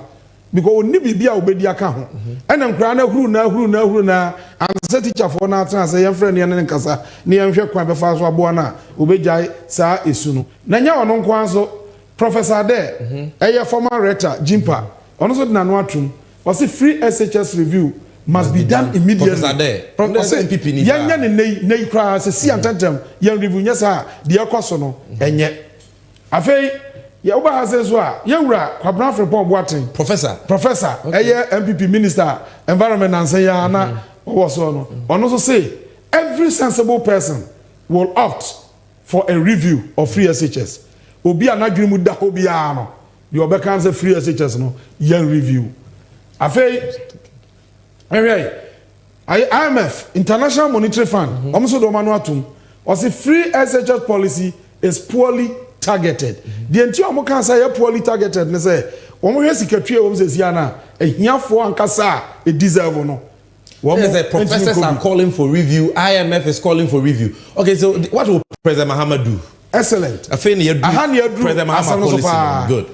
Because oni bibia obedi aka ho. Ena nkra na huru na anse teacher for na atra say yan friend yan nkasa ne yan hwe kwan be fa so abo na obejai sa esu no. Na nya ono nkwa so Professor there eye former rector Jimpa ono so na no atum was free SHS review must be done immediately. Professor there MPP ni yan yan nei kra say si antantem yan review nya sa de ekoso no enye afei ya uba hasen so a yewura kwabra frepon boaten professor MPP minister environment and say ya na so no ono so say every sensible person will opt for a review of free SHS obi anadwiri mu da obi a no the obeka say free SHS no yan review afei IMF International Monetary Fund omo so do manu atum o say free SHS policy is poorly targeted. The entire Omokan say poorly targeted. Ne say, "Omo hesi katwe omo se sia na ehiafo ankasa e deserve no." The professors are calling for review. IMF is calling for review. Okay, so what will President Mahama do? Excellent. President Mahama policy. Good.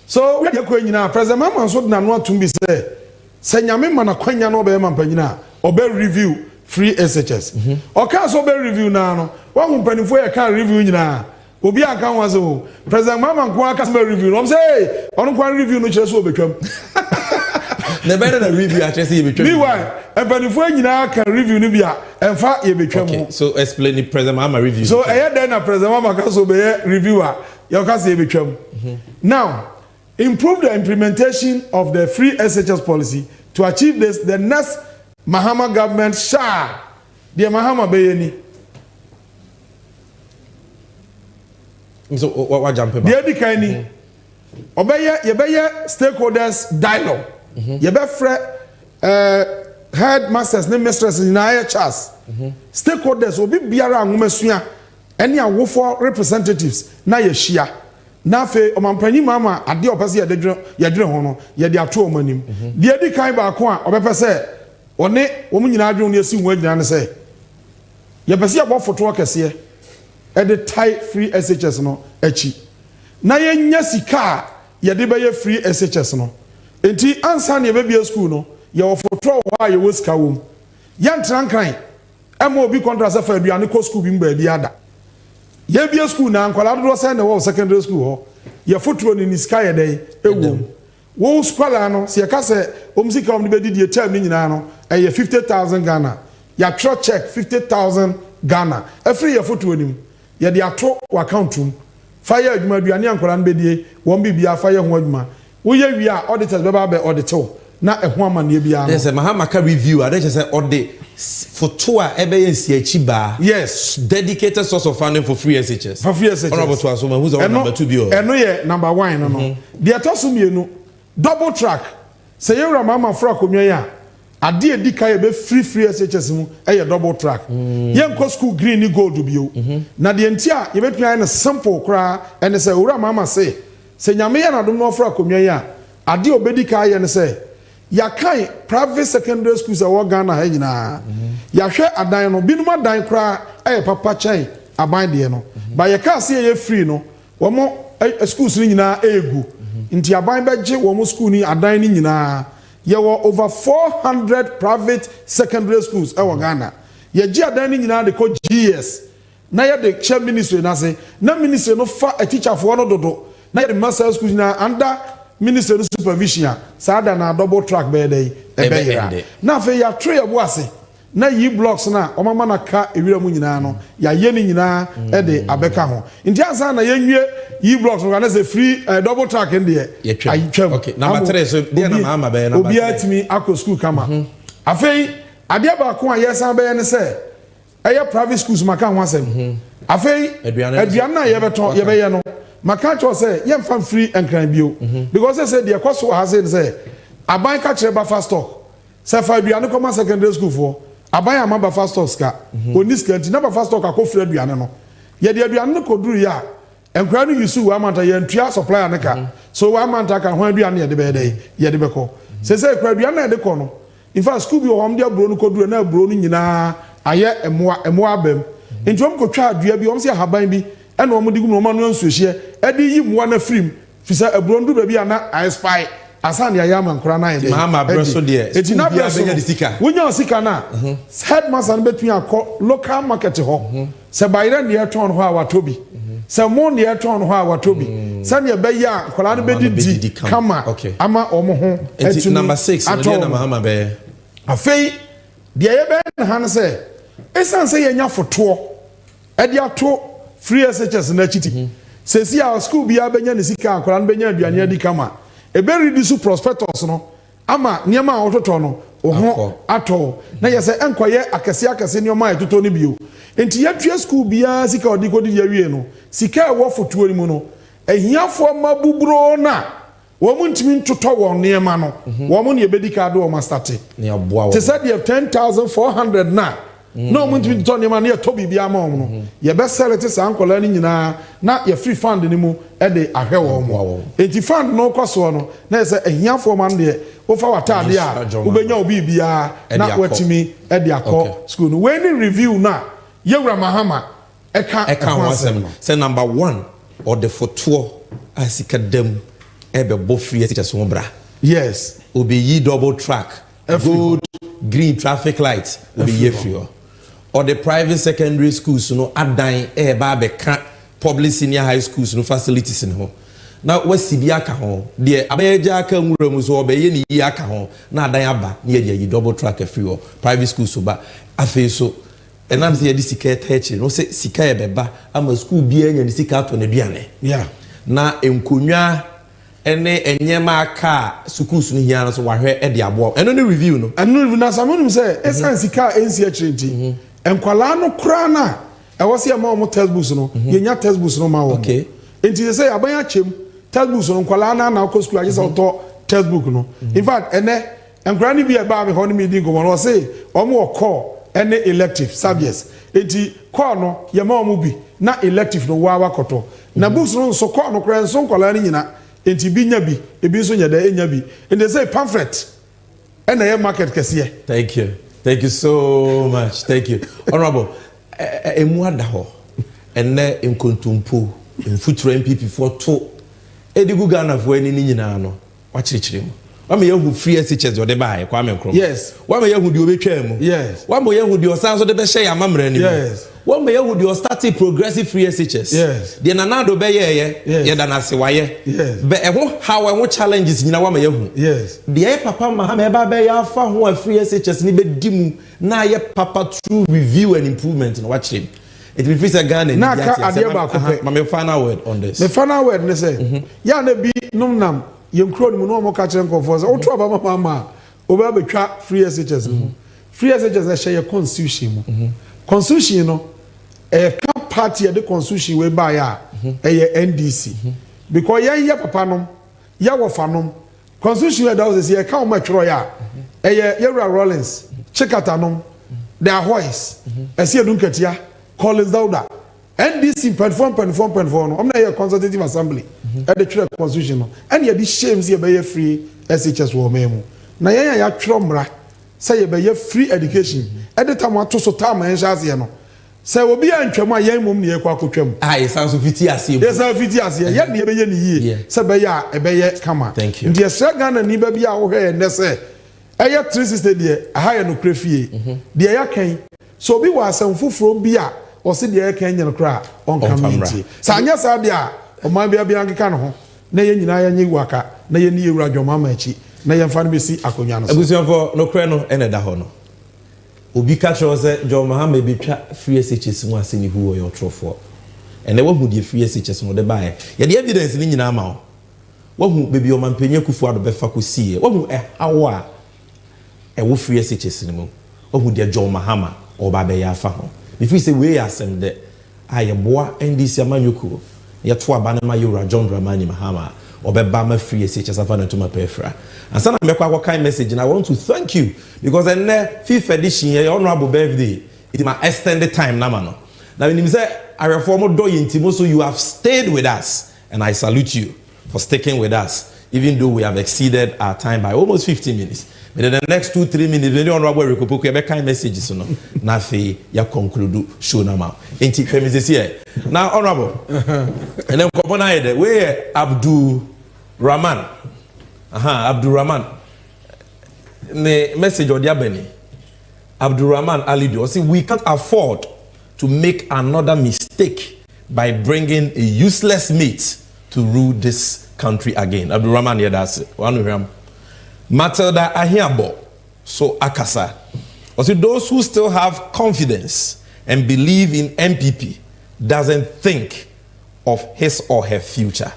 So we dey ko nyina President Mahama so na no atum bi say, "Se nyame ma na kwanya no be ma mpanyina, obe review free SHS." Okay, so be review na no. Wa hu mpanifo ye kan review nyina. Obi aka was o President Mama nko aka some review no say on kwan review no kire so obetwam the better the review actually say betwam meanwhile empanifo nyina can review no bia emfa ye betwam. Okay, so explain the President Mama review. So then na President Mama ka so be reviewer you can say betwam. Now improve the implementation of the free SHS policy to achieve this. The next Mahama government shall the Mahama be so what jump about? The Edikani obeye stakeholders dialogue. Headmasters ne mistresses in chas. Stakeholders obi biara ngumesua any awofo representatives na ye shia. Na fe omampanyi mama ade opese ye dwere ho no ye de ato omanim. The Edikan ba ko a obepese one wo nyina adwon ne esi ho agyina ne se ye pese ye bo foto akese at the tight free SHS no echi na ye nya sika ye de be ye free SHS no enti ansa na ye be school no ye ofotro ho a ye wo sika wom ye ntrankan ema obi contract sa fa aduane ko school bi mba bi ada ye bi school na ankwala do say na wo secondary school ho ye fotro ni sika ye dey ewom wo scholar no se ye ka se omsika om de be di term ni nyina no ye 50,000 Ghana ya check 50,000 Ghana every ye fotro ni ye de ato account room fire adwuma aduane ankola no bedie won bibia fire ho adwuma wo ye wi a auditors be ba be audito na eho amane bia no. Yes, Mahama ka review I just say audit for two a ebe yen si achi ba. Yes, dedicated source of funding for free SHS. For free SHS. Honorable to assume who's on number 2 bi o. Eno ye number 1 no no. De atoso mienu double track. Say you Mama fra konwa ya ade edika ye be free SHS mu e double track. Yen ko school green ni gold bi o. Na de ntia ye betwa na simple kra ene say ura Mama say nyame ya na dom no fra konwa ya ade obedika ye ne say ya kai private secondary schools a Ghana ha nyina ya hwe adan no binuma adan kra e papa chan aban de no ba ye ka se ye free no wo mo schools ni nyina egu nti aban beje wo mo school ni adan ni nyina ye were over 400 private secondary schools e Ghana ye ji adan ni nyina de ko GS na ye de chair ministry na say na ministry no fa a teacher for no dodo na ye master schools na under minister supervision sada na double track be dey e be ya na fe ya tray ebo ase na yi blocks na omama na ka ewira mu nyina no ya ye ni nyina e de abeka ho nti ansa na yenwie yi blocks no na say free double track ndie ayitwam okay number 3 so dia na mama be number 3 obi atimi akọ school kama afei ade ba ko ayesan be ne say eye private schools maka ho asem afei aduan na ye beton ye be ye no maka cho say ye mfam free enkran bio because say de koso ha say aban ka kire ba fast stock say fa aduan ko ma secondary school for aban ama ba fast stock ska oni ska nti na ba fast stock akofra aduan no ye de aduan no koduru ya enkran no yusu wa manta ye ntua supplier ne ka so wa manta ka ho aduan ye de be dey ye de be ko say kra aduan na de ko no in fact school bi hom de abro no koduru na abro no nyina aye emoa abem nti om ko twa adua bi om se haban bi ena om de gum no no nsuhie e de yi moa na frim fisa abro ndu ba bi ana I spy asan ya yama nkora na ye mama breso de eti na breso de sika wonya sika na headmaster no betun akọ local market ho se bayira ne eton ho a watobi se mo ne eton ho a watobi se ne be ya nkora no bedidi kama ama omo ho eti number 6 ne na mama be afei de ye be na han se esan se ye nya foto e de ato free SHS na chiti se si a school bia benya ne sika nkora no benya aduane adi kama ebe reduce prospectus no ama niema a ototo no oho ato na yese enkoye akese nioma etoto ni bio enti yatue school bia sika odi kodi yawie no sika e wo foto ni mu no ehiafo mabuburo na wo mu ntimi ntoto wo niema no wo mu ne ebedika do o mastarte ne aboa wo te said you 10,400 na no mu ntimi ntoto niema na to bibia ma wo no ye be sell te san kola ni nyina na ye free fund ni mu e de ahwe wo mo enti fund no kwaso no na se ehiafo man de wo fa watade a wo benya obi bia na watimi e de akọ school no when review na yewra mahama eka ho asem no say number 1 or the photo asika dem ebe bo free SHS wo bra yes obi yi double track gold green traffic lights obi ye free or the private secondary schools no adan ba be ka public senior high schools no facilities in ho na wasibi aka ho de abeja aka nwura mu so obeye ni yi aka ho na adan aba na ye yi double track free or private schools so ba afi so enam se ye di sika teche no se sika ye beba ama school bi anya ni sika to na duane yeah na enkonwa ene enyema aka schools no hia no so wahwe e de abo eno ne review no na samonum se esan sika ensi atrenti enkwala no kra na e wose ma omo textbooks no yenya textbooks no ma wo okay enti se abanya chem textbooks no nkwala na ko school aje se to textbook no in fact ene enkwala ni bi e ba me ho ni mi di ngomo no say omo call ene elective subjects enti call no ye ma omo bi na elective no wa koto na books no so call no kra so nkwala ni nyina enti bi nya bi ebi so nya da enya bi and they say pamphlet ene ye market kese. Thank you so much. Thank you. Honorable, emuada ho enne enkontumpo enfuturo MPP for to edigu Ghana for eni nyina no wachirichiri mu wa me yahu free SHS ode ba kwa me krom yes wa me yahu di obetwa mu yes wa me yahu di osanso de be hye ya mamra ni yes wa me yahu di starting progressive free SHS yes de nanado be ye da na se waye yes be eho how eho challenges nyina wa me yahu yes de papa mahama e ba be ya fa ho a free SHS ni be dimu na ye papa true review and improvement no watch him it will face a Ghana na ka ade ba ko pe my final word on this the final word ne say ya na bi numnam yemkro ni mu no mo ka kire nkonfo say o to aba mama oba betwa free SHS free SHS share your constitution mu constitution no ka party the constitution we buy ya NDC because ya papa nom ya wofa nom constitution that was say ka o matwro ya Yewra Rollins Chikata nom the Ahoys esi edunketia Collins Dauda NDC 0.4 no omna ye consultative assembly at the church constitution no and ye di shames ye be free SHS wo memu na ye ya twro mra say ye be free education at the time to so time en chance ye no say obi antwam a ye mum ne ye kwa kotwam ye san so fiti ase ye san fiti ase ye ne be ye ne yie say be ya e be ye kama ndi ye sra Ghana ni ba bia wo hwe ne say eye 360 de aha ye no krefie de ya kan so obi wa asam fufuro bi a o se de ya kan nyene kra on community sa anya sa de a o ma bia bia nkeka no ho na ye nyina ya nyi waka na ye ni Ewura dwoma ma achi na ye mfa no besi akonwa no abusuafo no kra no ene da ho no obi catch us John Mahama be free SHS mu asini who your trofo and then who the free SHS no de buy ya the evidence ni nyina ma wo hu baby o mampenye kufu ado be fa ko sie wo hu hawa wo free SHS ni mu wo hu de John Mahama o ba be ya fa ho if we say we asem de ayeboa NDC amanyoko ya to aba na ma yura John Dramani Mahama obeba ma free SHS afa na to ma pefra and sana me kwa kind message and I want to thank you because in the 5th edition your honorable birthday it my extended time na mano now when you say I reform do intimo so you have stayed with us and I salute you for sticking with us even though we have exceeded our time by almost 15 minutes but in the next 2-3 minutes when the honorable Opoku e be kind messages no na fe ya conclude show na ma enti premises here now honorable and then come on here we Abdul Rahman Rahman the message of the Abeni Abdul Rahman Alido see we can't afford to make another mistake by bringing a useless mate to rule this country again. Abdul Rahman here that's one of them. Matilda Ahiabo so Akasa. Also those who still have confidence and believe in MPP doesn't think of his or her future.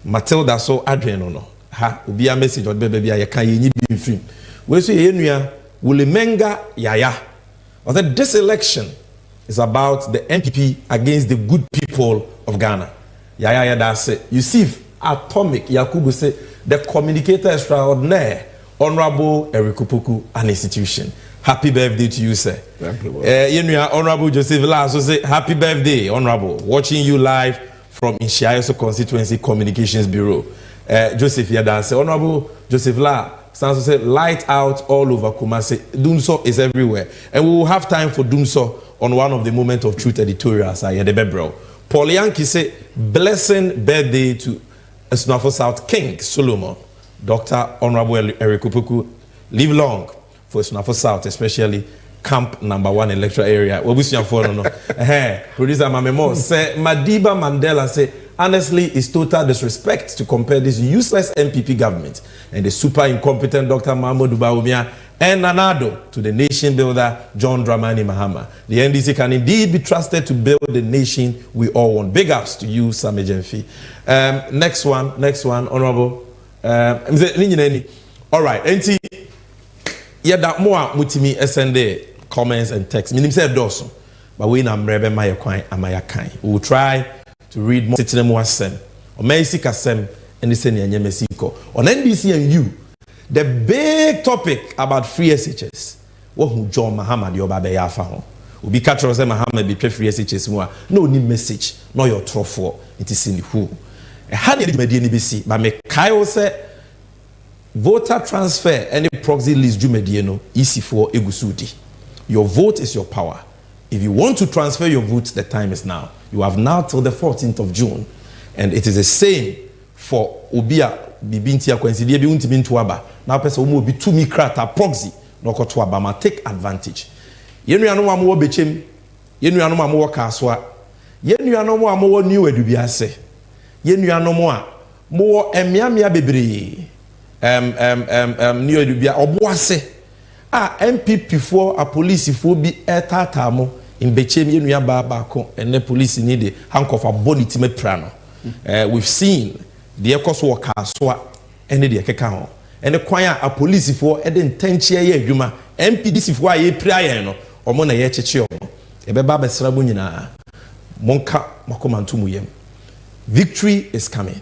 Matilda so Adrian no. Ha obi a message or baby I can you be free. We say yenua Wulemenga Yaya. Or that this election is about the MPP against the good people of Ghana. Yaya that's it. You see Atomic Yakubu say the communicator extraordinaire Honorable Opoku an institution. Happy birthday to you, sir. Yenua Honorable Joseph La so say happy birthday, Honorable. Watching you live from Inshiayoso Constituency Communications Bureau. Joseph Yadanse, Honorable Joseph La stands to say light out all over Kumasi. Doomso is everywhere. And we will have time for Doomso on one of the Moment of Truth editorials. Paul Yankee say blessing birthday to Esnafo South King Solomon. Dr. Honorable Opoku, live long for Esnafo South, especially Camp number 1 electoral area. Producer Mamemo say Madiba Mandela say honestly, it's total disrespect to compare this useless MPP government and the super incompetent Dr. Mahmoud Bawumia and Nanado to the nation builder John Dramani Mahama. The NDC can indeed be trusted to build the nation we all want. Big ups to you, Sammy Gyamfi. Next one, Honorable. All right, NT. Yeah, that more mutimi SND comments and text. Minim say doso, but we na mrebe maya kwai amaya kai. We will try to read more sitting more sem or Messi Kasem and the senior Mesiko. On NDC and you, the big topic about free SHS. What who John Mahama the Obabe Yafa will be catcher Mahama be free SHS more. No need message, no your trofo. It is in who. How did you NDC? But me Kyle say voter transfer any proxy list Jumedieno easy for Egusudi. Your vote is your power. If you want to transfer your vote, the time is now. You have now till the 14th of June. And it is the same for Obia Bibintia Coincidia Biuntibintuaba. Now, person will be 2 mikrata proxy. No Kotuabama take advantage. Yenuano Mo Bechem, Yenuano Mo Kaswa, Yenuano Mo new Edubiase, Yenuano Mo Emiamia Bibri, new Edubia, Obuase. MPP for a police for be etatamo. In Bechem, you are Babako, and the police need the handcuff of bonity me prano. We've seen the Ecos worker swat and the Kekao. And the choir a police for Eden 10 year Yuma, MPDC for a prior or Mona Yechio. A Baba Srabunina Monka Makomantumuyem. Victory is coming,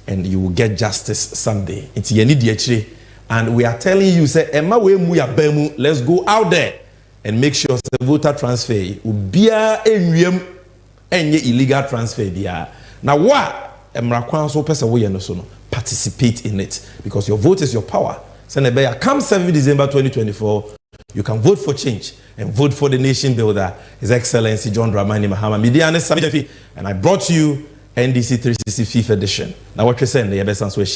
and you will get justice someday. It's Yenidiachi, and we are telling you, say, Emma, let's go out there and make sure the voter transfer will be any illegal transfer. Now, what? Participate in it because your vote is your power. Senebeya, come 7th December 2024, you can vote for change and vote for the nation builder, His Excellency John Dramani Mahama. And I brought you NDC 365th edition. Now, what you're saying, the best answer is